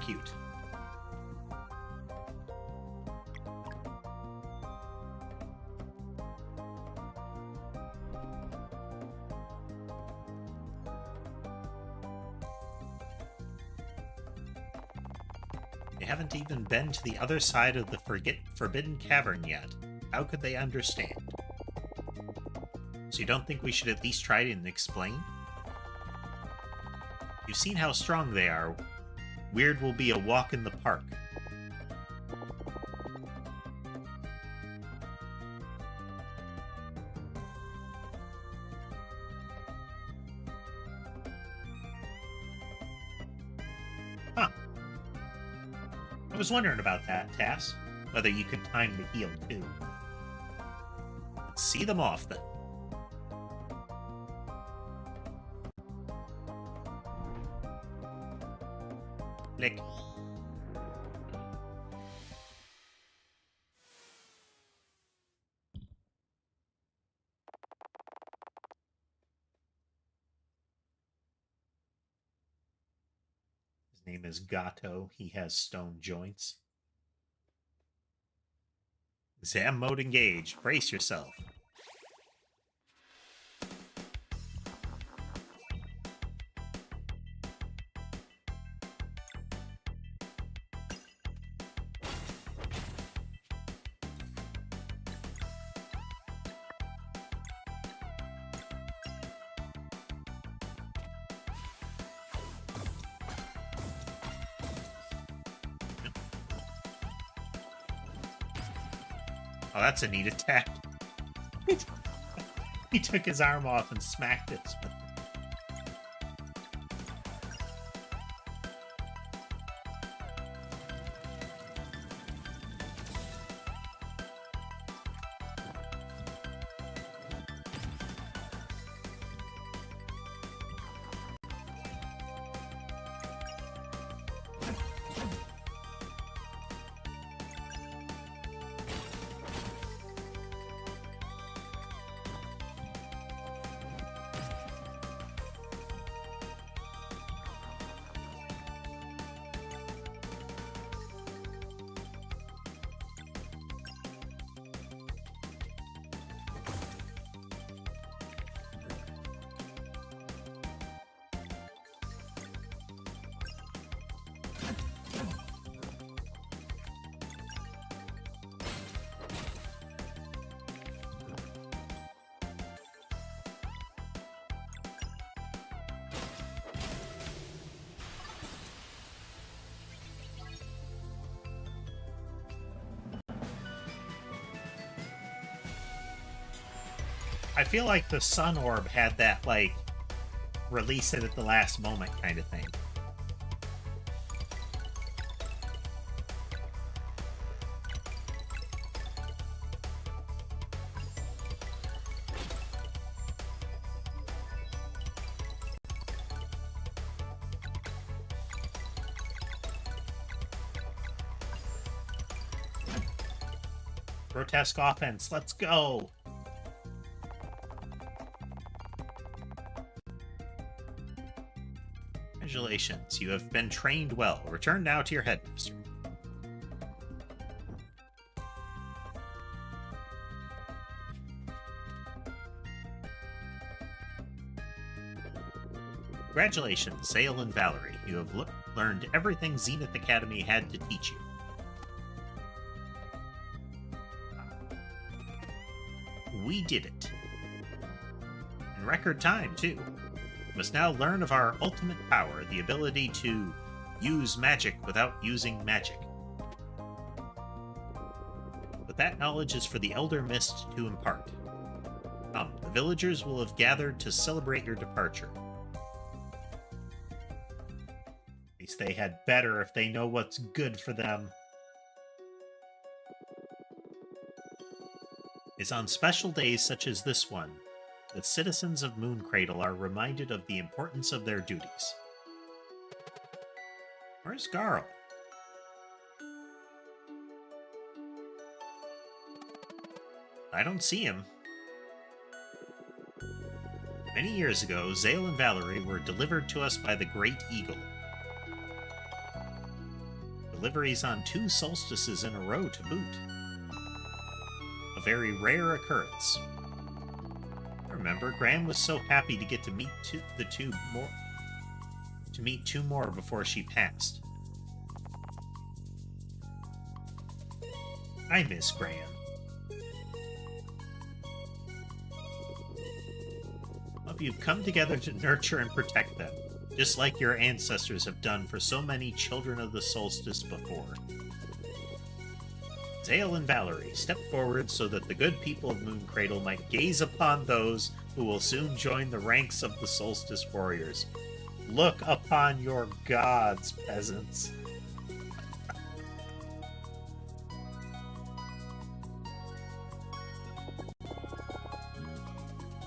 cute. They haven't even been to the other side of the Forbidden Cavern yet. How could they understand? So you don't think we should at least try and explain? You've seen how strong they are. Weird will be a walk in the park. Huh. I was wondering about that, Tass. Whether you could time the heal, too. Let's see them off, then. Lick. His name is Gato. He has stone joints. Exam mode engaged. Brace yourself. Oh, that's a neat attack. He took his arm off and smacked it. I feel like the Sun Orb had that, like, release it at the last moment kind of thing. Grotesque offense, let's go! Congratulations, you have been trained well. Return now to your headmaster. Congratulations, Zale and Valerie. You have learned everything Zenith Academy had to teach you. We did it. In record time, too. Must now learn of our ultimate power, the ability to use magic without using magic. But that knowledge is for the Elder Mist to impart. Come, the villagers will have gathered to celebrate your departure. At least they had better if they know what's good for them. It's on special days such as this one that citizens of Mooncradle are reminded of the importance of their duties. Where's Garl? I don't see him. Many years ago, Zale and Valerie were delivered to us by the Great Eagle. Deliveries on 2 solstices in a row to boot. A very rare occurrence. Remember, Graham was so happy to get to meet two more before she passed. I miss Graham. Well, you've come together to nurture and protect them, just like your ancestors have done for so many children of the solstice before. Zale and Valerie, step forward so that the good people of Mooncradle might gaze upon those who will soon join the ranks of the solstice warriors. Look upon your gods, peasants.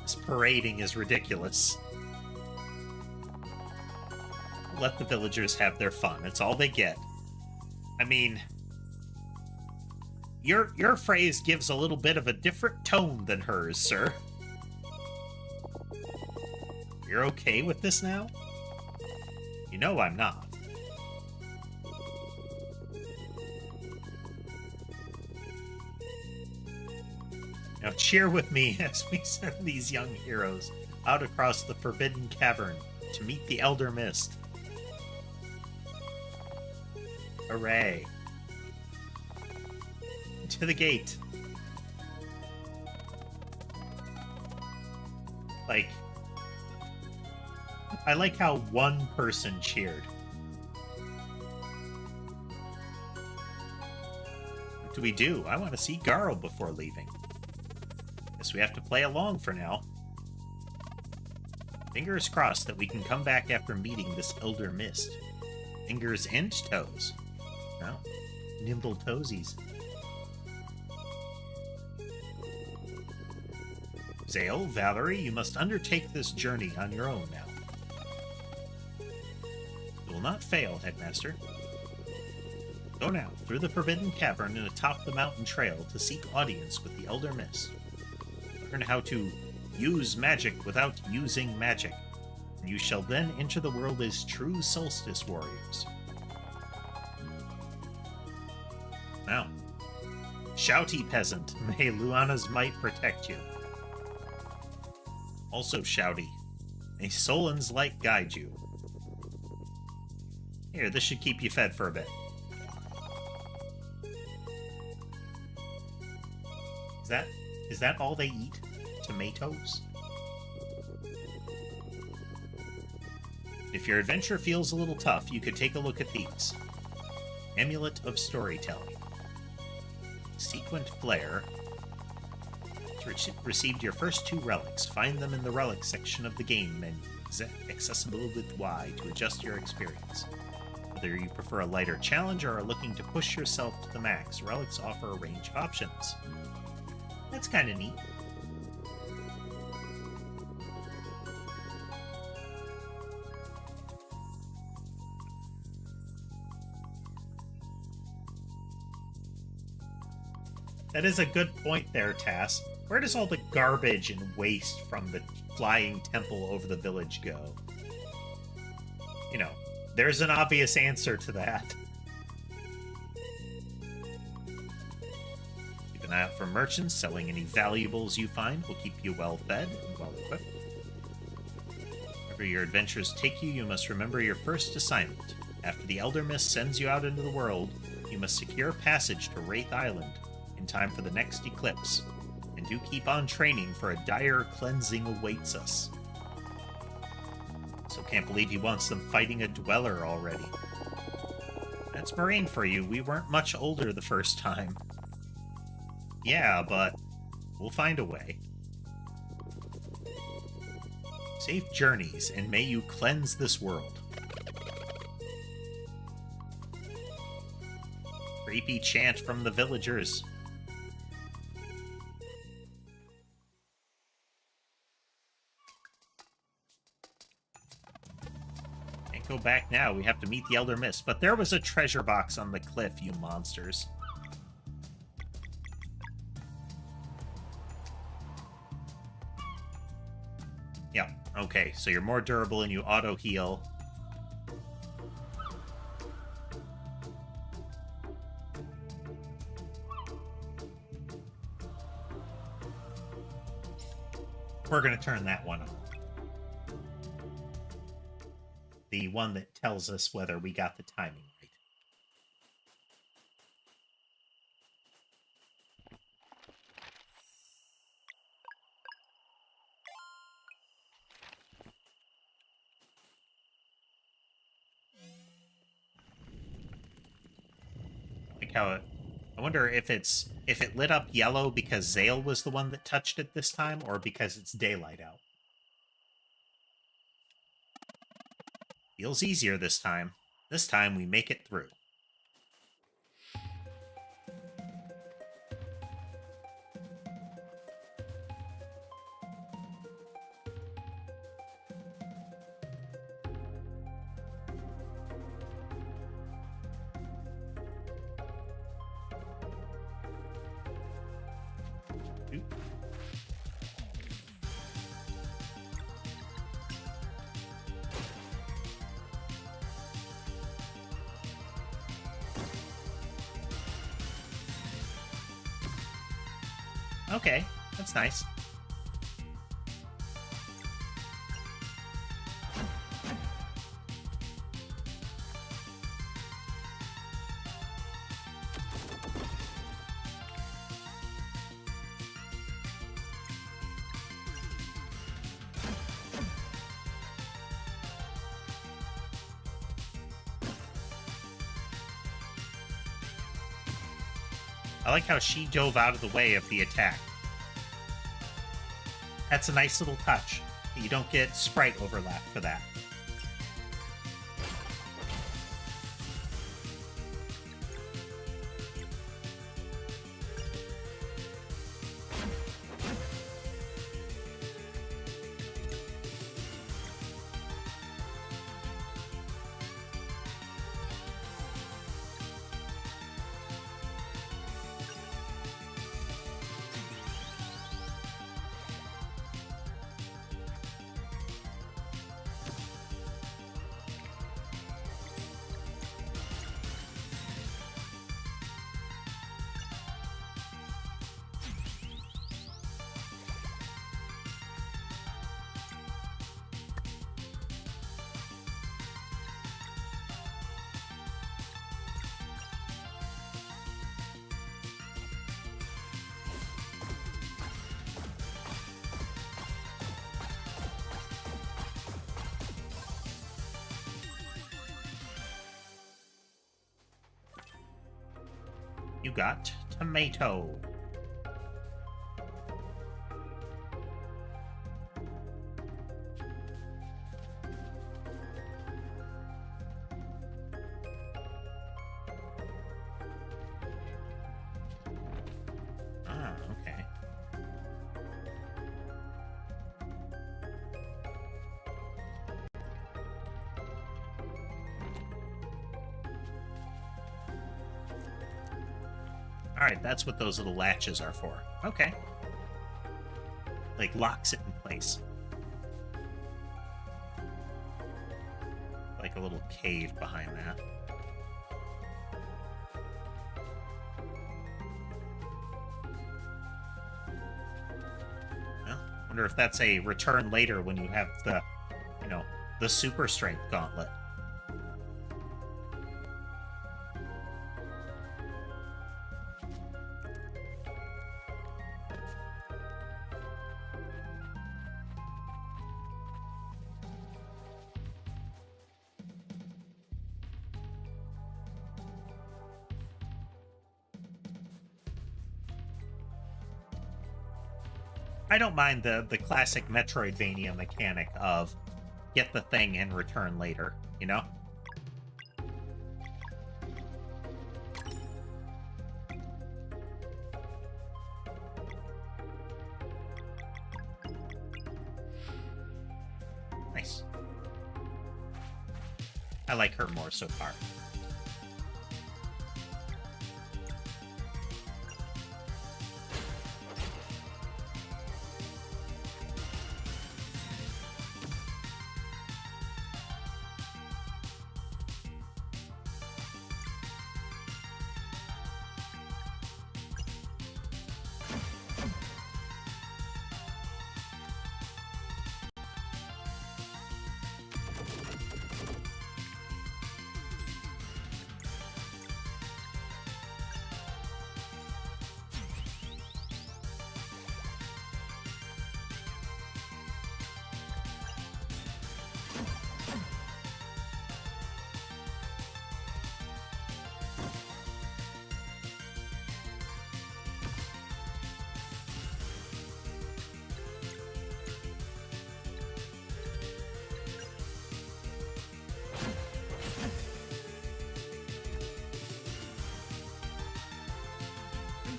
This parading is ridiculous. Let the villagers have their fun. It's all they get. I mean, your phrase gives a little bit of a different tone than hers, sir. You're okay with this now? You know I'm not. Now cheer with me as we send these young heroes out across the Forbidden Cavern to meet the Elder Mist. Hooray. To the gate. Like, I like how one person cheered. What do we do? I want to see Garl before leaving. Guess we have to play along for now. Fingers crossed that we can come back after meeting this Elder Mist. Fingers and toes. Oh, nimble toesies. Zale, Valerie, you must undertake this journey on your own now. You will not fail, Headmaster. Go now, through the Forbidden Cavern and atop the mountain trail to seek audience with the Elder Mist. Learn how to use magic without using magic, and you shall then enter the world as true solstice warriors. Now, shouty peasant, may Luana's might protect you. Also shouty, may Solon's light guide you. Here, this should keep you fed for a bit. Is that all they eat? Tomatoes? If your adventure feels a little tough, you could take a look at these. Amulet of Storytelling. Sequent Flare. Received your first 2 relics. Find them in the relic section of the game menu, accessible with Y to adjust your experience. Whether you prefer a lighter challenge or are looking to push yourself to the max, relics offer a range of options. That's kind of neat. That is a good point there, Tass. Where does all the garbage and waste from the flying temple over the village go? You know, there's an obvious answer to that. Keep an eye out for merchants. Selling any valuables you find will keep you well fed and well equipped. Wherever your adventures take you, you must remember your first assignment. After the Elder Mist sends you out into the world, you must secure passage to Wraith Island in time for the next eclipse, and do keep on training for a dire cleansing awaits us. So can't believe he wants them fighting a dweller already. That's Moraine for you. We weren't much older the first time. Yeah, but we'll find a way. Safe journeys, and may you cleanse this world. Creepy chant from the villagers. Go back now. We have to meet the Elder Mist. But there was a treasure box on the cliff, you monsters. Yeah, okay. So you're more durable and you auto-heal. We're going to turn that one on. The one that tells us whether we got the timing right. Like how it, I wonder if it lit up yellow because Zale was the one that touched it this time, or because it's daylight out. Feels easier this time. This time we make it through. Okay, that's nice. I like how she dove out of the way of the attack. That's a nice little touch. You don't get sprite overlap for that. You got tomato. Ah, okay. Alright, that's what those little latches are for. Okay. Like, locks it in place. Like a little cave behind that. Well, wonder if that's a return later when you have the, the super strength gauntlet. I don't mind the classic Metroidvania mechanic of get the thing and return later, you know? Nice. I like her more so far.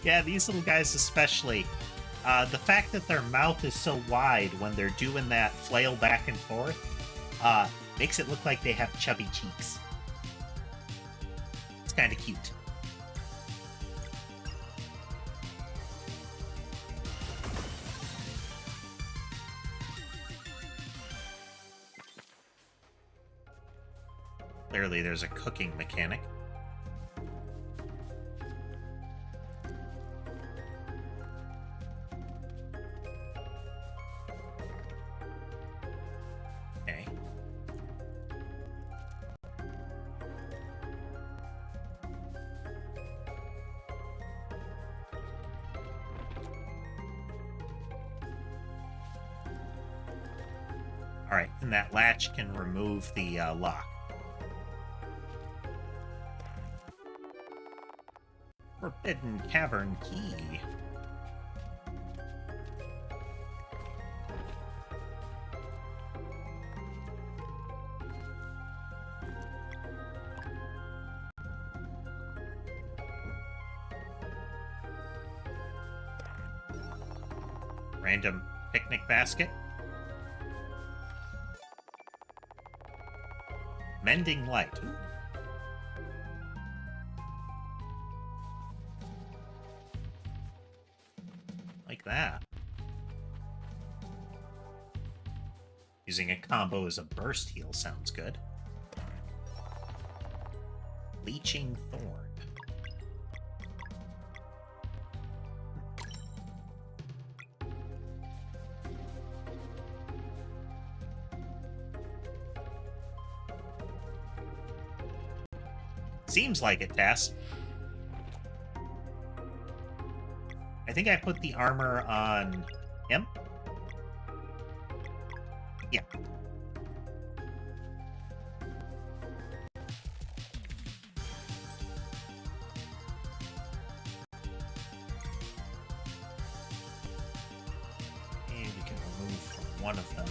Yeah, these little guys especially. The fact that their mouth is so wide when they're doing that flail back and forth makes it look like they have chubby cheeks. It's kind of cute. Clearly, there's a cooking mechanic. Okay. All right, and that latch can remove the lock. Forbidden Cavern Key. Random picnic basket. Mending light. Ooh. Like that. Using a combo as a burst heal sounds good. Leeching Thorn. Seems like it, Tass. I think I put the armor on him. Yeah. And we can remove from one of them.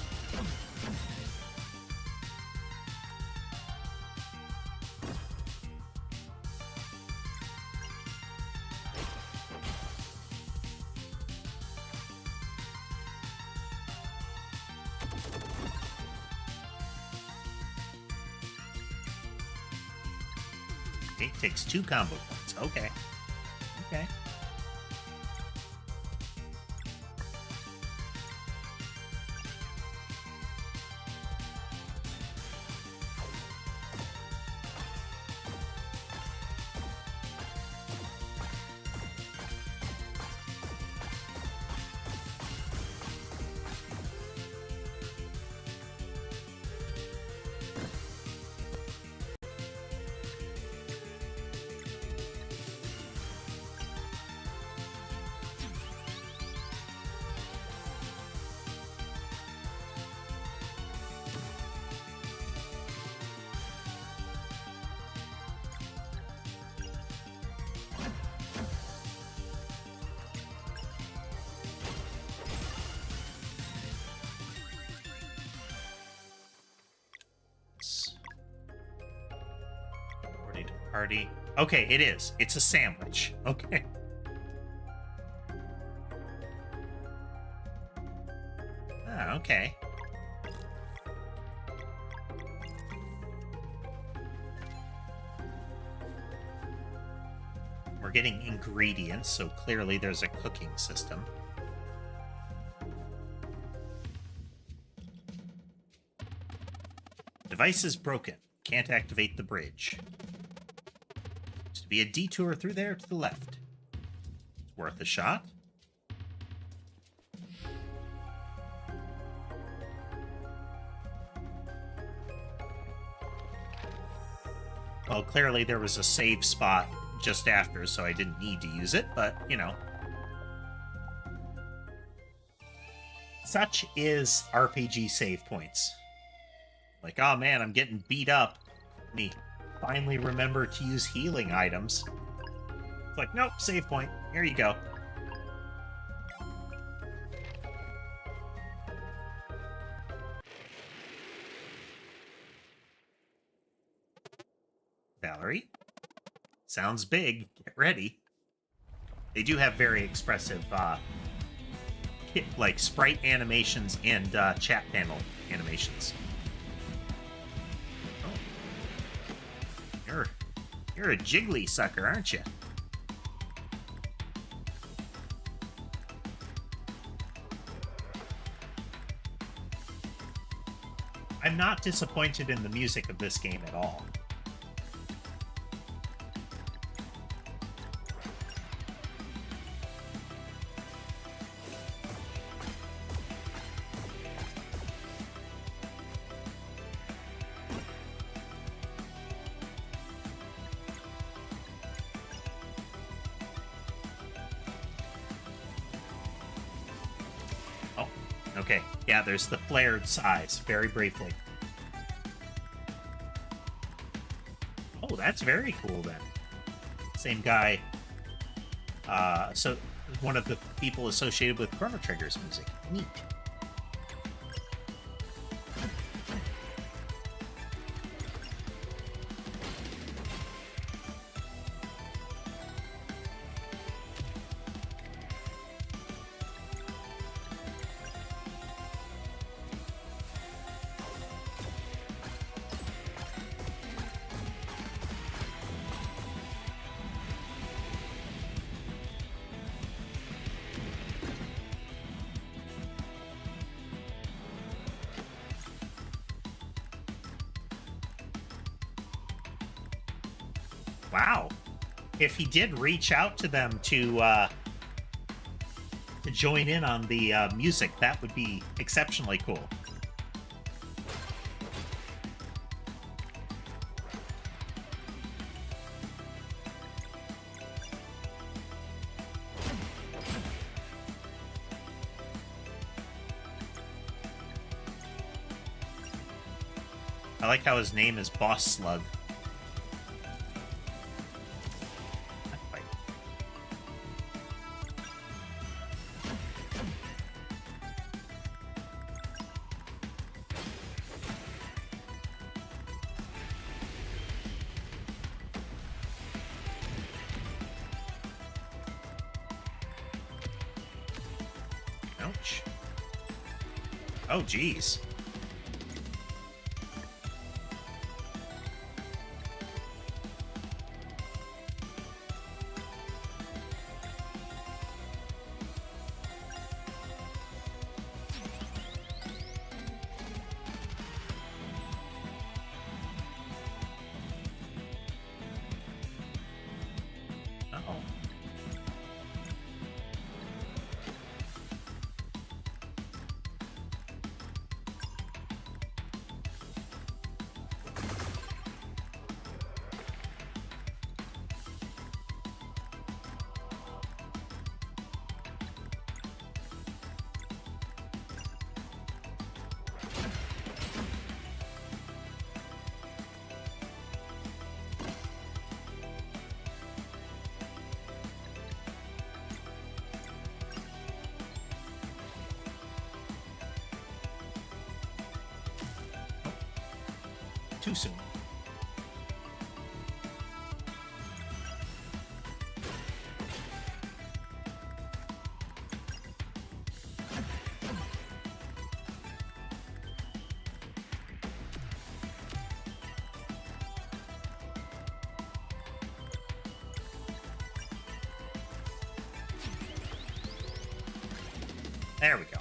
It takes 2 combo points. Okay. Okay. Party. Okay, it is. It's a sandwich. Okay. Ah, okay. We're getting ingredients, so clearly there's a cooking system. Device is broken. Can't activate the bridge. Used to be a detour through there to the left. It's worth a shot. Well, clearly there was a save spot just after, so I didn't need to use it, but, you know. Such is RPG save points. Like, oh man, I'm getting beat up. Let me finally remember to use healing items. It's like, nope, save point. Here you go. Valerie? Sounds big. Get ready. They do have very expressive, like sprite animations and chat panel animations. Oh, you're a jiggly sucker, aren't you? I'm not disappointed in the music of this game at all. Okay, yeah, there's the flared size, very briefly. Oh, that's very cool, then. Same guy, so one of the people associated with Chrono Trigger's music. Neat. Wow. If he did reach out to them to join in on the music, that would be exceptionally cool. I like how his name is Boss Slug. Ouch. Oh, geez. Uh-oh. Too soon. There we go.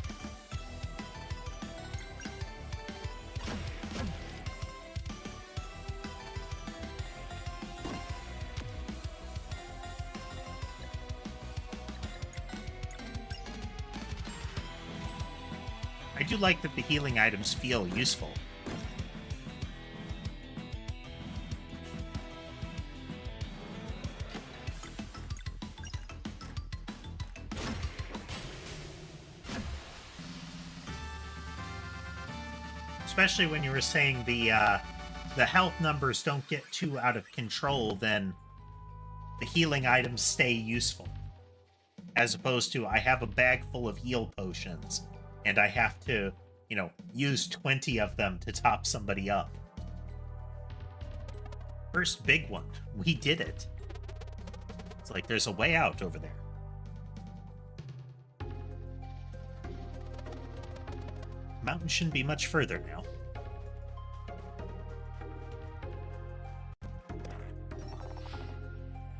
I do like that the healing items feel useful. Especially when you were saying the health numbers don't get too out of control, then the healing items stay useful. As opposed to, I have a bag full of heal potions, and I have to, use 20 of them to top somebody up. First big one. We did it. It's like there's a way out over there. Mountain shouldn't be much further now.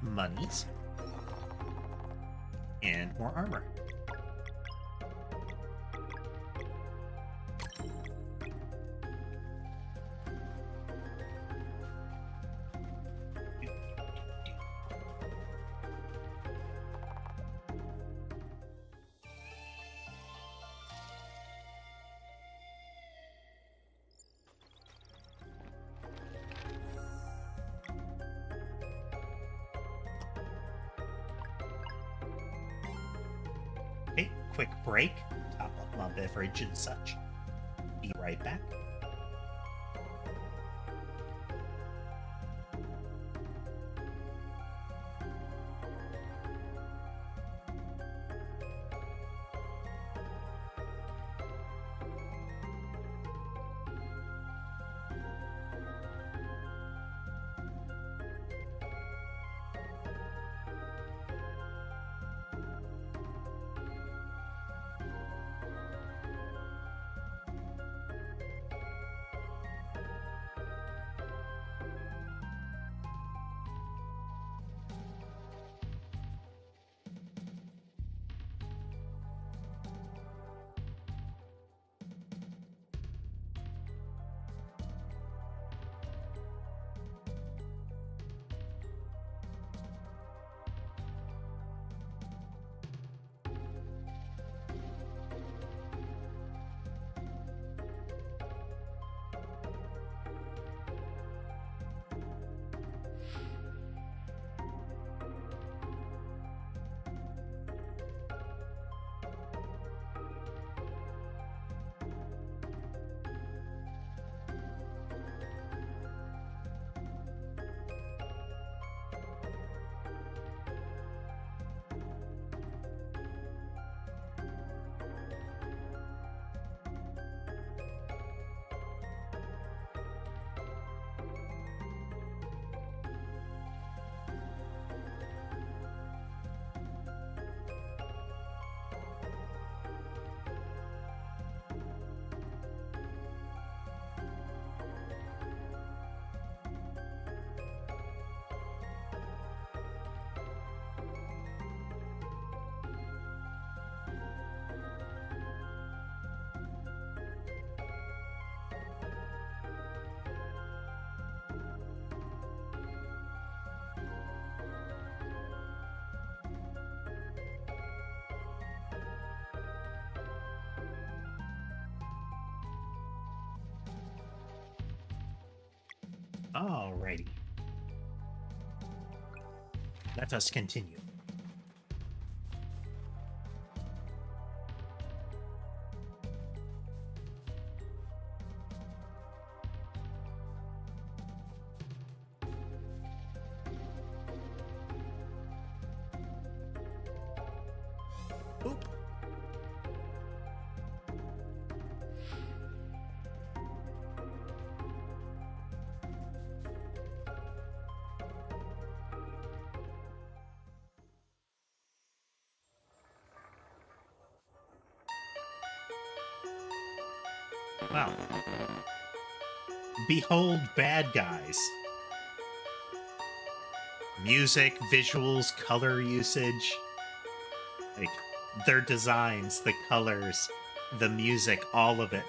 Monies. And more armor. Okay, quick break. Top up my beverage and such. Be right back. Alrighty. Let us continue. Oop. Wow. Behold bad guys. Music, visuals, color usage. Like, their designs, the colors, the music, all of it.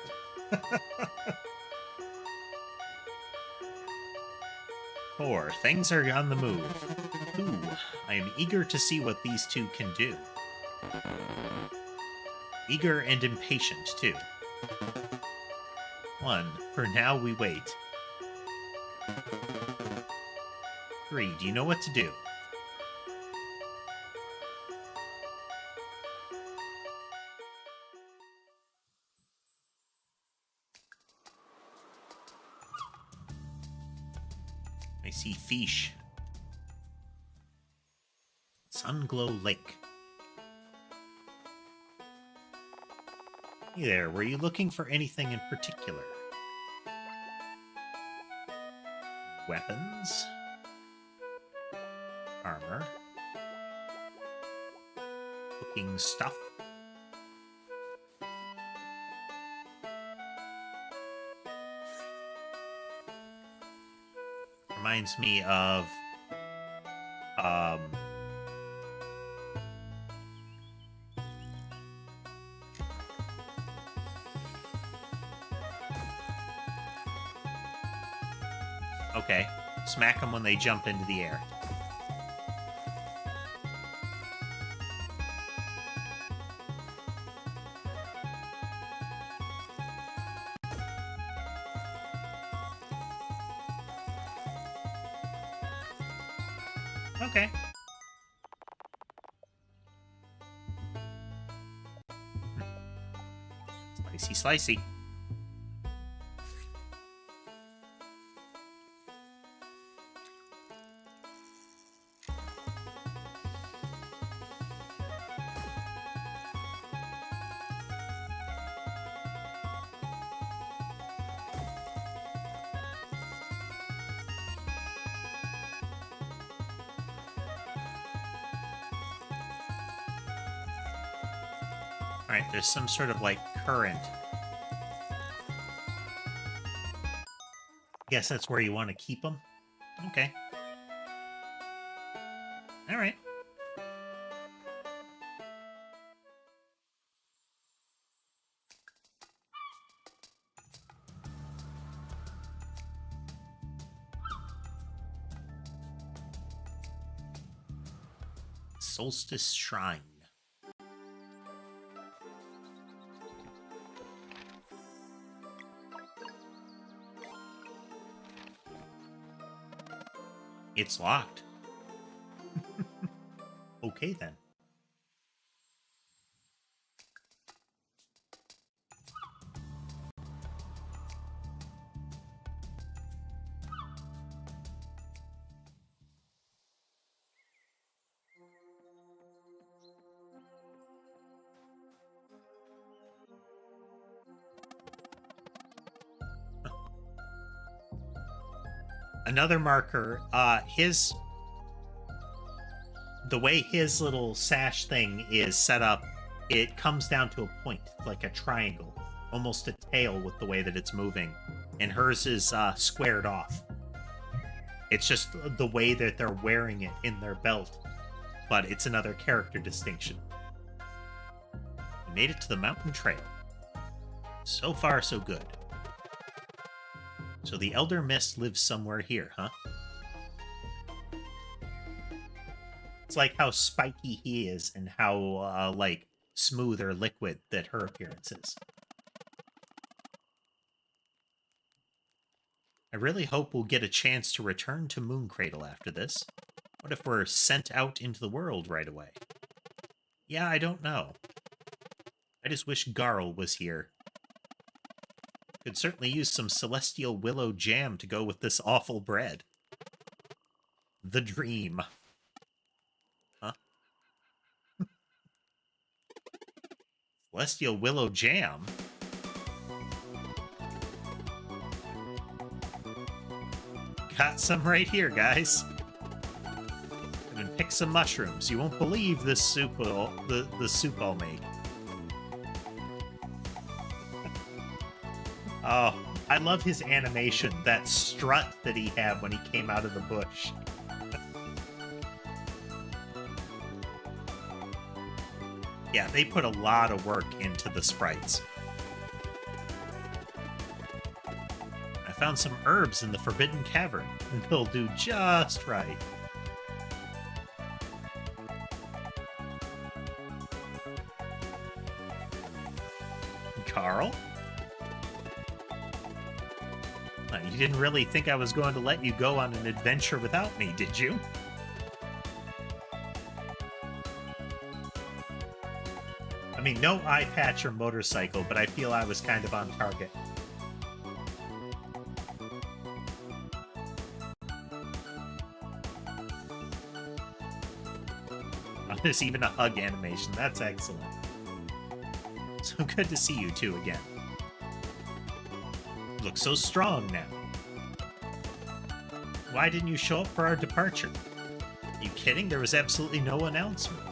Four, things are on the move. Ooh, I am eager to see what these two can do. Eager and impatient, too. 1, for now we wait. 3, do you know what to do? I see fish. Sunglow Lake. Hey there, were you looking for anything in particular? Weapons? Armor? Cooking stuff? Reminds me of okay. Smack them when they jump into the air. Okay. Slicey, slicey. Alright, there's some sort of, like, current. Guess that's where you want to keep them? Okay. Alright. Solstice Shrine. It's locked. Okay, then. Another marker, the way his little sash thing is set up, it comes down to a point, like a triangle, almost a tail with the way that it's moving, and hers is squared off. It's just the way that they're wearing it in their belt, but it's another character distinction. We made it to the mountain trail. So far, so good. So the Elder Mist lives somewhere here, huh? It's like how spiky he is and how, like, smooth or liquid that her appearance is. I really hope we'll get a chance to return to Mooncradle after this. What if we're sent out into the world right away? Yeah, I don't know. I just wish Garl was here. Could certainly use some celestial willow jam to go with this awful bread. The dream. Huh? Celestial willow jam? Got some right here, guys. And pick some mushrooms. You won't believe this soup the soup I'll make. Oh, I love his animation, that strut that he had when he came out of the bush. Yeah, they put a lot of work into the sprites. I found some herbs in the Forbidden Cavern, and they'll do just right. Carl? You didn't really think I was going to let you go on an adventure without me, did you? I mean, no eye patch or motorcycle, but I feel I was kind of on target. Oh, there's even a hug animation. That's excellent. So good to see you two again. You look so strong now. Why didn't you show up for our departure? Are you kidding? There was absolutely no announcement.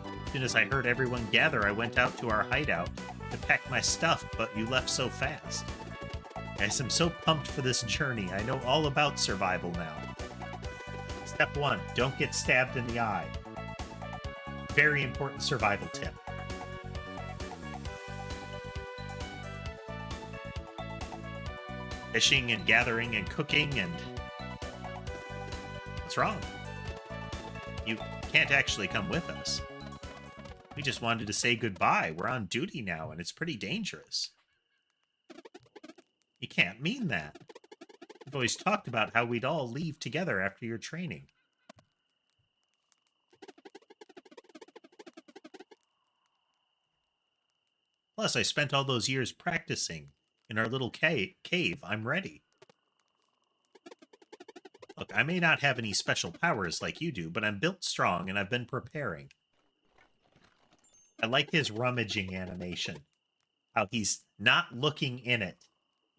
As soon as I heard everyone gather, I went out to our hideout to pack my stuff, but you left so fast. Guys, I'm so pumped for this journey. I know all about survival now. Step 1, don't get stabbed in the eye. Very important survival tip. Fishing and gathering and cooking and... What's wrong? You can't actually come with us. We just wanted to say goodbye. We're on duty now, and it's pretty dangerous. You can't mean that. You've always talked about how we'd all leave together after your training. Plus, I spent all those years practicing in our little cave. I'm ready. Look, I may not have any special powers like you do, but I'm built strong and I've been preparing. I like his rummaging animation. How he's not looking in it.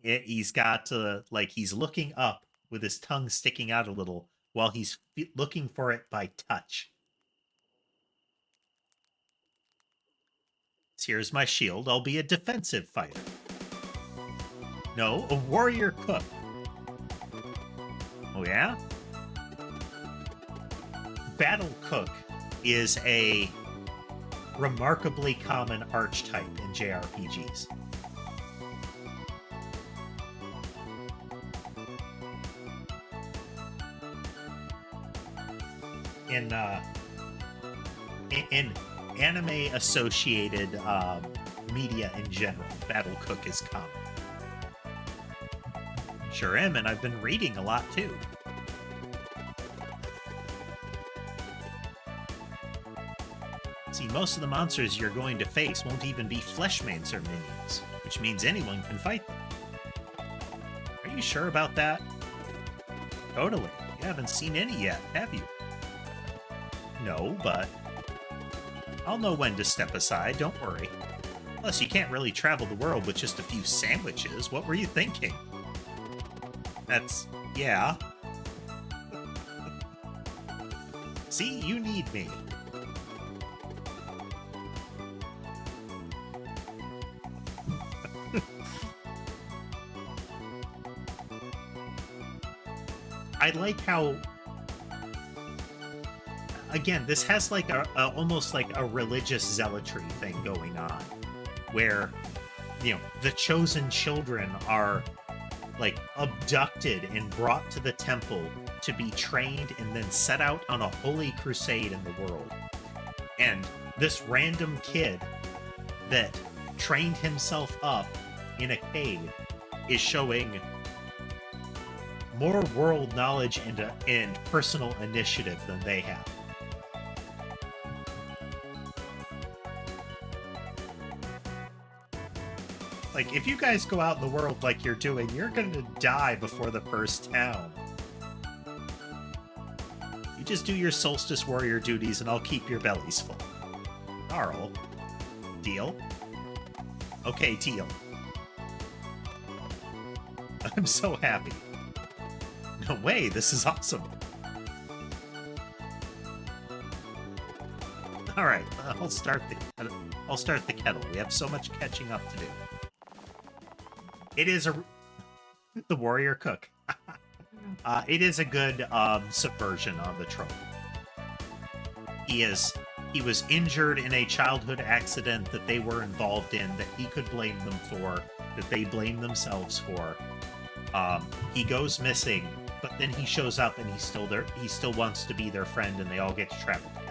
He's got, like, he's looking up with his tongue sticking out a little while he's looking for it by touch. So here's my shield. I'll be a defensive fighter. No, a warrior cook. Oh, yeah? Battle cook is a remarkably common archetype in JRPGs. In anime-associated media in general, battle cook is common. Sure am, and I've been reading a lot too. See, most of the monsters you're going to face won't even be Fleshmancer minions, which means anyone can fight them. Are you sure about that? Totally. You haven't seen any yet, have you? No, but I'll know when to step aside, don't worry. Plus, you can't really travel the world with just a few sandwiches. What were you thinking? That's... yeah. See, you need me. I like how... Again, this has like a almost like a religious zealotry thing going on, where, you know, the chosen children are like abducted and brought to the temple to be trained and then set out on a holy crusade in the world. And this random kid that trained himself up in a cave is showing more world knowledge and personal initiative than they have. Like, if you guys go out in the world like you're doing, you're gonna die before the first town. You just do your Solstice Warrior duties and I'll keep your bellies full. Carl. Deal? Okay, deal. I'm so happy. No way, this is awesome. Alright, I'll start the kettle. We have so much catching up to do. It is the warrior cook. It is a good subversion of the trope. He was injured in a childhood accident that they were involved in, that he could blame them for, that they blame themselves for. He goes missing, but then he shows up and he's still there. He still wants to be their friend, and they all get to travel together.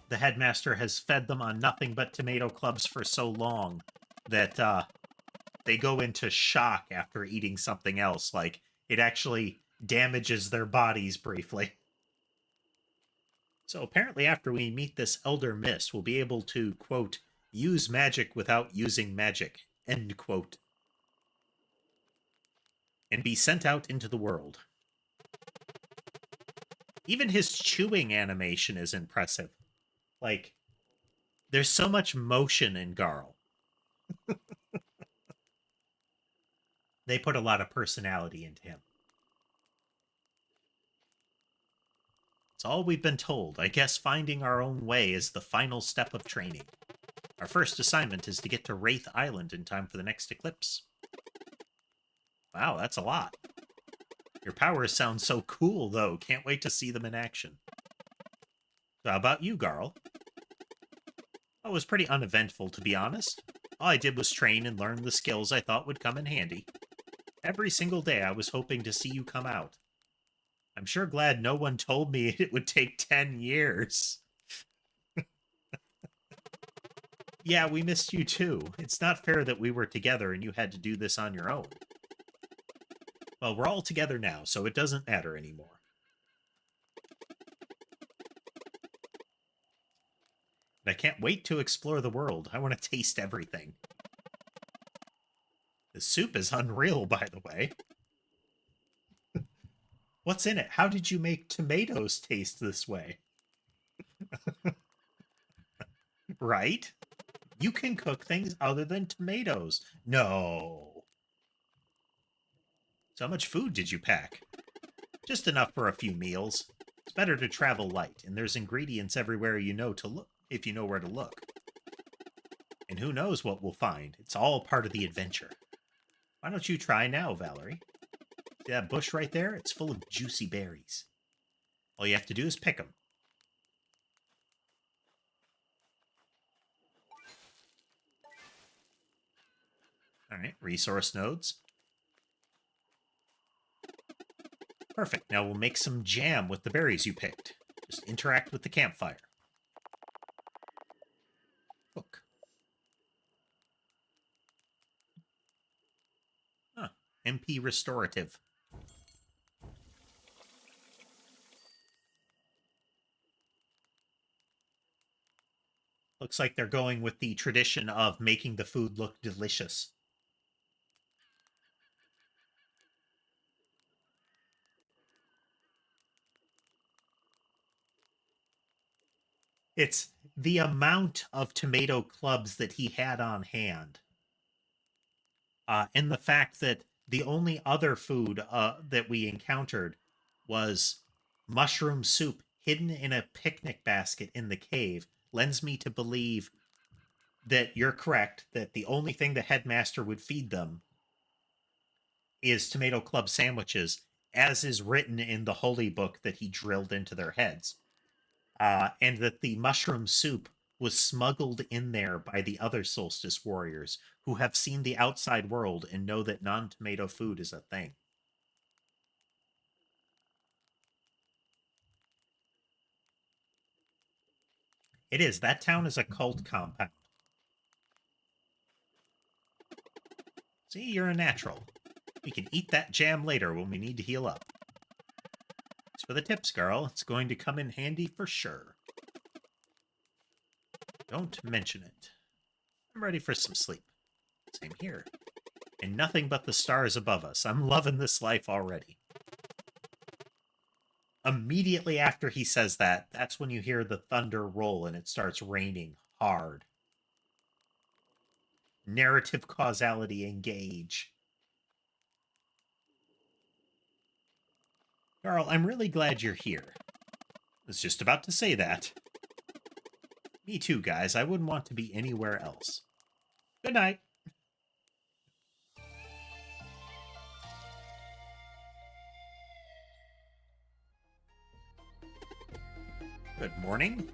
The headmaster has fed them on nothing but tomato clubs for so long that they go into shock after eating something else. Like, it actually damages their bodies briefly. So apparently after we meet this Elder Mist, we'll be able to, quote, use magic without using magic, end quote, and be sent out into the world. Even his chewing animation is impressive. Like, there's so much motion in Garl. They put a lot of personality into him. It's all we've been told. I guess finding our own way is the final step of training. Our first assignment is to get to Wraith Island in time for the next eclipse. Wow, that's a lot. Your powers sound so cool, though. Can't wait to see them in action. So how about you, Garl? It was pretty uneventful, to be honest. All I did was train and learn the skills I thought would come in handy. Every single day I was hoping to see you come out. I'm sure glad no one told me it would take 10 years. Yeah, we missed you too. It's not fair that we were together and you had to do this on your own. Well, we're all together now, so it doesn't matter anymore. And I can't wait to explore the world. I want to taste everything. The soup is unreal, by the way. What's in it? How did you make tomatoes taste this way? Right? You can cook things other than tomatoes. No. So how much food did you pack? Just enough for a few meals. It's better to travel light, and there's ingredients everywhere you know to look, if you know where to look. And who knows what we'll find. It's all part of the adventure. Why don't you try now, Valerie? See that bush right there? It's full of juicy berries. All you have to do is pick them. All right, resource nodes. Perfect. Now we'll make some jam with the berries you picked. Just interact with the campfire. Cook. Huh. MP restorative. Looks like they're going with the tradition of making the food look delicious. It's the amount of tomato clubs that he had on hand. And the fact that the only other food that we encountered was mushroom soup hidden in a picnic basket in the cave lends me to believe that you're correct, that the only thing the headmaster would feed them is tomato club sandwiches, as is written in the holy book that he drilled into their heads. And that the mushroom soup was smuggled in there by the other solstice warriors who have seen the outside world and know that non-tomato food is a thing. It is. That town is a cult compound. See, you're a natural. We can eat that jam later when we need to heal up. As for the tips, girl, it's going to come in handy for sure. Don't mention it. I'm ready for some sleep. Same here. And nothing but the stars above us. I'm loving this life already. Immediately after he says that, that's when you hear the thunder roll and it starts raining hard. Narrative causality engage. Carl, I'm really glad you're here. I was just about to say that. Me too, guys. I wouldn't want to be anywhere else. Good night. Good morning.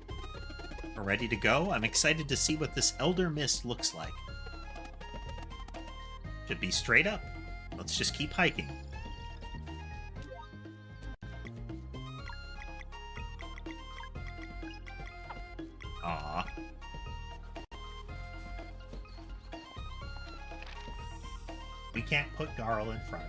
We're ready to go. I'm excited to see what this Elder Mist looks like. Should be straight up. Let's just keep hiking. Aw. We can't put Garl in front.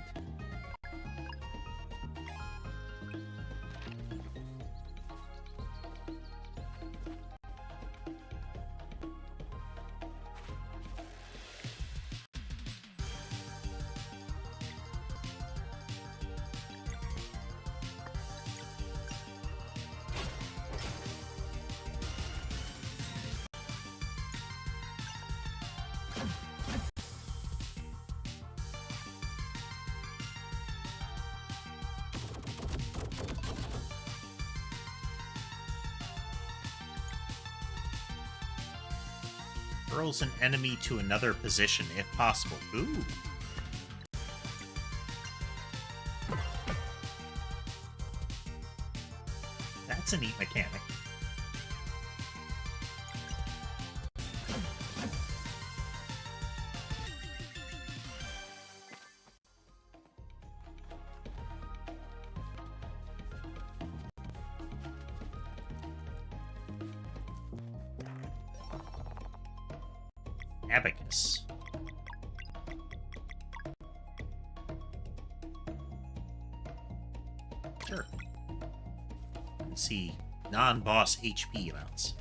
Hurls an enemy to another position if possible. Ooh. That's a neat mechanic. Abacus. Sure. Let's see. Non-boss HP amounts.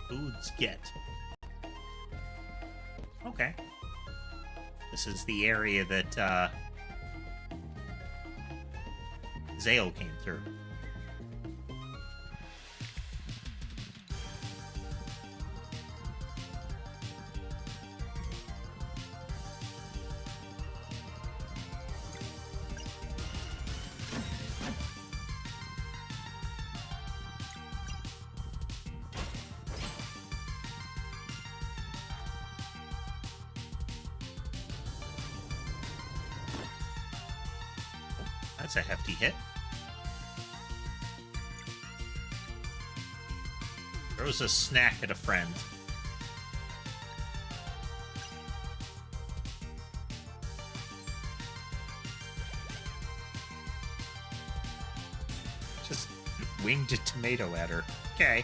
Foods get. Okay. This is the area that Zale came through. That's a hefty hit. Throws a snack at a friend. Just winged a tomato at her. Okay.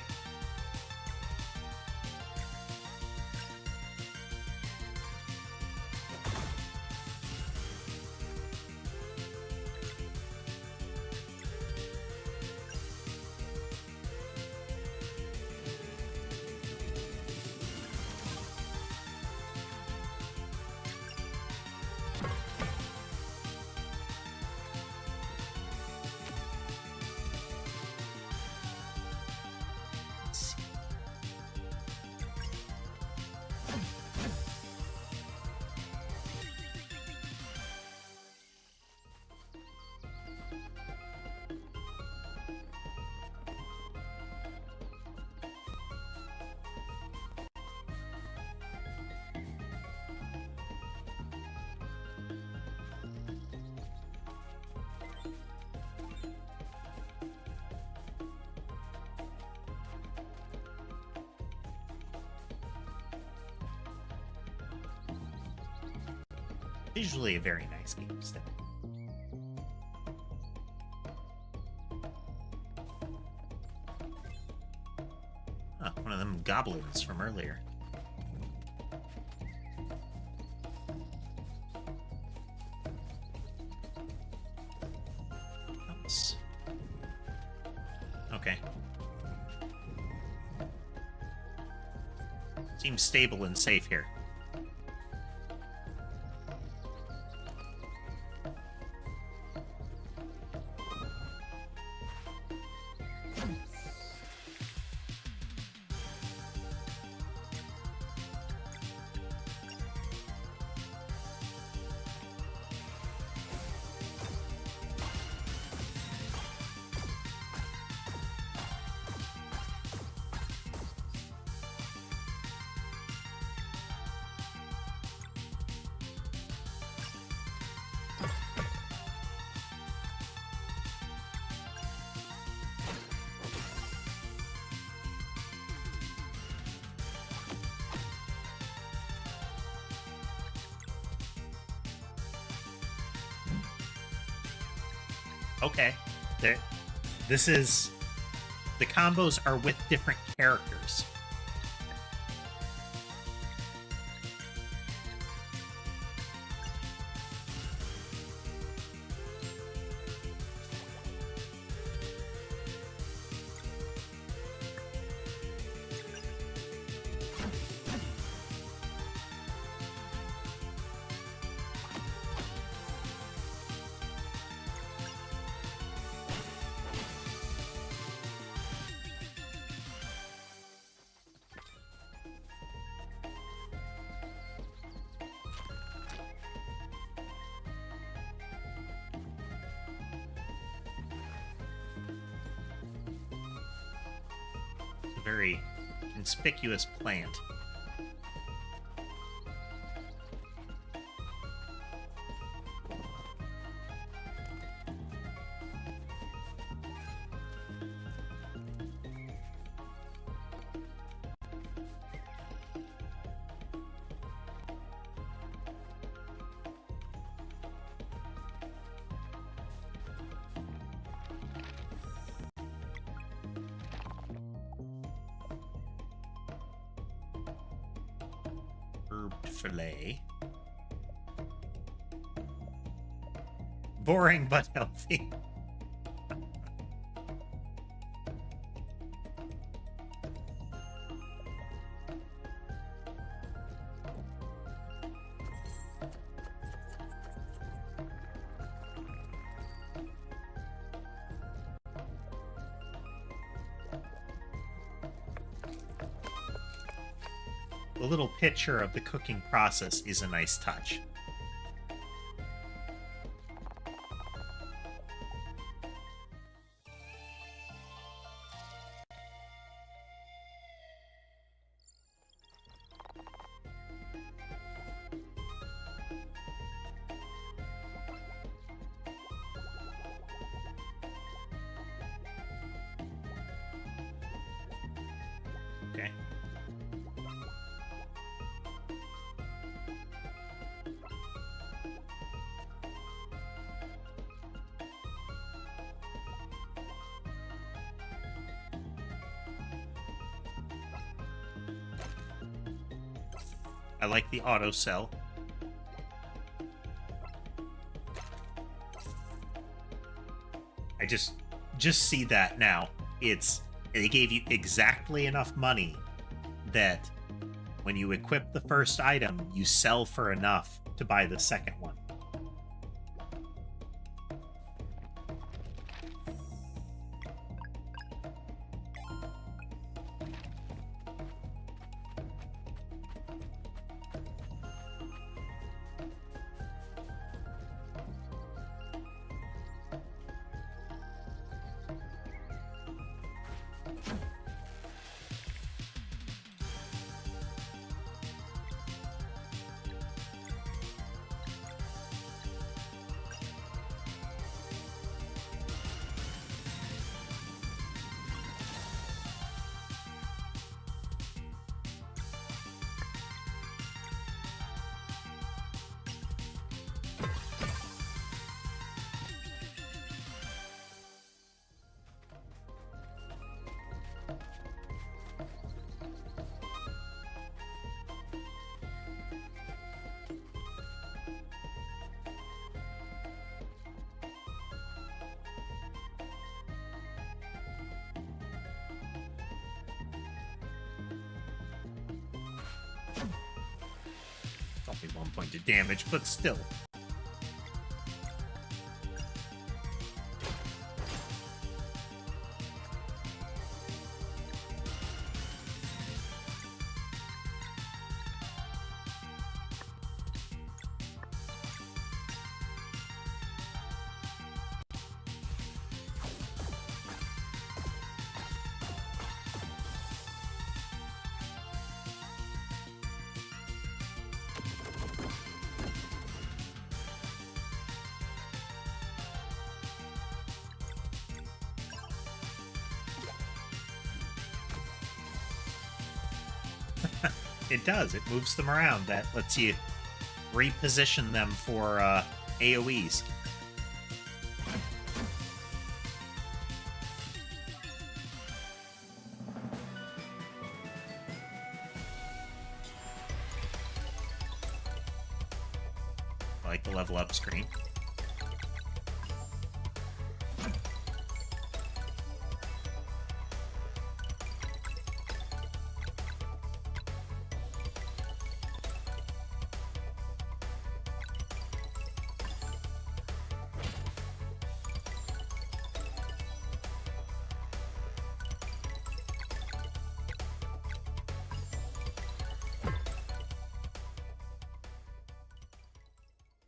Visually a very nice game still. Oh, one of them goblins from earlier. Oops. Okay. Seems stable and safe here. Okay. This is... The combos are with different characters. A very conspicuous plant. Filet. Boring but healthy. The little picture of the cooking process is a nice touch. Okay. I like the auto sell. I just see that now. They gave you exactly enough money that when you equip the first item, you sell for enough to buy the second one. Only 1 point of damage, but still. It does. It moves them around. That lets you reposition them for AoEs. I like the level up screen.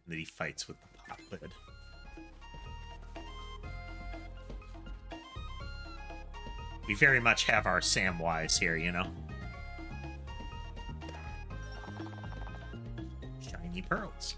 That he fights with the pot lid. We very much have our Samwise here, you know? Shiny pearls.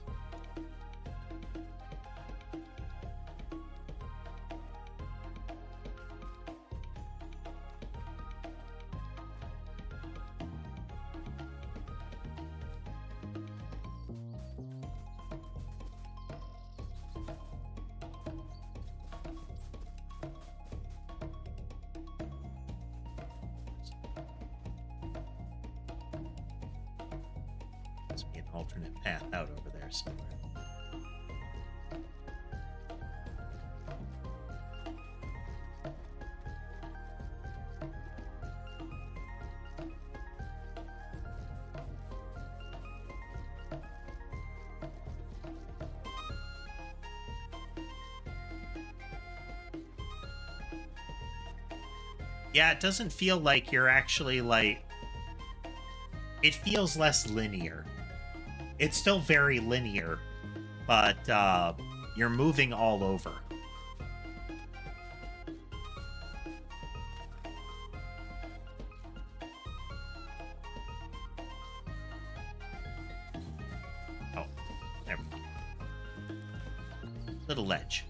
Must be an alternate path out over there somewhere. Yeah, it doesn't feel like you're actually, like... It feels less linear. It's still very linear, but you're moving all over. Oh, there we go. Little ledge.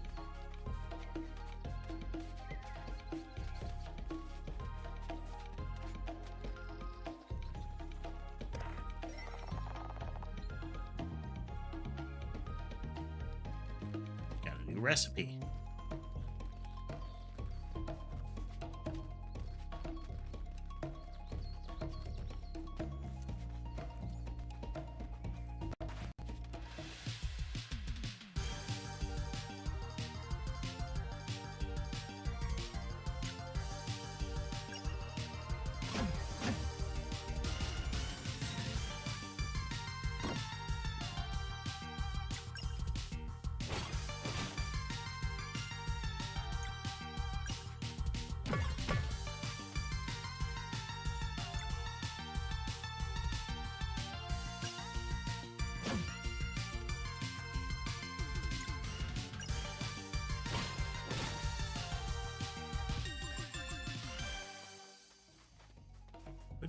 Recipe.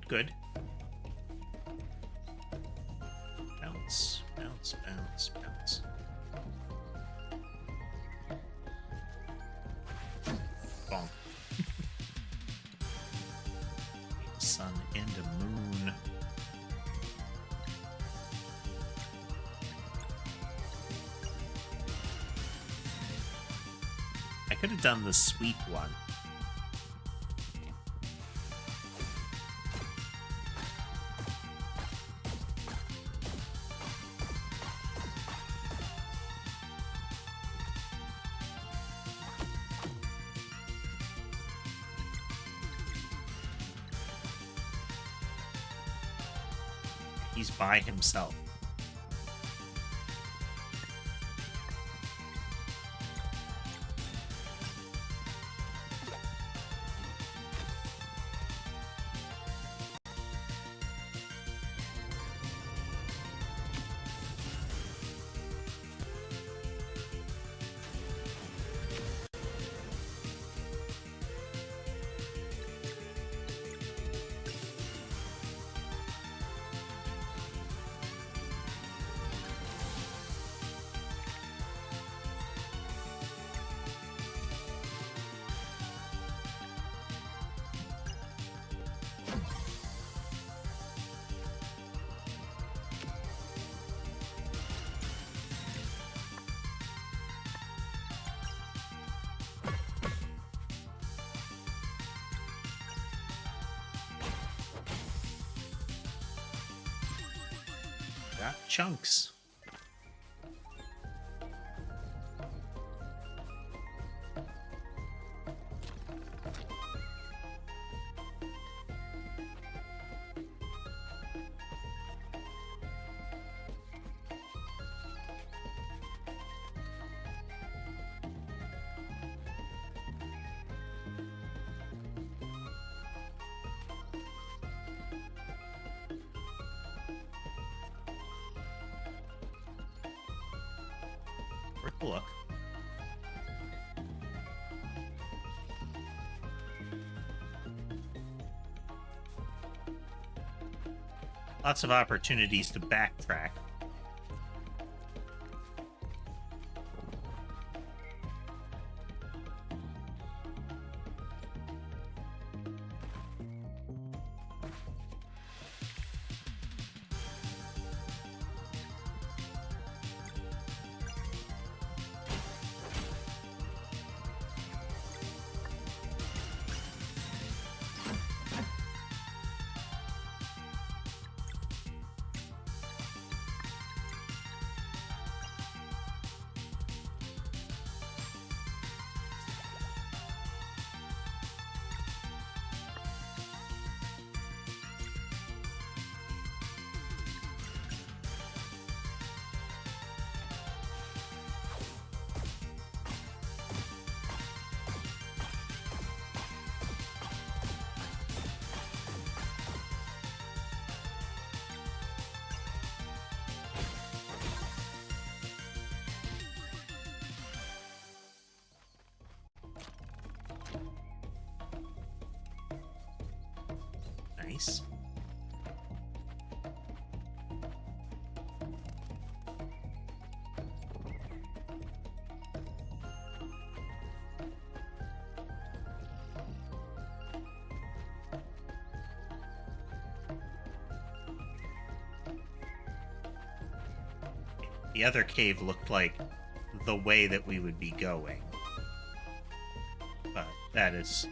Good. Bounce, bounce, bounce, bounce. Bonk. A sun and a moon. I could have done the sweep one. He's by himself. Got chunks. Look. Lots of opportunities to backtrack. Nice. The other cave looked like the way that we would be going. But that is...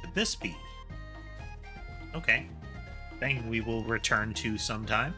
Could this be? Okay. Thing we will return to sometime.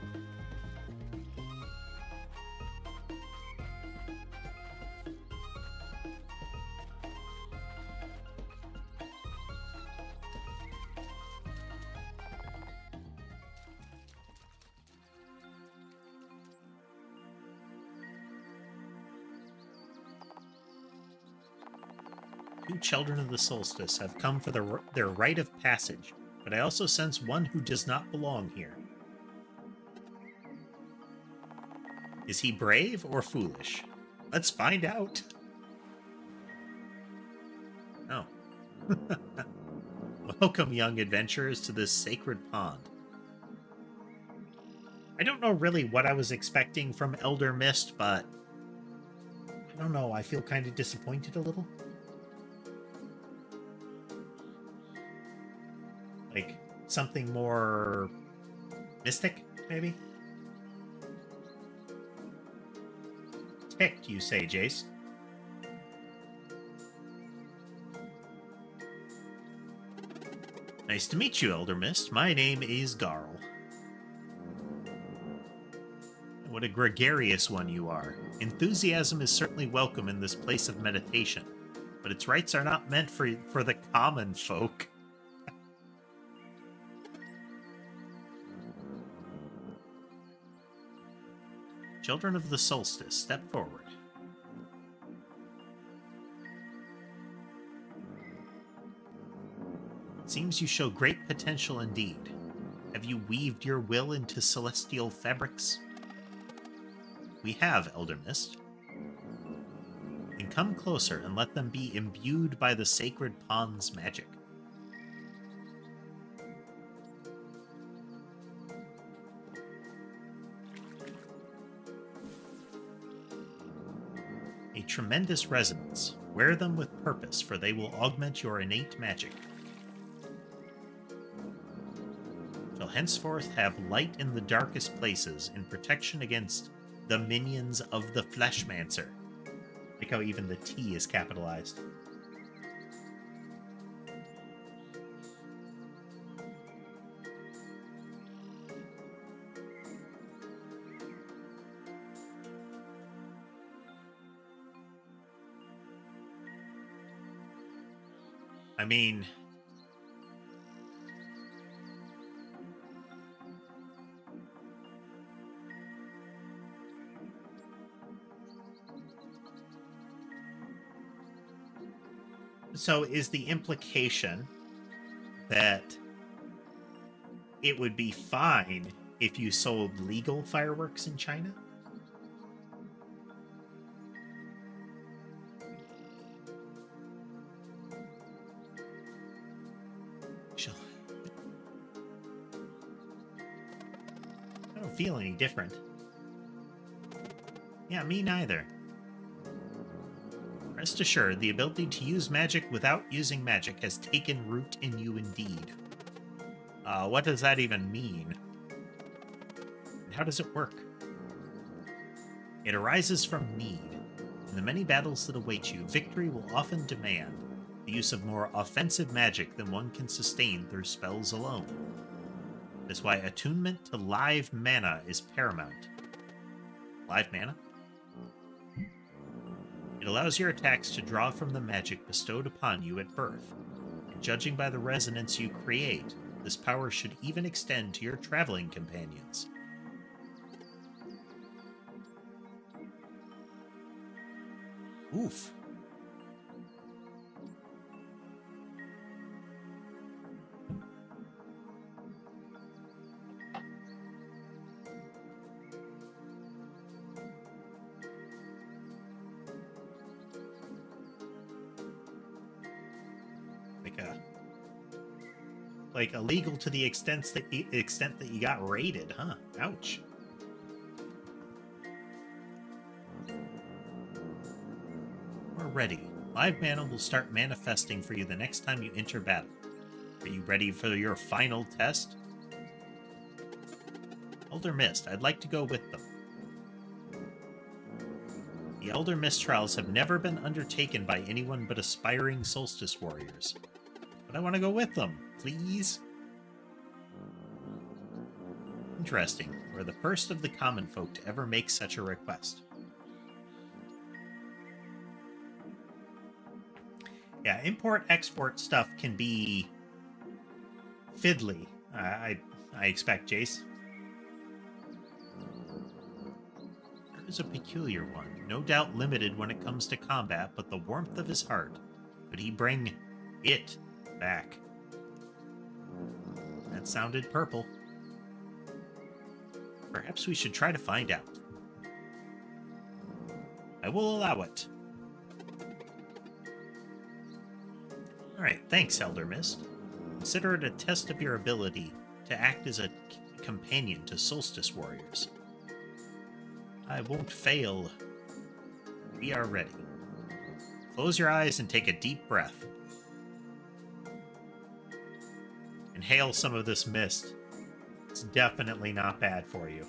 Two children of the solstice have come for their rite of passage, but I also sense one who does not belong here. Is he brave or foolish? Let's find out. Oh. Welcome, young adventurers, to this sacred pond. I don't know really what I was expecting from Elder Mist, but I don't know, I feel kind of disappointed a little. Like, something more mystic, maybe? Ticked, you say, Jace? Nice to meet you, Elder Mist. My name is Garl. What a gregarious one you are. Enthusiasm is certainly welcome in this place of meditation, but its rites are not meant for the common folk. Children of the solstice, step forward. It seems you show great potential indeed. Have you weaved your will into celestial fabrics? We have, Elder Mist. Then come closer and let them be imbued by the sacred pond's magic. A tremendous resonance. Wear them with purpose, for they will augment your innate magic. Shall henceforth have light in the darkest places in protection against the minions of the Fleshmancer. Like how even the T is capitalized. I mean... So is the implication that it would be fine if you sold legal fireworks in China? different. Yeah, me neither. Rest assured, the ability to use magic without using magic has taken root in you indeed. What does that even mean? And how does it work? It arises from need. In the many battles that await you, victory will often demand the use of more offensive magic than one can sustain through spells alone. That's why attunement to live mana is paramount. Live mana? It allows your attacks to draw from the magic bestowed upon you at birth, and judging by the resonance you create, this power should even extend to your traveling companions. Oof. Like illegal to the extent that you got raided, huh? Ouch. We're ready. Live mana will start manifesting for you the next time you enter battle. Are you ready for your final test? Elder Mist, I'd like to go with them. The Elder Mist trials have never been undertaken by anyone but aspiring Solstice warriors. But I want to go with them, please. Interesting. We're the first of the common folk to ever make such a request. Yeah, import-export stuff can be fiddly, I expect, Jace. There is a peculiar one, no doubt limited when it comes to combat, but the warmth of his heart. Could he bring it back? That sounded purple. Perhaps we should try to find out. I will allow it. Alright, thanks, Elder Mist. Consider it a test of your ability to act as a companion to Solstice warriors. I won't fail. We are ready. Close your eyes and take a deep breath. Inhale some of this mist. It's definitely not bad for you.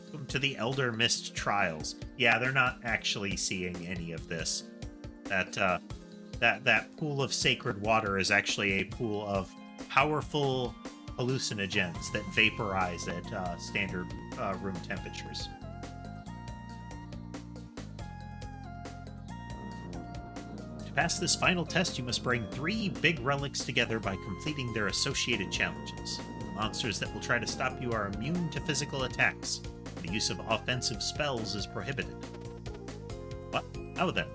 Welcome to the Elder Mist trials. Yeah, they're not actually seeing any of this. That pool of sacred water is actually a pool of powerful hallucinogens that vaporize at standard room temperatures. To pass this final test, you must bring 3 big relics together by completing their associated challenges. The monsters that will try to stop you are immune to physical attacks. The use of offensive spells is prohibited. What? How then?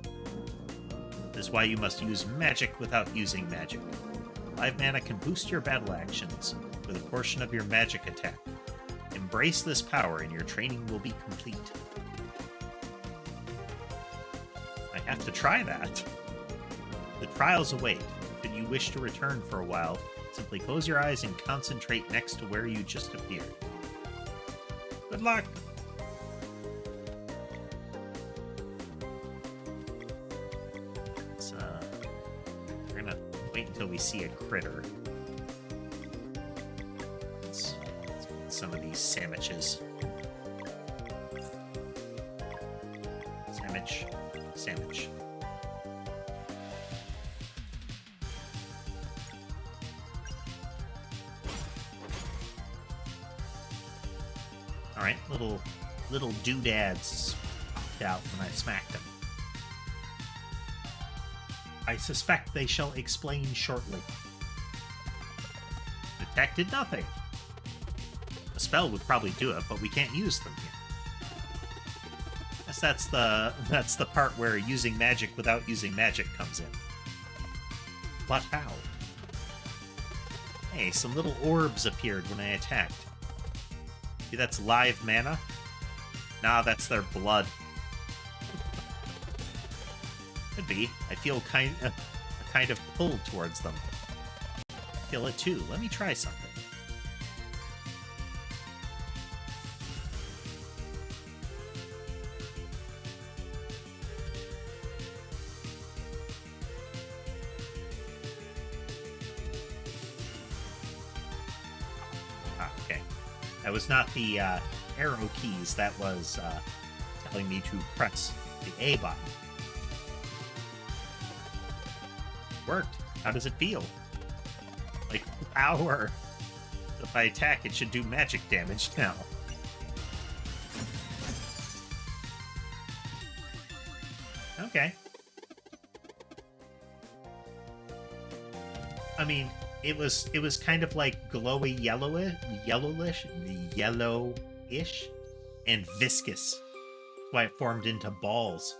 This is why you must use magic without using magic. Live mana can boost your battle actions with a portion of your magic attack. Embrace this power and your training will be complete. I have to try that. The trials await. Should you wish to return for a while, simply close your eyes and concentrate next to where you just appeared. Good luck! We're gonna wait until we see a critter. Let's get some of these sandwiches. Sandwich. Alright, little doodads popped out when I smacked them. I suspect they shall explain shortly. The attack did nothing. A spell would probably do it, but we can't use them here. Guess that's the part where using magic without using magic comes in. But how? Hey, some little orbs appeared when I attacked. See, that's live mana? Nah, that's their blood. Could be. I feel kind of pulled towards them. Feel it too. Let me try something. Okay. That was not the arrow keys. That was telling me to press the A button. Worked. How does it feel? Like power. If I attack, it should do magic damage now. Okay. I mean, it was kind of like glowy yellowish, and viscous. That's why it formed into balls.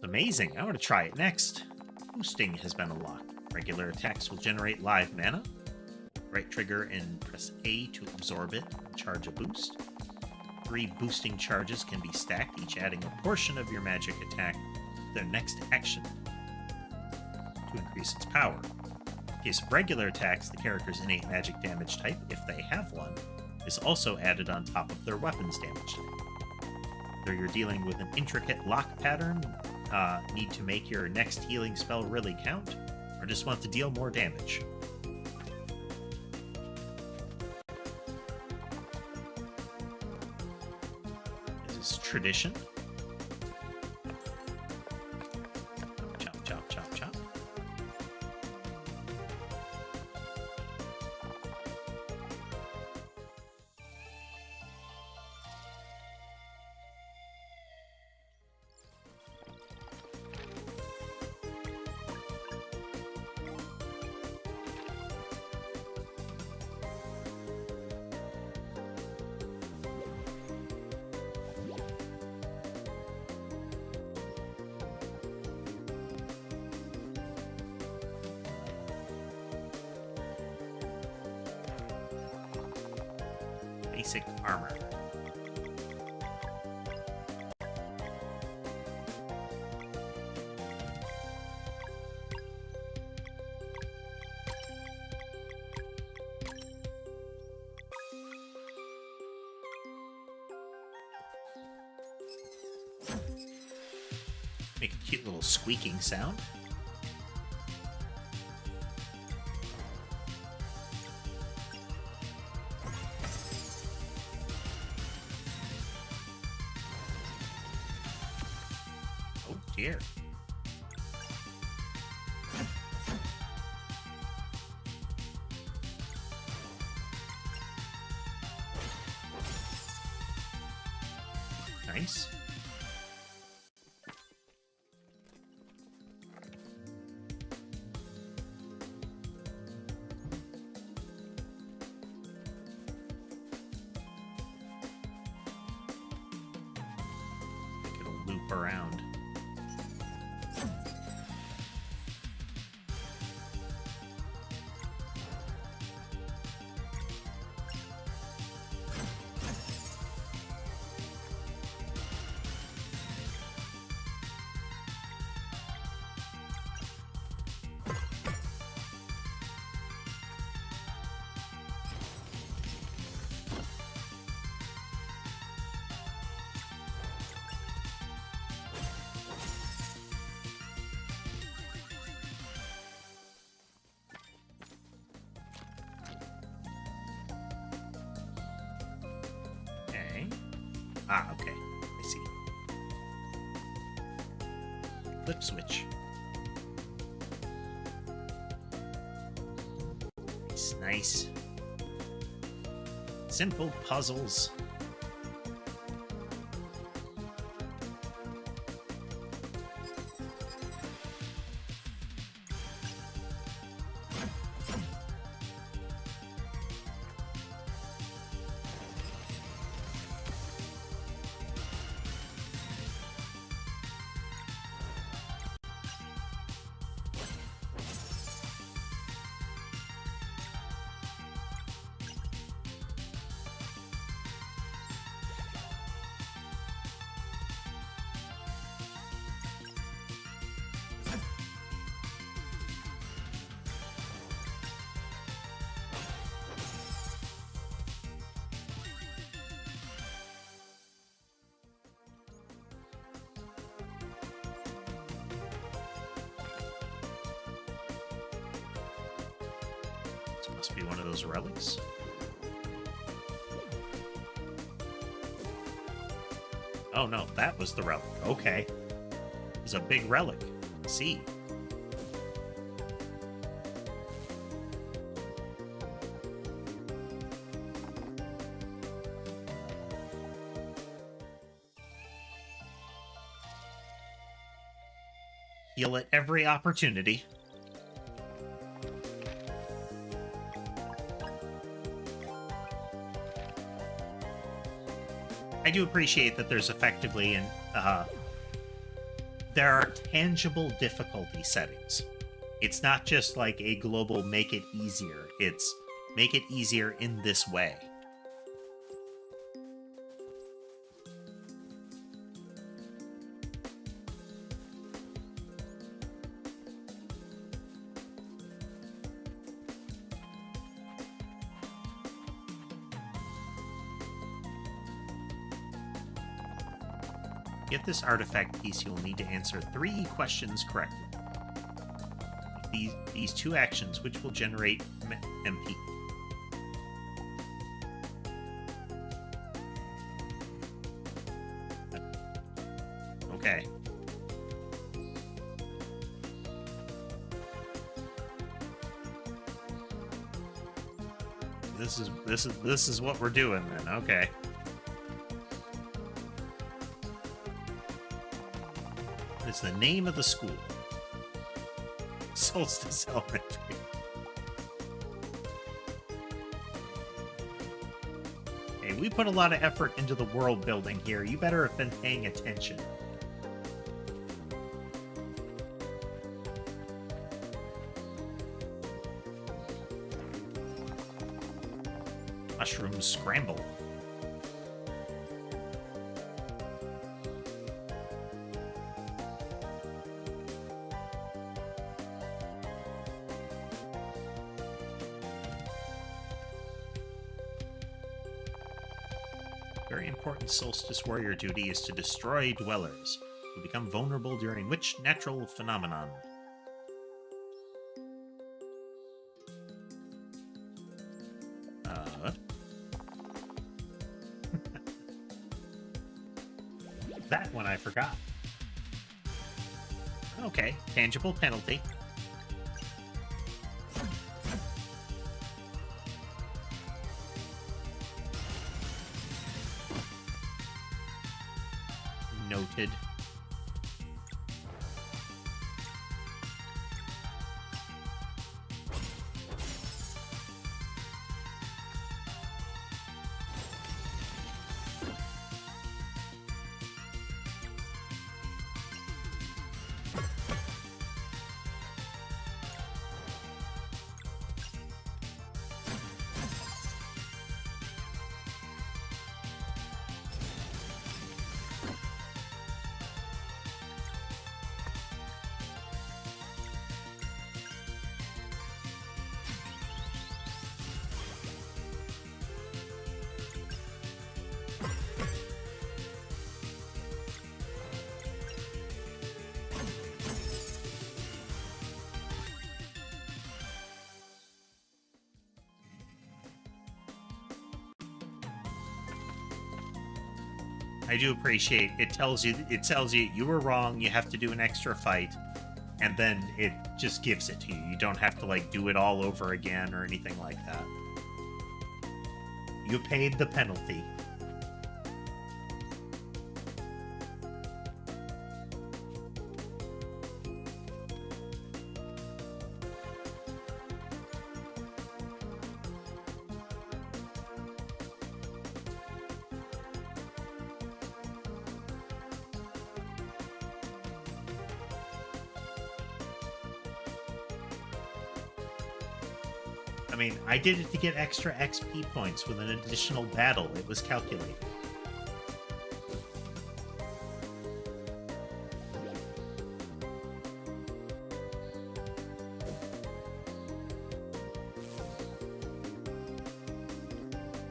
Amazing. I want to try it next. Boosting has been unlocked. Regular attacks will generate live mana. Right trigger and press A to absorb it and charge a boost. 3 boosting charges can be stacked, each adding a portion of your magic attack to their next action to increase its power. In case of regular attacks, the character's innate magic damage type, if they have one, is also added on top of their weapon's damage type. Whether you're dealing with an intricate lock pattern, need to make your next healing spell really count, or just want to deal more damage. This is tradition. Chop, chop, chop, chop. Basic armor. Make a cute little squeaking sound. Here. Nice. Think it'll loop around. Ah, okay. I see. Flip switch. It's nice. Simple puzzles. This must be one of those relics. Oh no, that was the relic. Okay. It's a big relic. See. Heal at every opportunity. I do appreciate that there's effectively there are tangible difficulty settings. It's not just like a global make it easier. It's make it easier in this way. To get this artifact piece, you will need to answer 3 questions correctly. These 2 actions, which will generate MP. Okay. This is what we're doing then. Okay. It's the name of the school. Solstice Elementary. Hey, we put a lot of effort into the world building here. You better have been paying attention. Mushroom scramble. Very important Solstice Warrior duty is to destroy dwellers who become vulnerable during which natural phenomenon? That one I forgot. Okay, tangible penalty. Noted. I do appreciate it. Tells you you were wrong, you have to do an extra fight, and then it just gives it to you. You don't have to like do it all over again or anything like that. You paid the penalty. I mean, I did it to get extra XP points with an additional battle. It was calculated.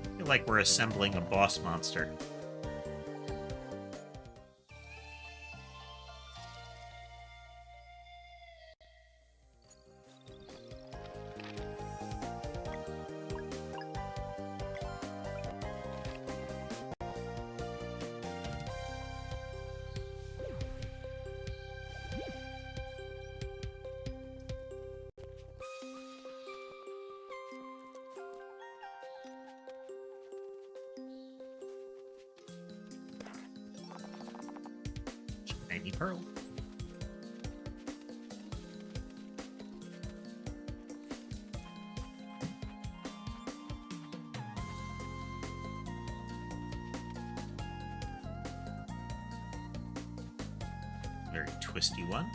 I feel like we're assembling a boss monster. Tiny pearl. Very twisty one.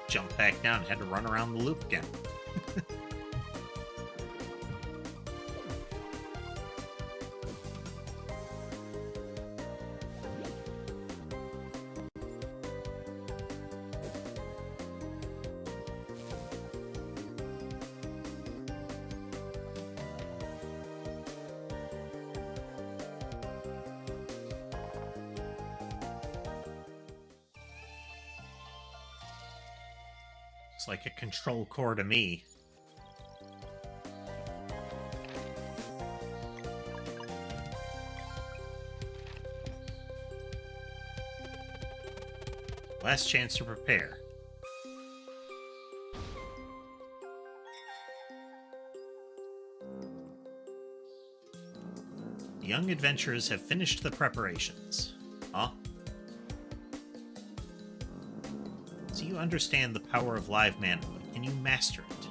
Jump back down, had to run around the loop again. It's like a control core to me. Last chance to prepare. The young adventurers have finished the preparations. Huh? Do you understand the power of live mana? Can you master it?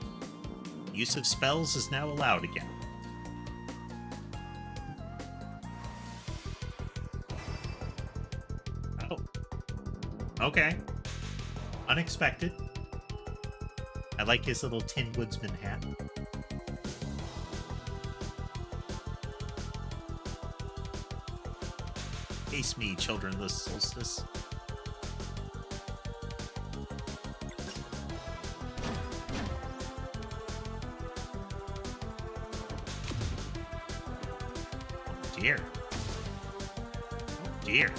The use of spells is now allowed again. Oh. Okay. Unexpected. I like his little Tin Woodsman hat. Face me, children of the solstice. Dear. Oh dear.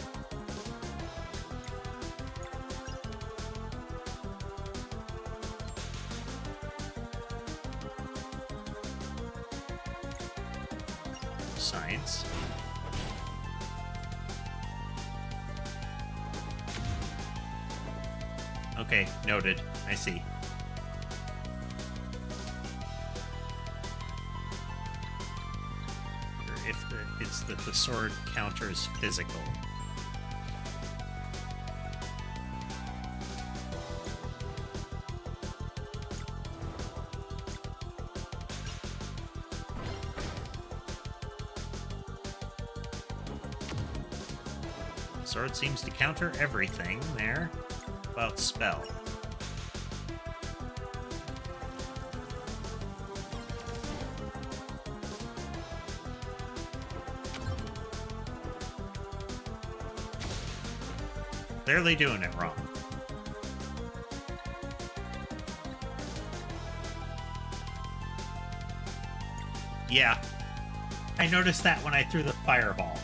Science. Okay, noted. I see. It's that the sword counters physical. Sword seems to counter everything there. About spell. Clearly doing it wrong. Yeah. I noticed that when I threw the fireball.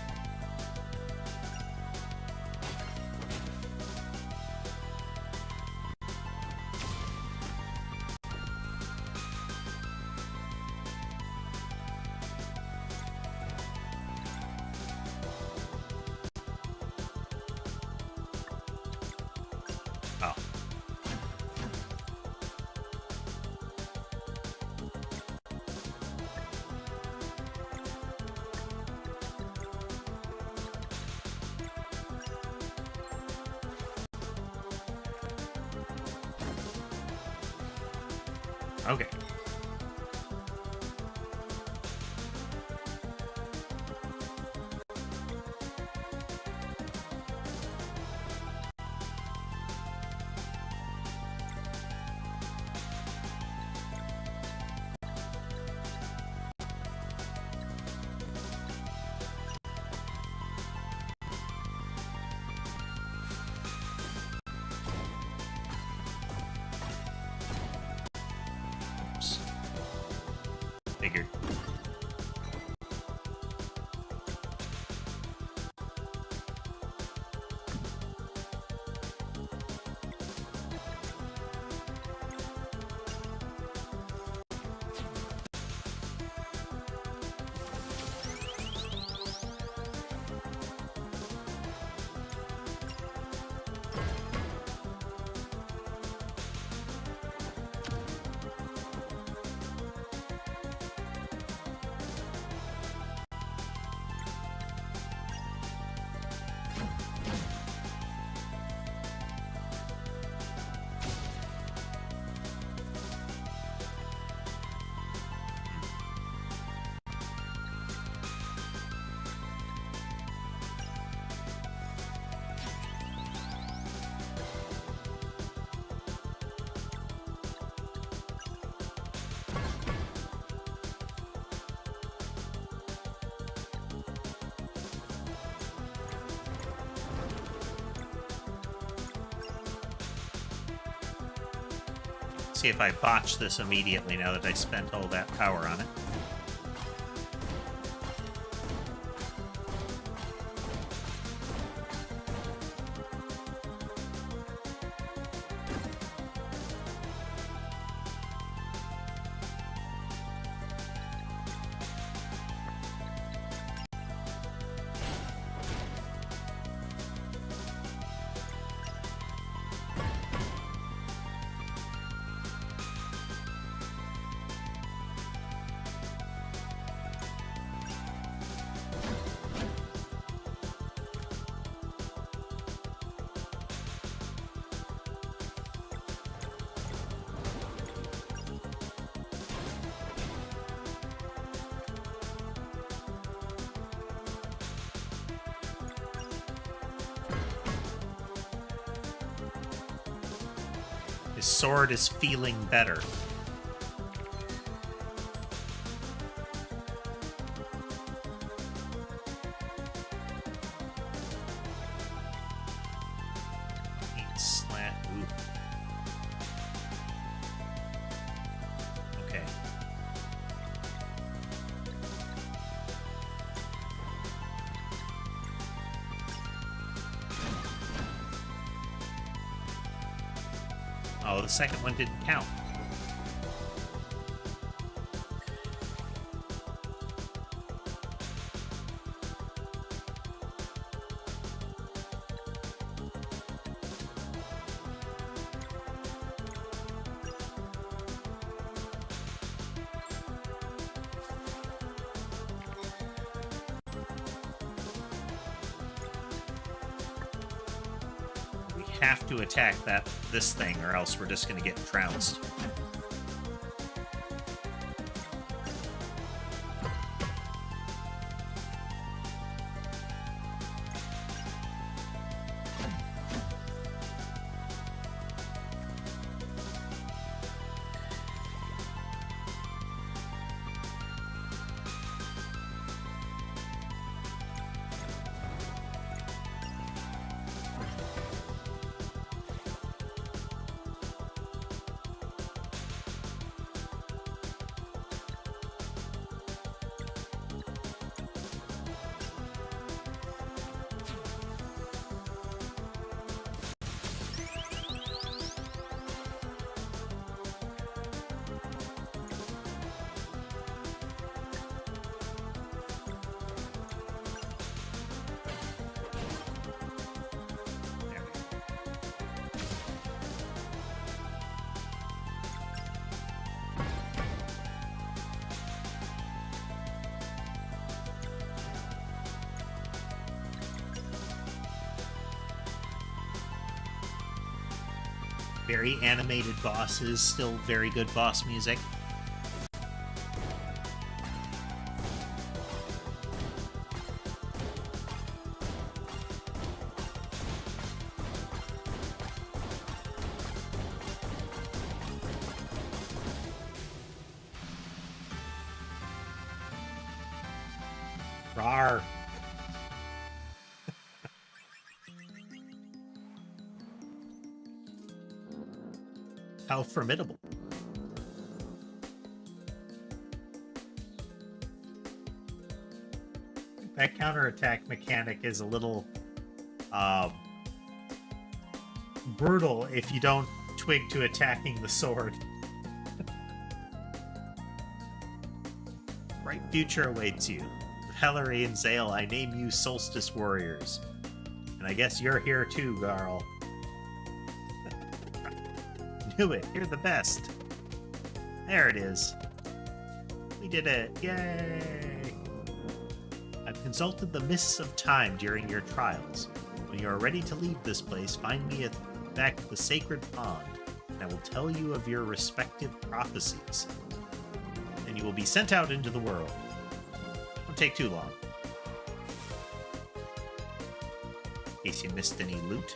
Oh. Okay. Oops. Figured. See if I botch this immediately now that I spent all that power on it. His sword is feeling better. Ooh. Okay. Oh, the second one didn't count. Have to attack this thing, or else we're just going to get trounced. Very animated bosses, still very good boss music. Rawr. How formidable. That counterattack mechanic is a little brutal if you don't twig to attacking the sword. Bright future awaits you. With Hellery and Zale, I name you Solstice Warriors. And I guess you're here too, Garl. Knew it. You're the best. There it is. We did it. Yay! I've consulted the mists of time during your trials. When you are ready to leave this place, find me back at the sacred pond, and I will tell you of your respective prophecies. And you will be sent out into the world. Won't take too long. In case you missed any loot.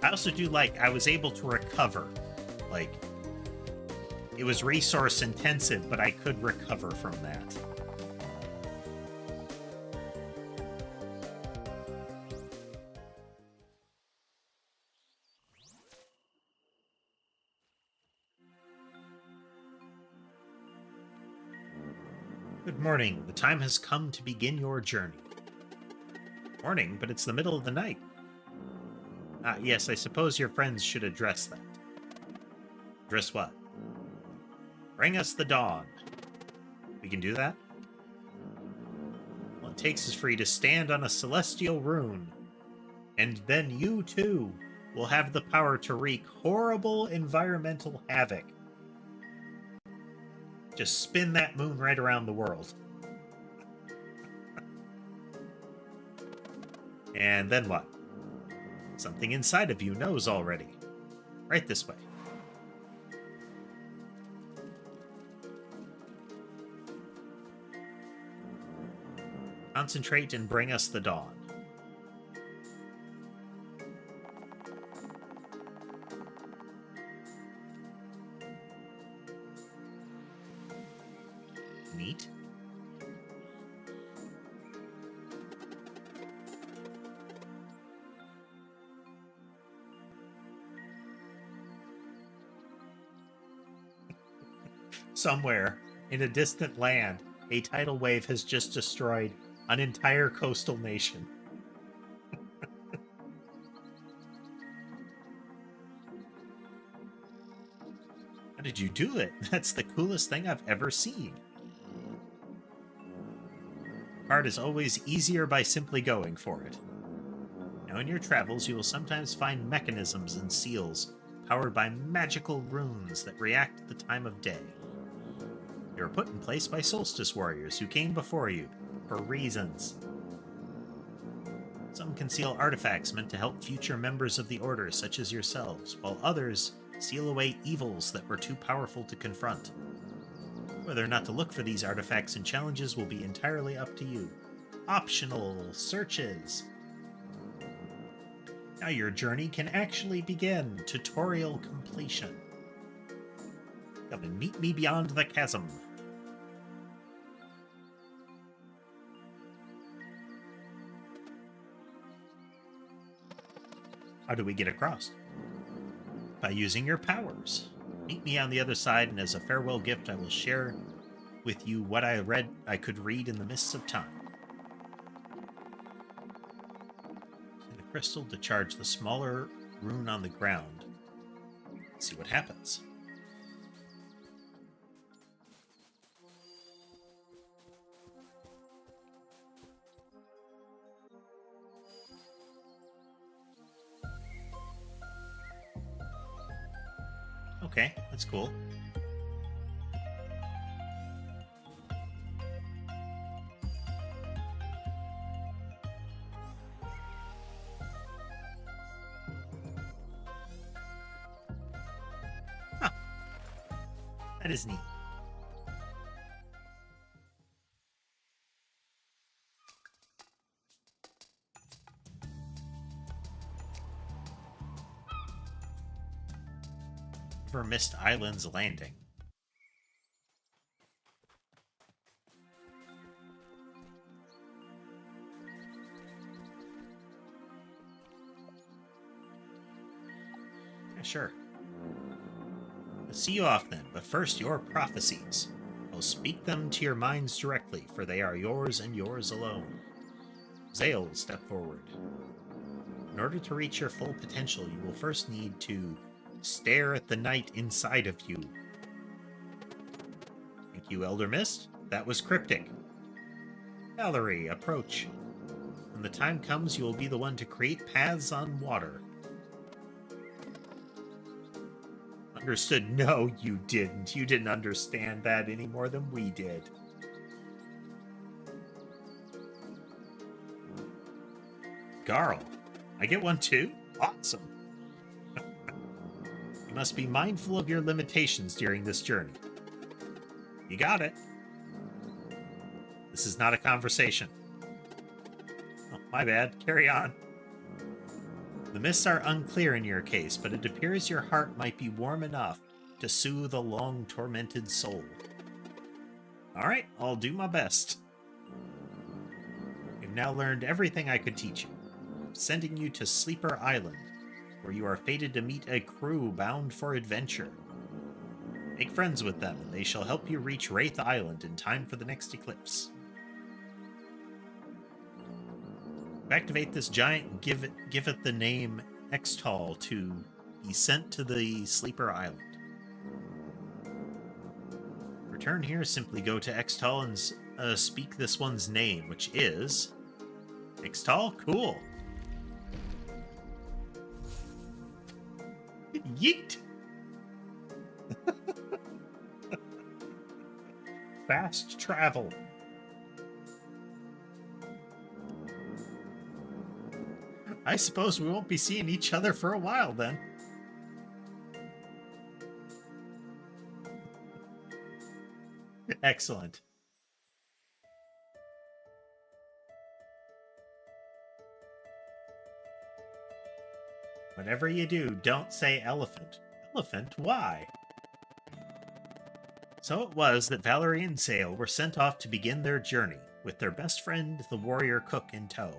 I also do like, I was able to recover. Like, it was resource intensive, but I could recover from that. Good morning. The time has come to begin your journey. Morning, but it's the middle of the night. Yes, I suppose your friends should address that. Address what? Bring us the dawn. We can do that? All it takes is for you to stand on a celestial rune. And then you, too, will have the power to wreak horrible environmental havoc. Just spin that moon right around the world. And then what? Something inside of you knows already. Right this way. Concentrate and bring us the dawn. Neat. Somewhere in a distant land, a tidal wave has just destroyed an entire coastal nation. How did you do it? That's the coolest thing I've ever seen. Part is always easier by simply going for it. Now in your travels, you will sometimes find mechanisms and seals powered by magical runes that react at the time of day. They were put in place by solstice warriors who came before you, for reasons. Some conceal artifacts meant to help future members of the Order, such as yourselves, while others seal away evils that were too powerful to confront. Whether or not to look for these artifacts and challenges will be entirely up to you. Optional searches. Now your journey can actually begin. Tutorial completion. Come and meet me beyond the chasm. How do we get across? By using your powers. Meet me on the other side, and as a farewell gift, I will share with you what I could read in the mists of time. In the crystal to charge the smaller rune on the ground. Let's see what happens. Okay, that's cool. Huh, that is neat. For Mist Island's Landing. Yeah, sure. Let's see you off then, but first your prophecies. I'll speak them to your minds directly, for they are yours and yours alone. Zale, step forward. In order to reach your full potential, you will first need to stare at the night inside of you. Thank you, Elder Mist. That was cryptic. Valerie, approach. When the time comes, you will be the one to create paths on water. Understood. No, you didn't. You didn't understand that any more than we did. Garl, I get one too? Awesome. You must be mindful of your limitations during this journey. You got it. This is not a conversation. Oh, my bad. Carry on. The mists are unclear in your case, but it appears your heart might be warm enough to soothe a long-tormented soul. All right, I'll do my best. You've now learned everything I could teach you. I'm sending you to Sleeper Island, where you are fated to meet a crew bound for adventure. Make friends with them, and they shall help you reach Wraith Island in time for the next eclipse. To activate this giant, give it the name Extol to be sent to the Sleeper Island. Return here, simply go to Extol and speak this one's name, which is... Extol? Cool. Yeet! Fast travel. I suppose we won't be seeing each other for a while then. Excellent. Whatever you do, don't say elephant. Elephant? Why? So it was that Valerie and Zale were sent off to begin their journey, with their best friend, the warrior cook, in tow.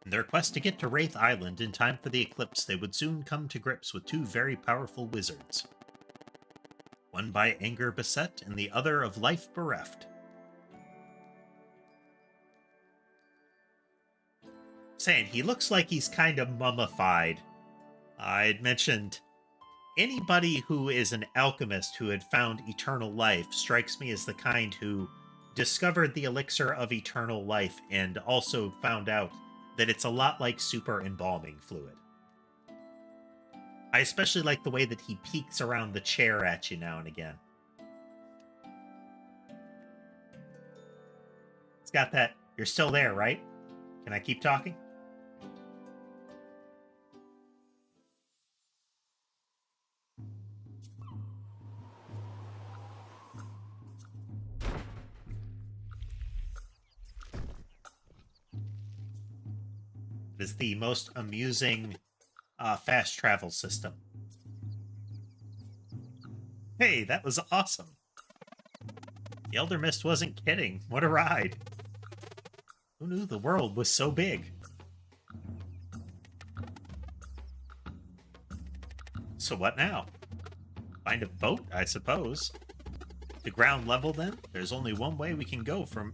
In their quest to get to Wraith Island in time for the eclipse, they would soon come to grips with two very powerful wizards. One by anger beset, and the other of life bereft. Saying, he looks like he's kind of mummified. I had mentioned anybody who is an alchemist who had found eternal life strikes me as the kind who discovered the elixir of eternal life and also found out that it's a lot like super embalming fluid. I especially like the way that he peeks around the chair at you now and again. It's got that, you're still there, right? Can I keep talking? It is the most amusing fast travel system. Hey, that was awesome. The Elder Mist wasn't kidding. What a ride. Who knew the world was so big? So what now? Find a boat, I suppose. The ground level, then? There's only one way we can go from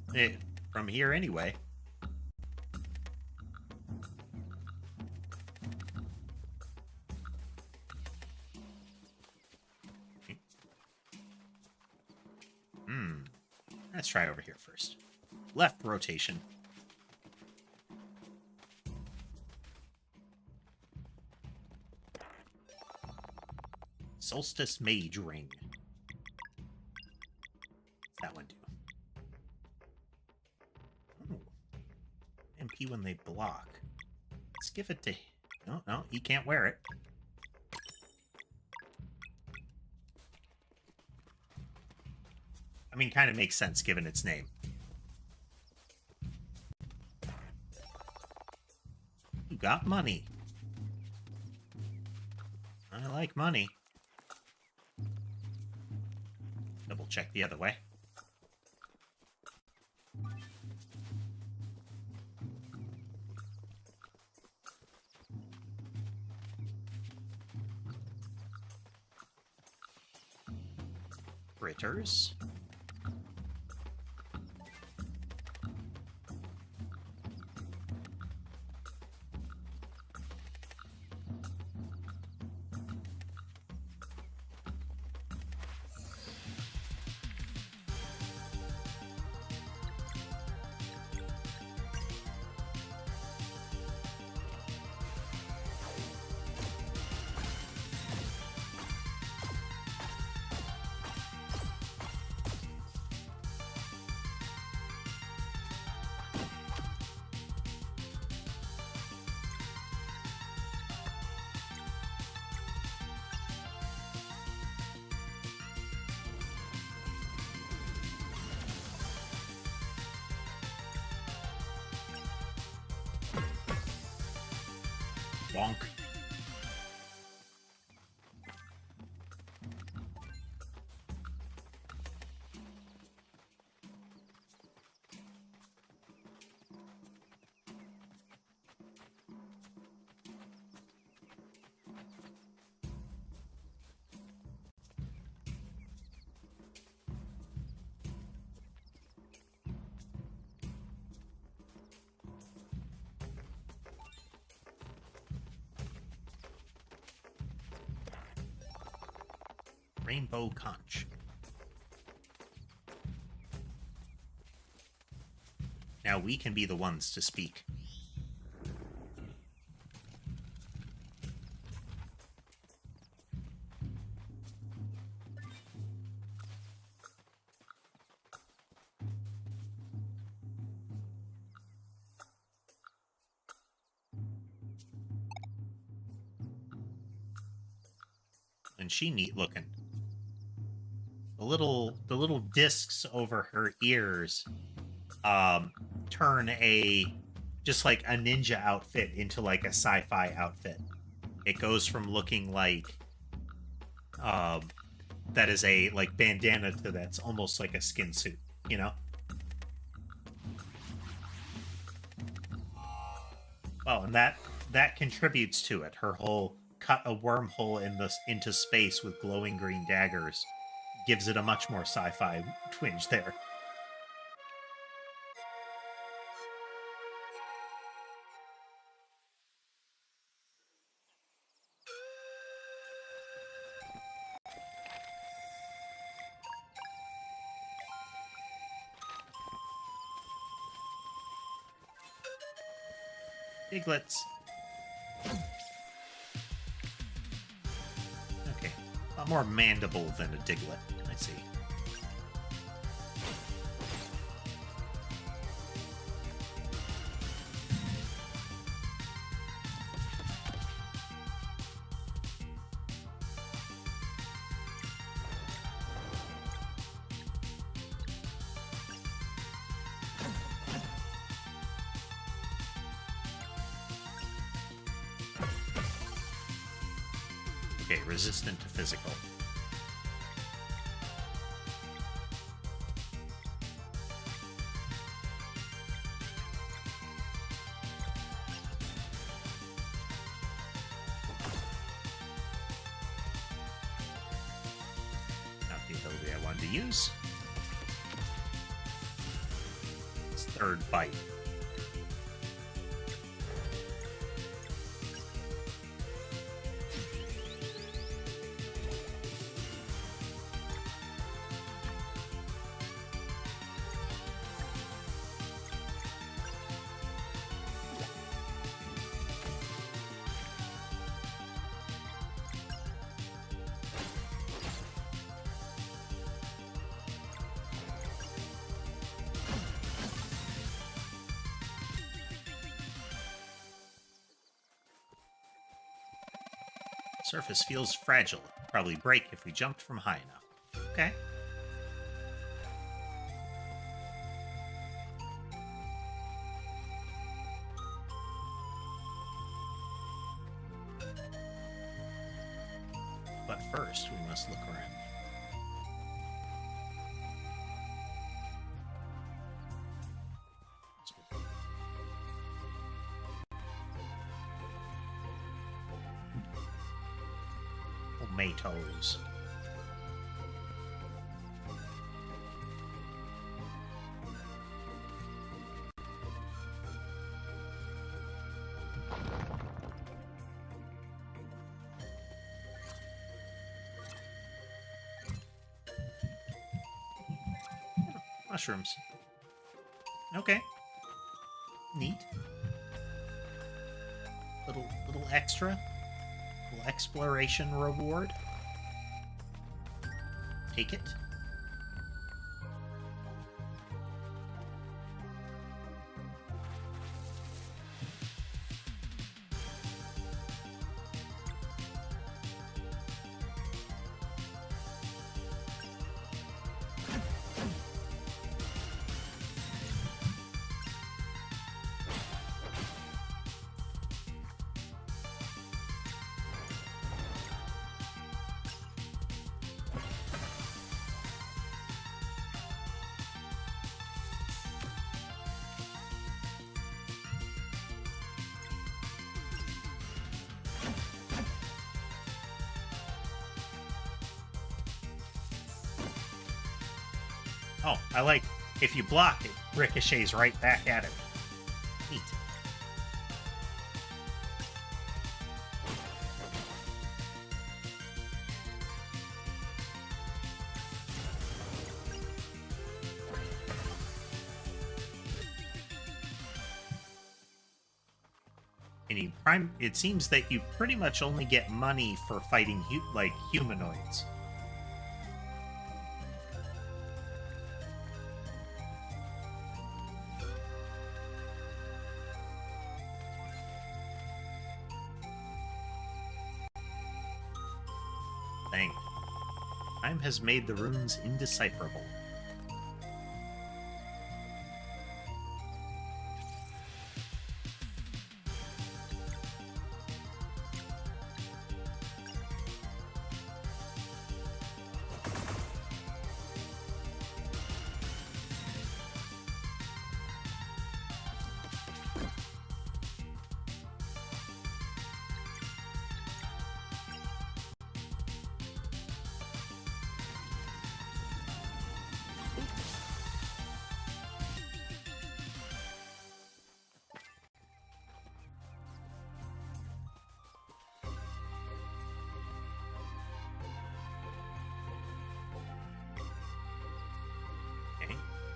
here anyway. Let's try over here first. Left rotation. Solstice Mage Ring. What's that one do? Ooh. MP when they block. Let's give it to... No, he can't wear it. I mean, kind of makes sense given its name. You got money. I like money. Double check the other way. Critters. Wonk. Rainbow Conch. Now we can be the ones to speak. And she neat looking. The little discs over her ears turn just like a ninja outfit into like a sci-fi outfit. It goes from looking like that is a like bandana to that's almost like a skin suit, you know? Oh, and that contributes to it. Her whole cut a wormhole into space with glowing green daggers gives it a much more sci-fi twinge there. Diglets. Okay. A lot more mandible than a diglet. I see. Okay, resistant to physical. Not the ability I wanted to use. It's third bite. Surface feels fragile. It'd probably break if we jumped from high enough. Okay. But first, we must look around. Tomatoes. Mushrooms. Okay. Neat. Little extra. Little exploration reward. Take it. Oh, I like if you block it, ricochets right back at it. Neat. And it seems that you pretty much only get money for fighting humanoids. Thing. Time has made the runes indecipherable.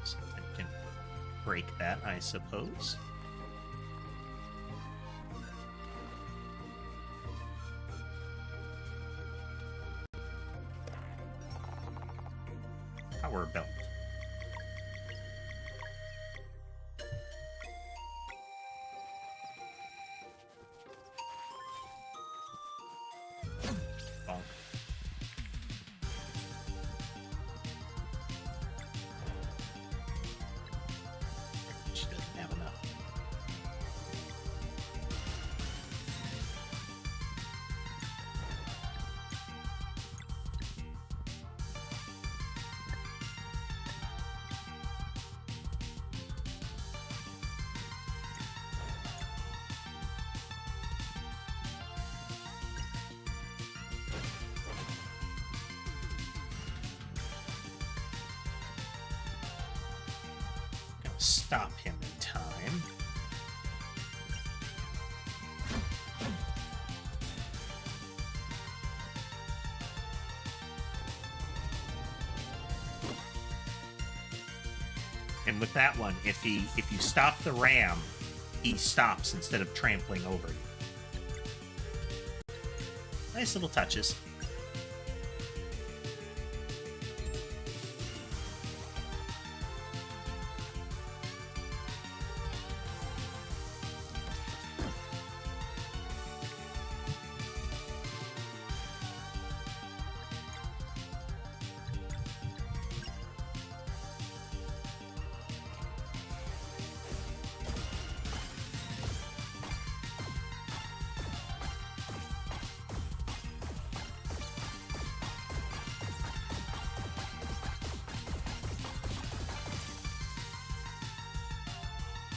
Something can break that, I suppose. Power belt. Bonk. She doesn't have enough. Gonna stop him in time. And with that one, if you stop the ram, he stops instead of trampling over you. Nice little touches.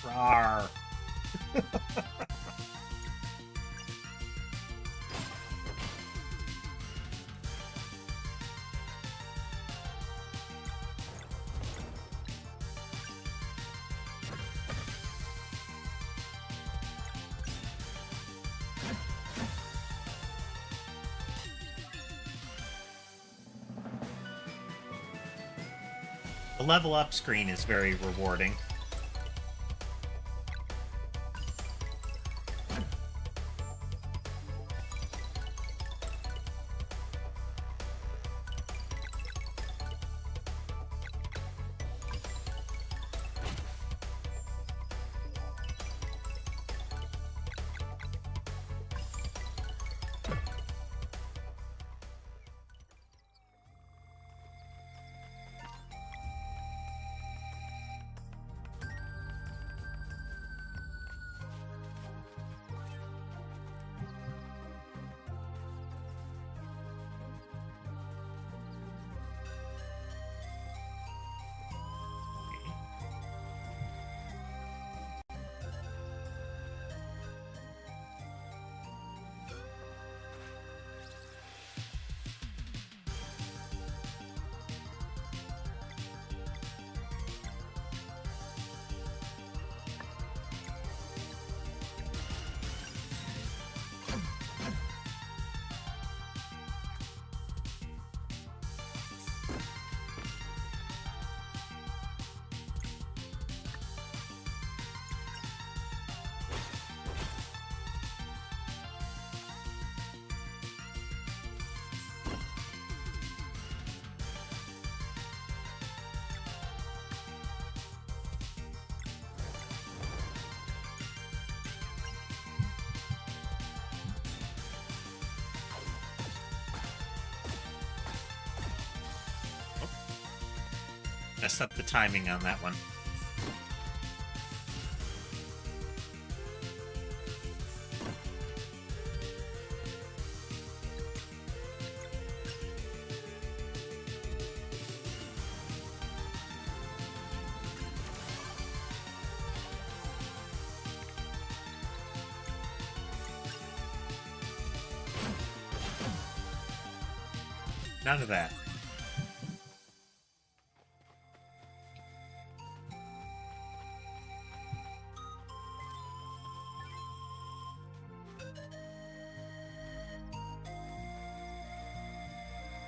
Rawr. The level up screen is very rewarding. Messed up the timing on that one. None of that.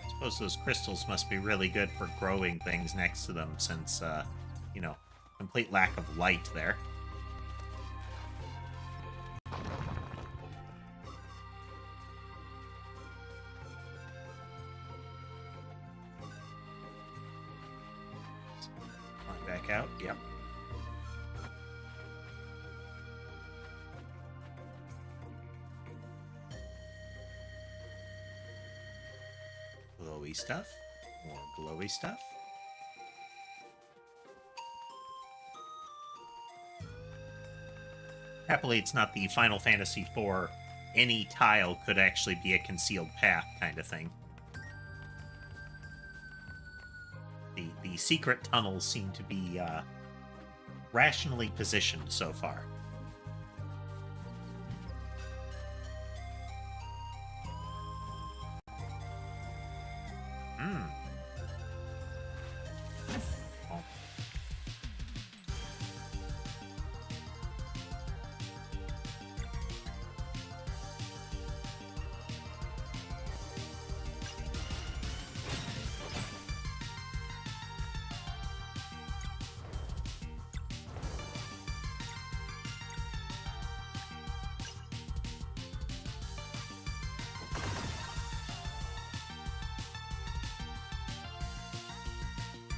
Suppose those crystals must be really good for growing things next to them since, you know, complete lack of light there. Back out, yep. Glowy stuff. More glowy stuff. Happily, it's not the Final Fantasy IV any tile could actually be a concealed path kind of thing. The secret tunnels seem to be rationally positioned so far.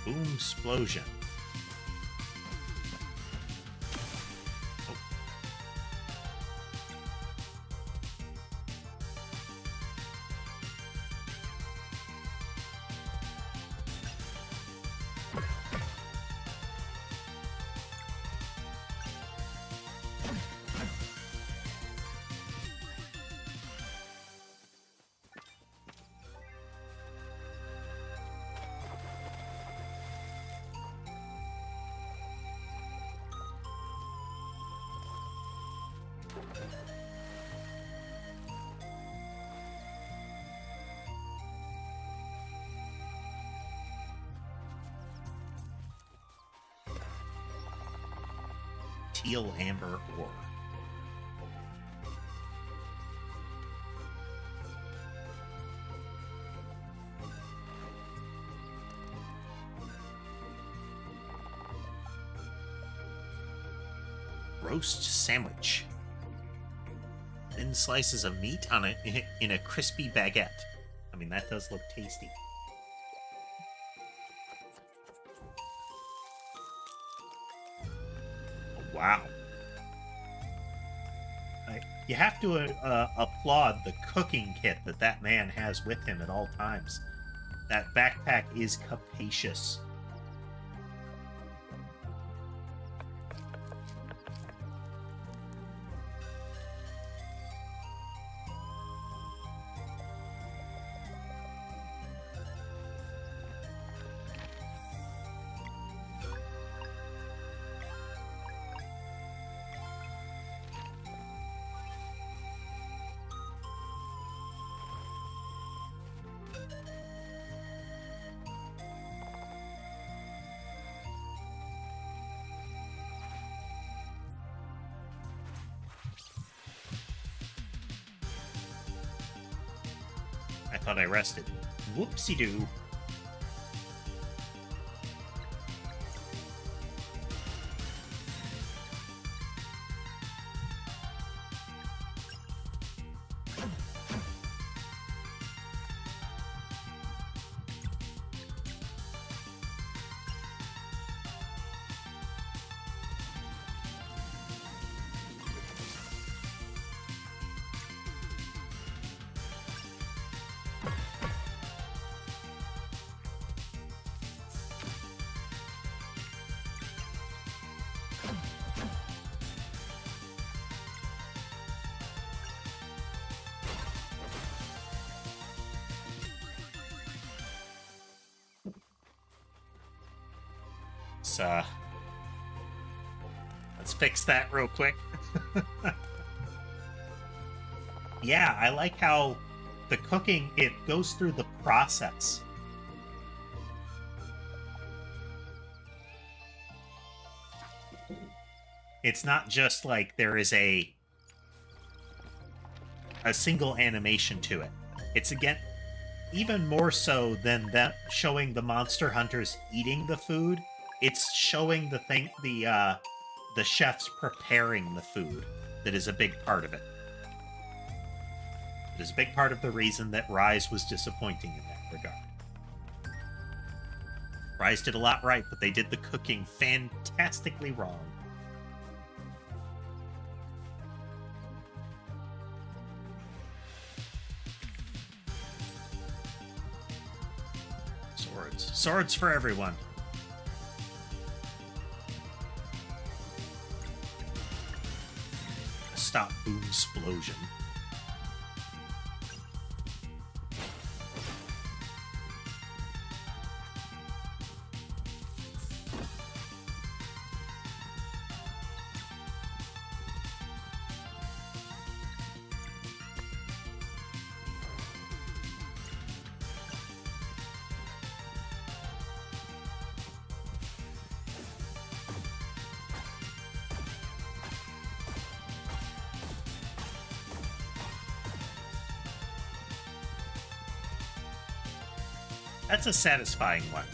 Boom explosion. Oh. teal amber ore. Roast sandwich. Thin slices of meat on in a crispy baguette. I mean, that does look tasty. Oh, wow. You have to applaud the cooking kit that man has with him at all times. That backpack is capacious. I thought I rested. Whoopsie-doo. Let's fix that real quick. Yeah, I like how the cooking, it goes through the process. It's not just like there is a single animation to it. It's again even more so than that showing the monster hunters eating the food. It's showing the chefs preparing the food that is a big part of it. It is a big part of the reason that Rise was disappointing in that regard. Rise did a lot right, but they did the cooking fantastically wrong. Swords. Swords for everyone. Stop boom explosion. That's a satisfying one.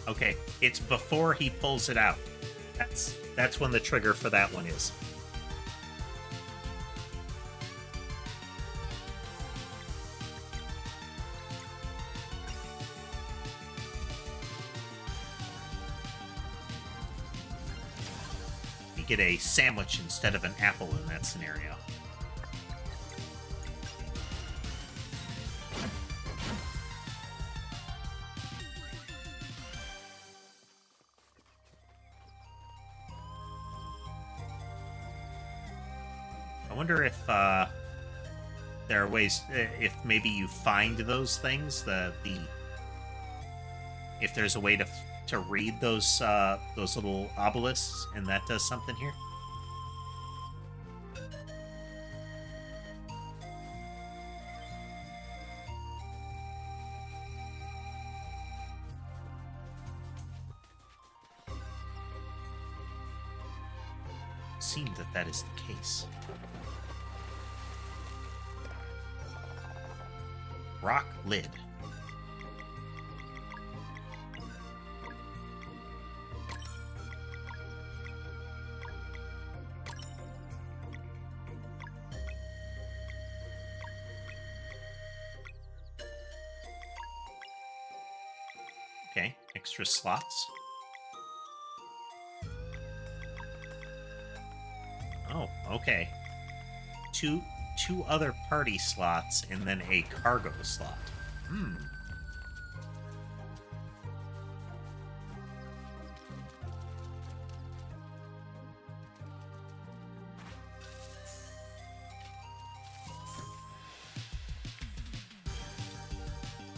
Okay, it's before he pulls it out. That's when the trigger for that one is. Get a sandwich instead of an apple in that scenario. I wonder if there are ways, if maybe you find those things, if there's a way to read those little obelisks, and that does something here. seem that that is the case. Rock lid. Okay, extra slots. Oh, okay. Two other party slots and then a cargo slot. Hmm.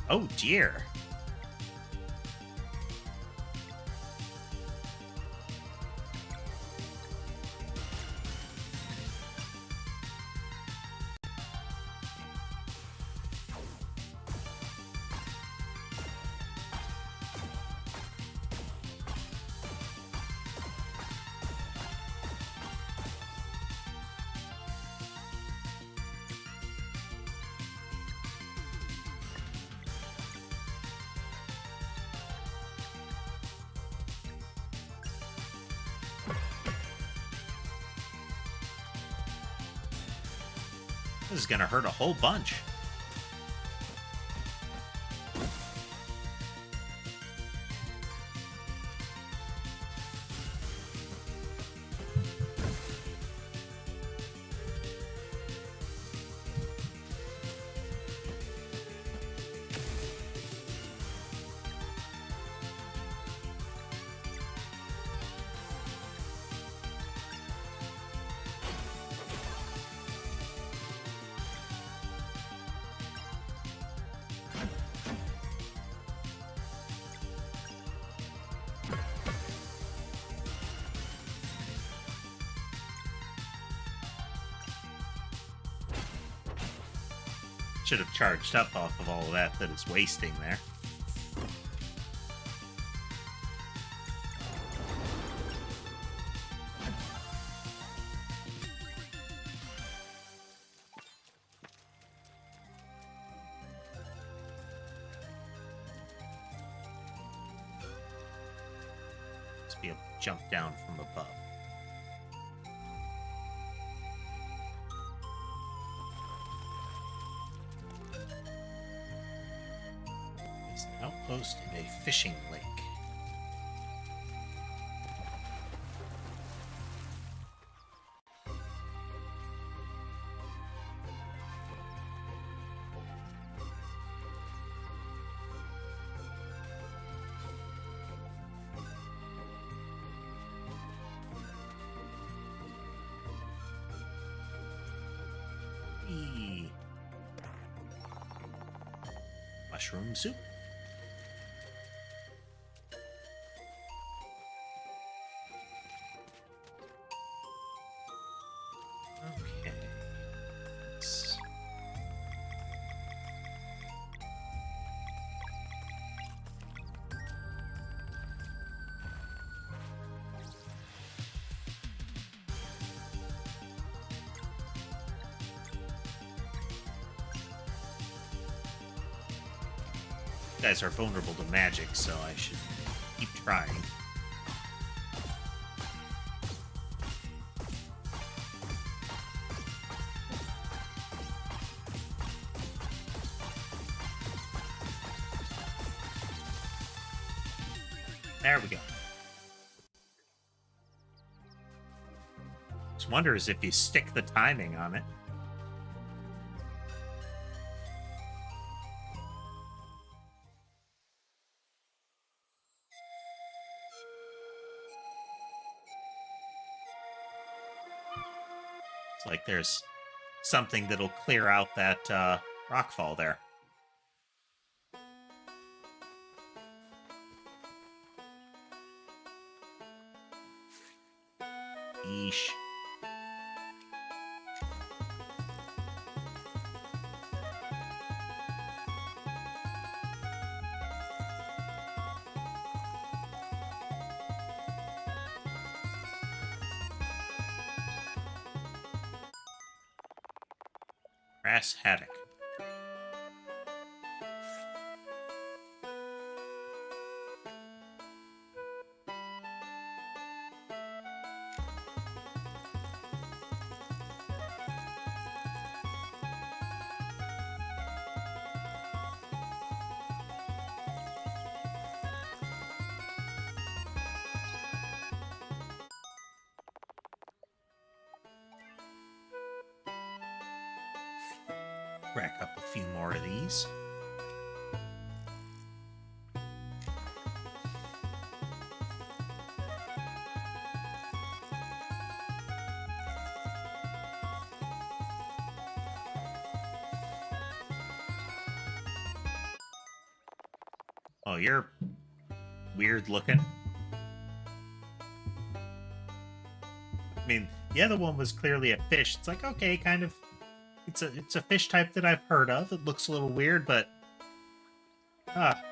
Oh dear. This is gonna hurt a whole bunch. Should have charged up off of all of that is wasting there. Let's be able to jump down from above. Outpost in a fishing lake. Mushroom soup. Okay. You guys are vulnerable to magic, so I should keep trying. There we go. Just wonders if you stick the timing on it. It's like there's something that'll clear out that rockfall there. Yeesh. Grass haddock. Rack up a few more of these. Oh, you're weird looking. I mean, the other one was clearly a fish. It's like, okay, kind of. It's a fish type that I've heard of. It looks a little weird, but that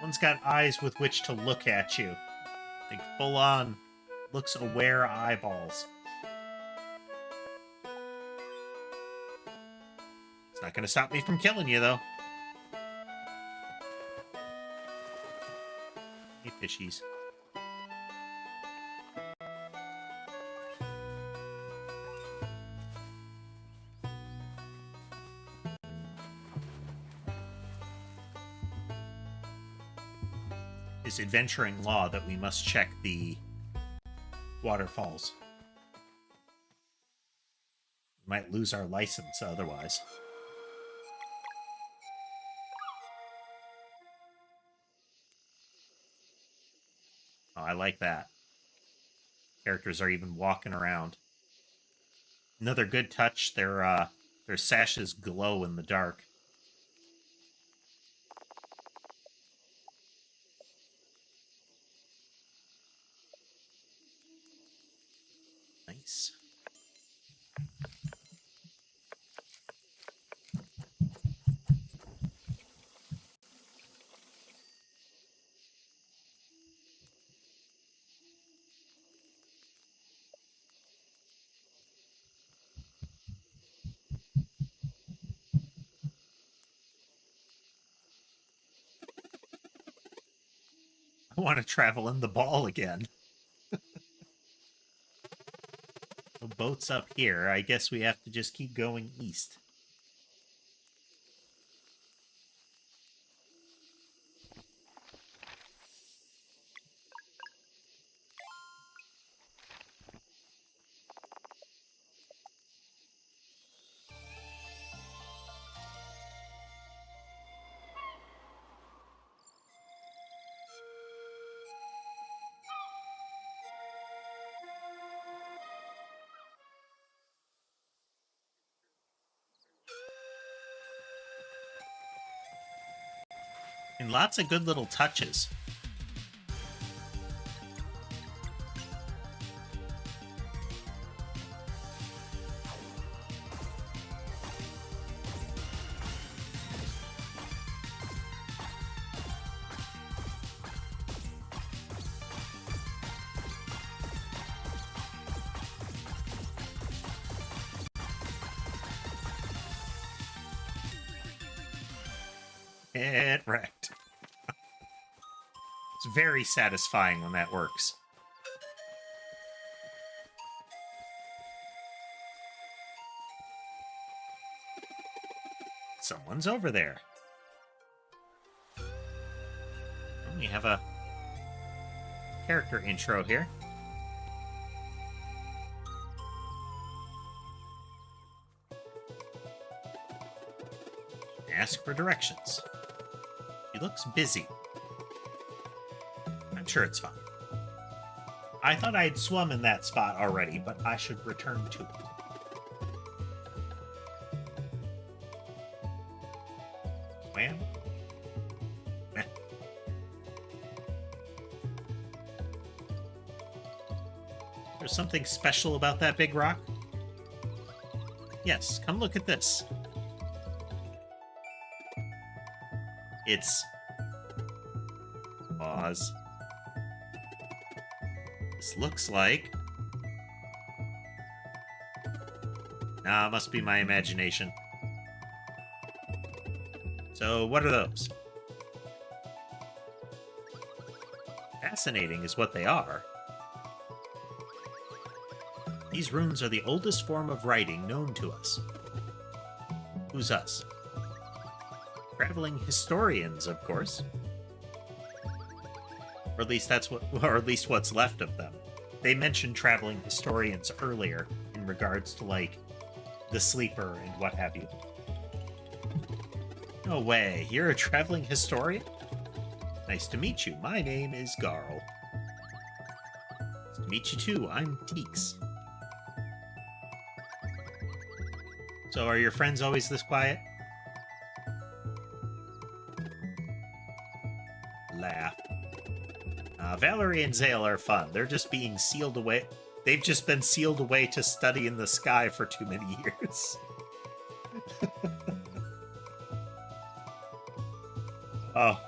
one's got eyes with which to look at you, like full on, looks aware eyeballs. It's not gonna stop me from killing you though. Hey, fishies. Is adventuring law that we must check the waterfalls. We might lose our license otherwise. Oh, I like that. Characters are even walking around. Another good touch, their sashes glow in the dark. Nice. I want to travel in the ball again. The boat's up here. I guess we have to just keep going east. And lots of good little touches. Get wrecked. It's very satisfying when that works. Someone's over there. We have a character intro here. Ask for directions. He looks busy. I'm sure it's fine. I thought I'd swum in that spot already, but I should return to it. Swam? Meh. There's something special about that big rock? Yes, come look at this. It's... Pause. This looks like... Nah, must be my imagination. So, what are those? Fascinating is what they are. These runes are the oldest form of writing known to us. Who's us? Traveling historians, of course. Or at least what's left of them. They mentioned traveling historians earlier in regards to, like, the sleeper and what have you. No way, you're a traveling historian? Nice to meet you. My name is Garl. Nice to meet you too. I'm Teeks. So are your friends always this quiet? Laugh. Valerie and Zale are fun. They're just being sealed away. They've just been sealed away to study in the sky for too many years. Oh,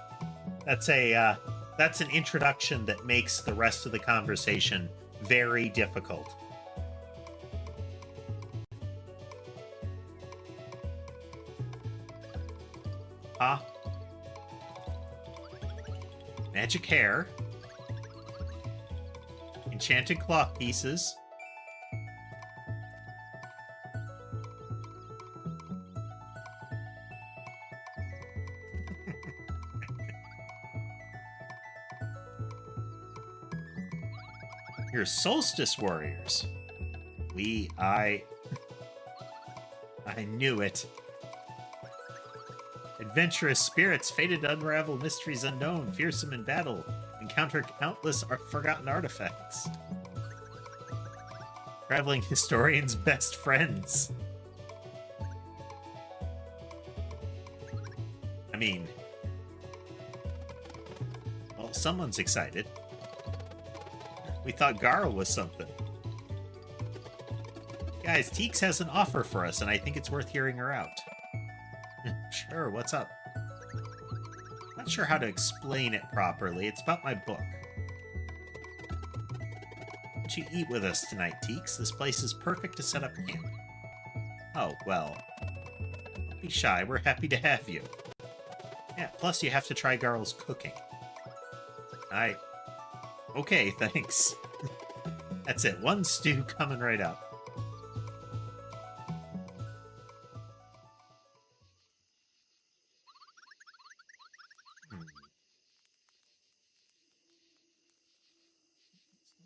that's an introduction that makes the rest of the conversation very difficult. Magic hair. Enchanted cloth pieces. You're solstice warriors. I knew it. Adventurous spirits, fated to unravel mysteries unknown, fearsome in battle, encounter countless forgotten artifacts. Traveling historians' best friends. I mean, well, someone's excited. We thought Garl was something. Guys, Teeks has an offer for us, and I think it's worth hearing her out. Sure, what's up? Not sure how to explain it properly. It's about my book. Why don't you eat with us tonight, Teeks? This place is perfect to set up camp. Oh, well. Don't be shy. We're happy to have you. Yeah, plus you have to try Garl's cooking. Okay, thanks. That's it. One stew coming right up.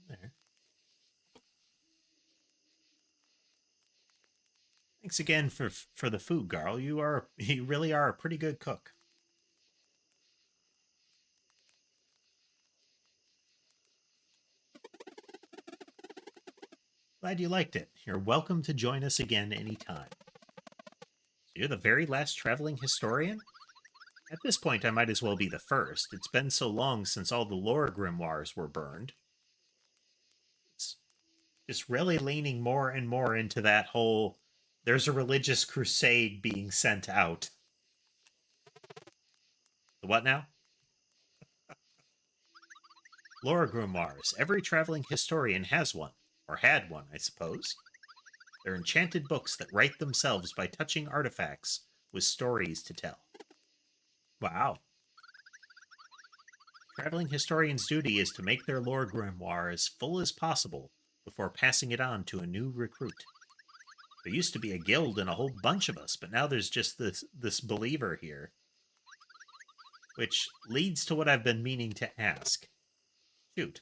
There. Thanks again for the food, Garl. You really are a pretty good cook. Glad you liked it. You're welcome to join us again anytime. So you're the very last traveling historian? At this point, I might as well be the first. It's been so long since all the lore grimoires were burned. It's just really leaning more and more into that whole, there's a religious crusade being sent out. The what now? Lore grimoires. Every traveling historian has one. Or had one, I suppose. They're enchanted books that write themselves by touching artifacts with stories to tell. Wow. Traveling historians' duty is to make their lore grimoire as full as possible before passing it on to a new recruit. There used to be a guild and a whole bunch of us, but now there's just this believer here. Which leads to what I've been meaning to ask. Shoot.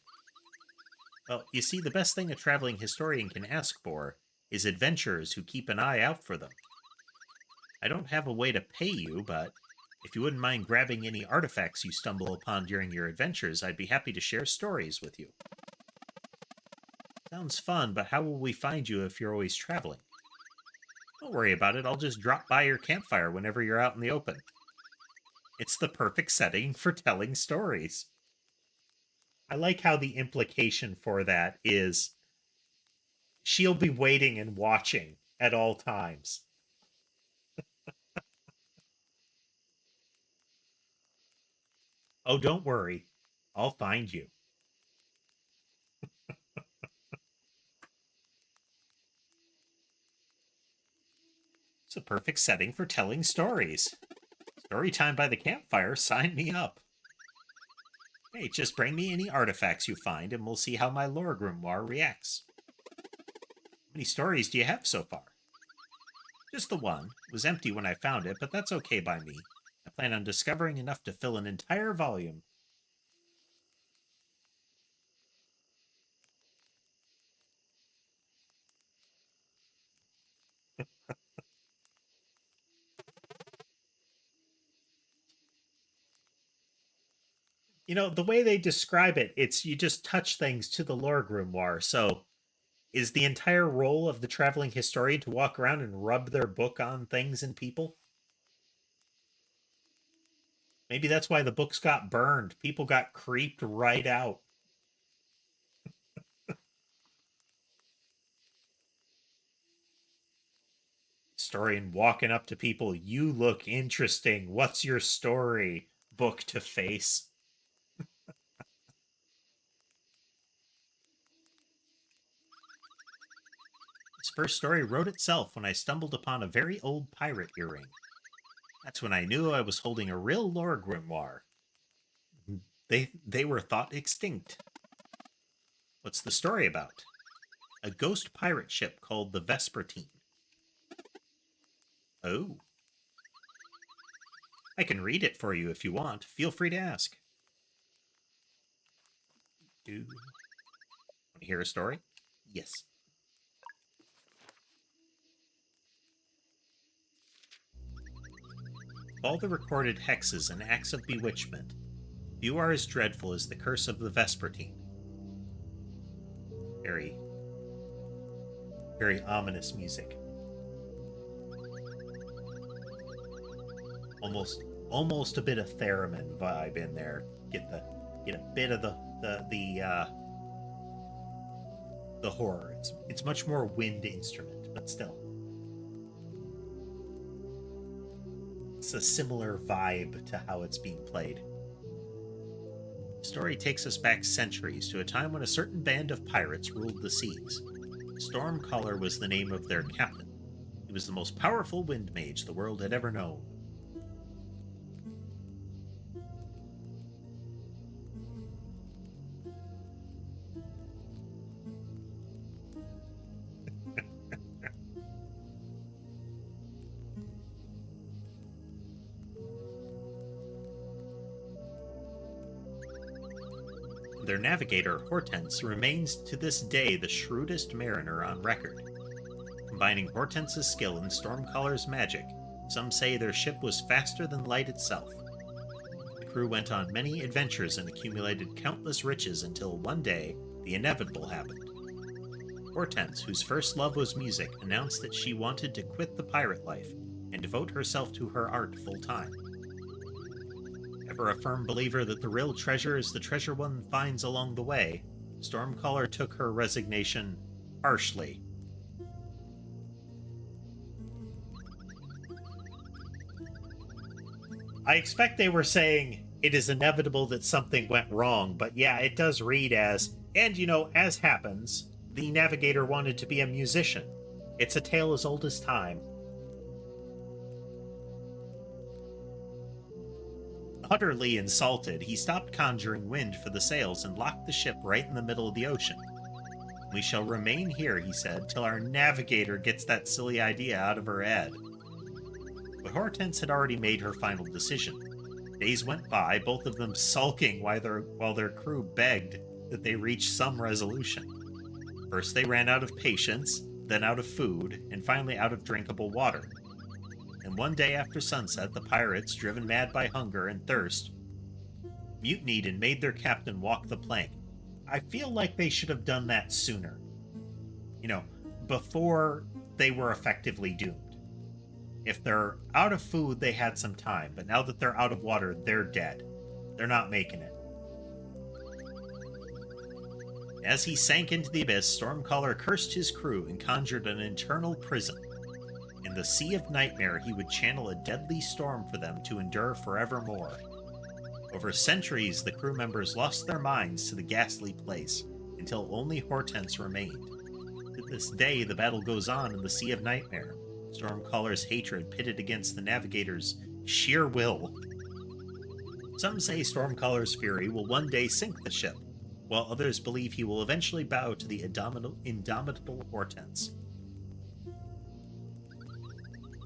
Well, you see, the best thing a traveling historian can ask for is adventurers who keep an eye out for them. I don't have a way to pay you, but if you wouldn't mind grabbing any artifacts you stumble upon during your adventures, I'd be happy to share stories with you. Sounds fun, but how will we find you if you're always traveling? Don't worry about it, I'll just drop by your campfire whenever you're out in the open. It's the perfect setting for telling stories. I like how the implication for that is she'll be waiting and watching at all times. Oh, don't worry. I'll find you. perfect setting for telling stories. Story time by the campfire, sign me up. Hey, just bring me any artifacts you find and we'll see how my lore grimoire reacts. How many stories do you have so far? Just the one. It was empty when I found it, but that's okay by me. I plan on discovering enough to fill an entire volume. You know, the way they describe it, it's you just touch things to the lore grimoire. So, is the entire role of the traveling historian to walk around and rub their book on things and people? Maybe that's why the books got burned. People got creeped right out. Historian walking up to people, you look interesting. What's your story? Book to face. This first story wrote itself when I stumbled upon a very old pirate earring. That's when I knew I was holding a real lore grimoire. They were thought extinct. What's the story about? A ghost pirate ship called the Vespertine. Oh. I can read it for you if you want. Feel free to ask. Do you want to hear a story? Yes. All the recorded hexes and acts of bewitchment, few are as dreadful as the curse of the Vespertine. Very, very ominous music. Almost a bit of theremin vibe in there. Get a bit of the horror. It's much more wind instrument, but still. It's a similar vibe to how it's being played. The story takes us back centuries to a time when a certain band of pirates ruled the seas. Stormcaller was the name of their captain. He was the most powerful wind mage the world had ever known. Their navigator, Hortense, remains to this day the shrewdest mariner on record. Combining Hortense's skill and Stormcaller's magic, some say their ship was faster than light itself. The crew went on many adventures and accumulated countless riches until one day, the inevitable happened. Hortense, whose first love was music, announced that she wanted to quit the pirate life and devote herself to her art full-time. Ever a firm believer that the real treasure is the treasure one finds along the way, Stormcaller took her resignation harshly. I expect they were saying it is inevitable that something went wrong, but yeah, it does read as, and you know, as happens, the navigator wanted to be a musician. It's a tale as old as time. Utterly insulted, he stopped conjuring wind for the sails and locked the ship right in the middle of the ocean. We shall remain here, he said, till our navigator gets that silly idea out of her head. But Hortense had already made her final decision. Days went by, both of them sulking while their crew begged that they reach some resolution. First they ran out of patience, then out of food, and finally out of drinkable water. And one day after sunset, the pirates, driven mad by hunger and thirst, mutinied and made their captain walk the plank. I feel like they should have done that sooner. You know, before they were effectively doomed. If they're out of food, they had some time, but now that they're out of water, they're dead. They're not making it. As he sank into the abyss, Stormcaller cursed his crew and conjured an internal prison. In the Sea of Nightmare, he would channel a deadly storm for them to endure forevermore. Over centuries, the crew members lost their minds to the ghastly place, until only Hortense remained. To this day, the battle goes on in the Sea of Nightmare. Stormcaller's hatred pitted against the navigator's sheer will. Some say Stormcaller's fury will one day sink the ship, while others believe he will eventually bow to the indomitable Hortense.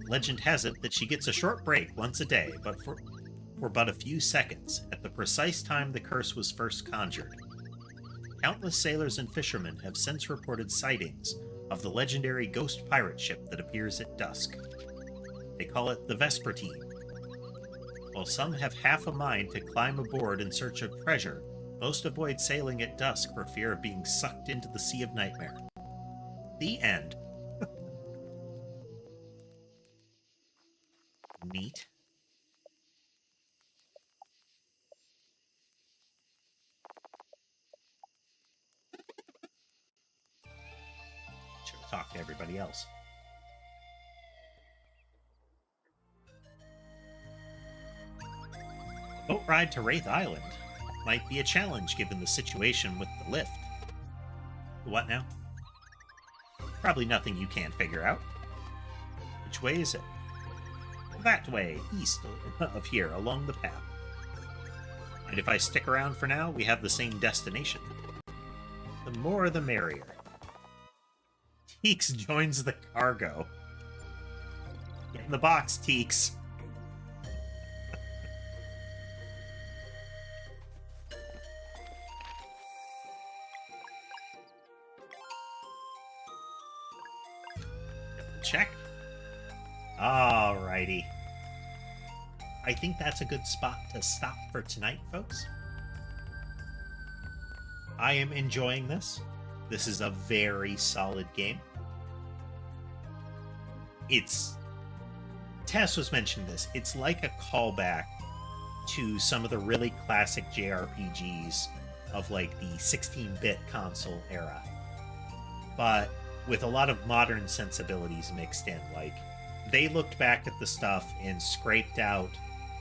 Legend has it that she gets a short break once a day, but for but a few seconds, at the precise time the curse was first conjured. Countless sailors and fishermen have since reported sightings of the legendary ghost pirate ship that appears at dusk. They call it the Vespertine. While some have half a mind to climb aboard in search of treasure, most avoid sailing at dusk for fear of being sucked into the Sea of Nightmare. The end. Neat. Should have talked to everybody else. A boat ride to Wraith Island might be a challenge given the situation with the lift. What now? Probably nothing you can't figure out. Which way is it? That way, east of here, along the path. And if I stick around for now, we have the same destination. The more the merrier. Teeks joins the cargo. Get in the box, Teeks. Check. Alrighty. I think that's a good spot to stop for tonight, folks. I am enjoying this. This is a very solid game. Tess was mentioning this. It's like a callback to some of the really classic JRPGs of like the 16-bit console era. But with a lot of modern sensibilities mixed in. Like, they looked back at the stuff and scraped out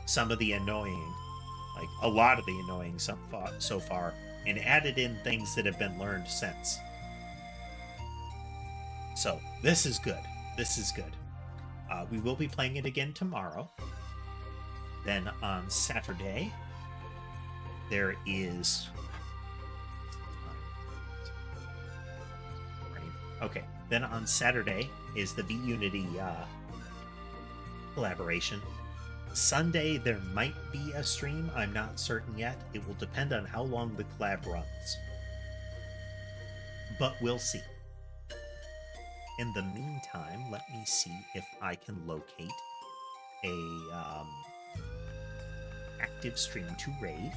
some of the annoying, like a lot of the annoying so far, and added in things that have been learned since. So, this is good. This is good. We will be playing it again tomorrow. Then on Saturday, there is... Okay, then on Saturday is the V-Unity collaboration. Sunday, there might be a stream. I'm not certain yet. It will depend on how long the collab runs. But we'll see. In the meantime, let me see if I can locate a active stream to raid.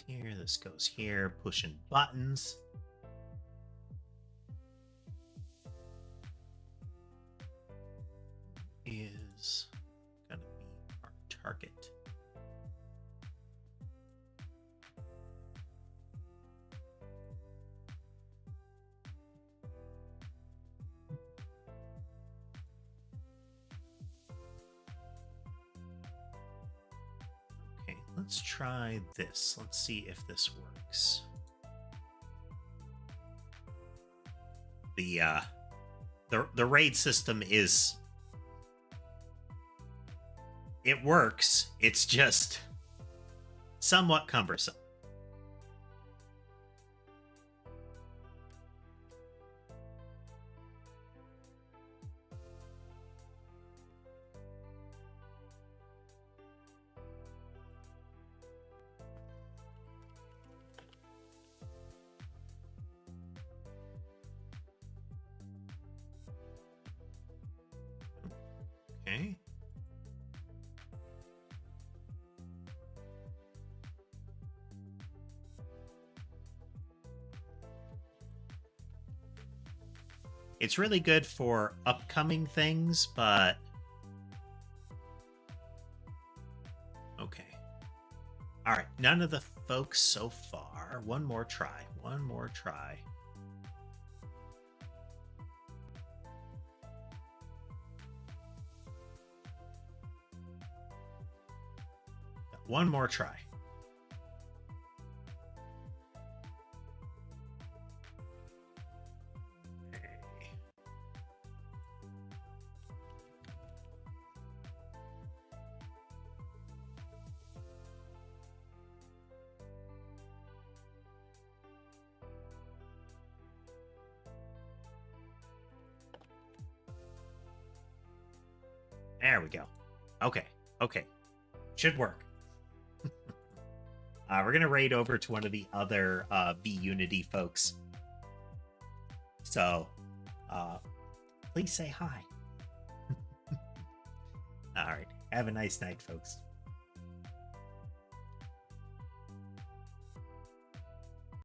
Here, this goes here, pushing buttons. Is gonna be our target. Let's try this. Let's see if this works. The raid system is... It works. It's just somewhat cumbersome. Okay. It's really good for upcoming things, but... Okay. Alright, none of the folks so far. One more try. One more try. One more try. There we go. Okay. Okay. Should work. We're going to raid over to one of the other vUnity folks. So, please say hi. All right. Have a nice night, folks.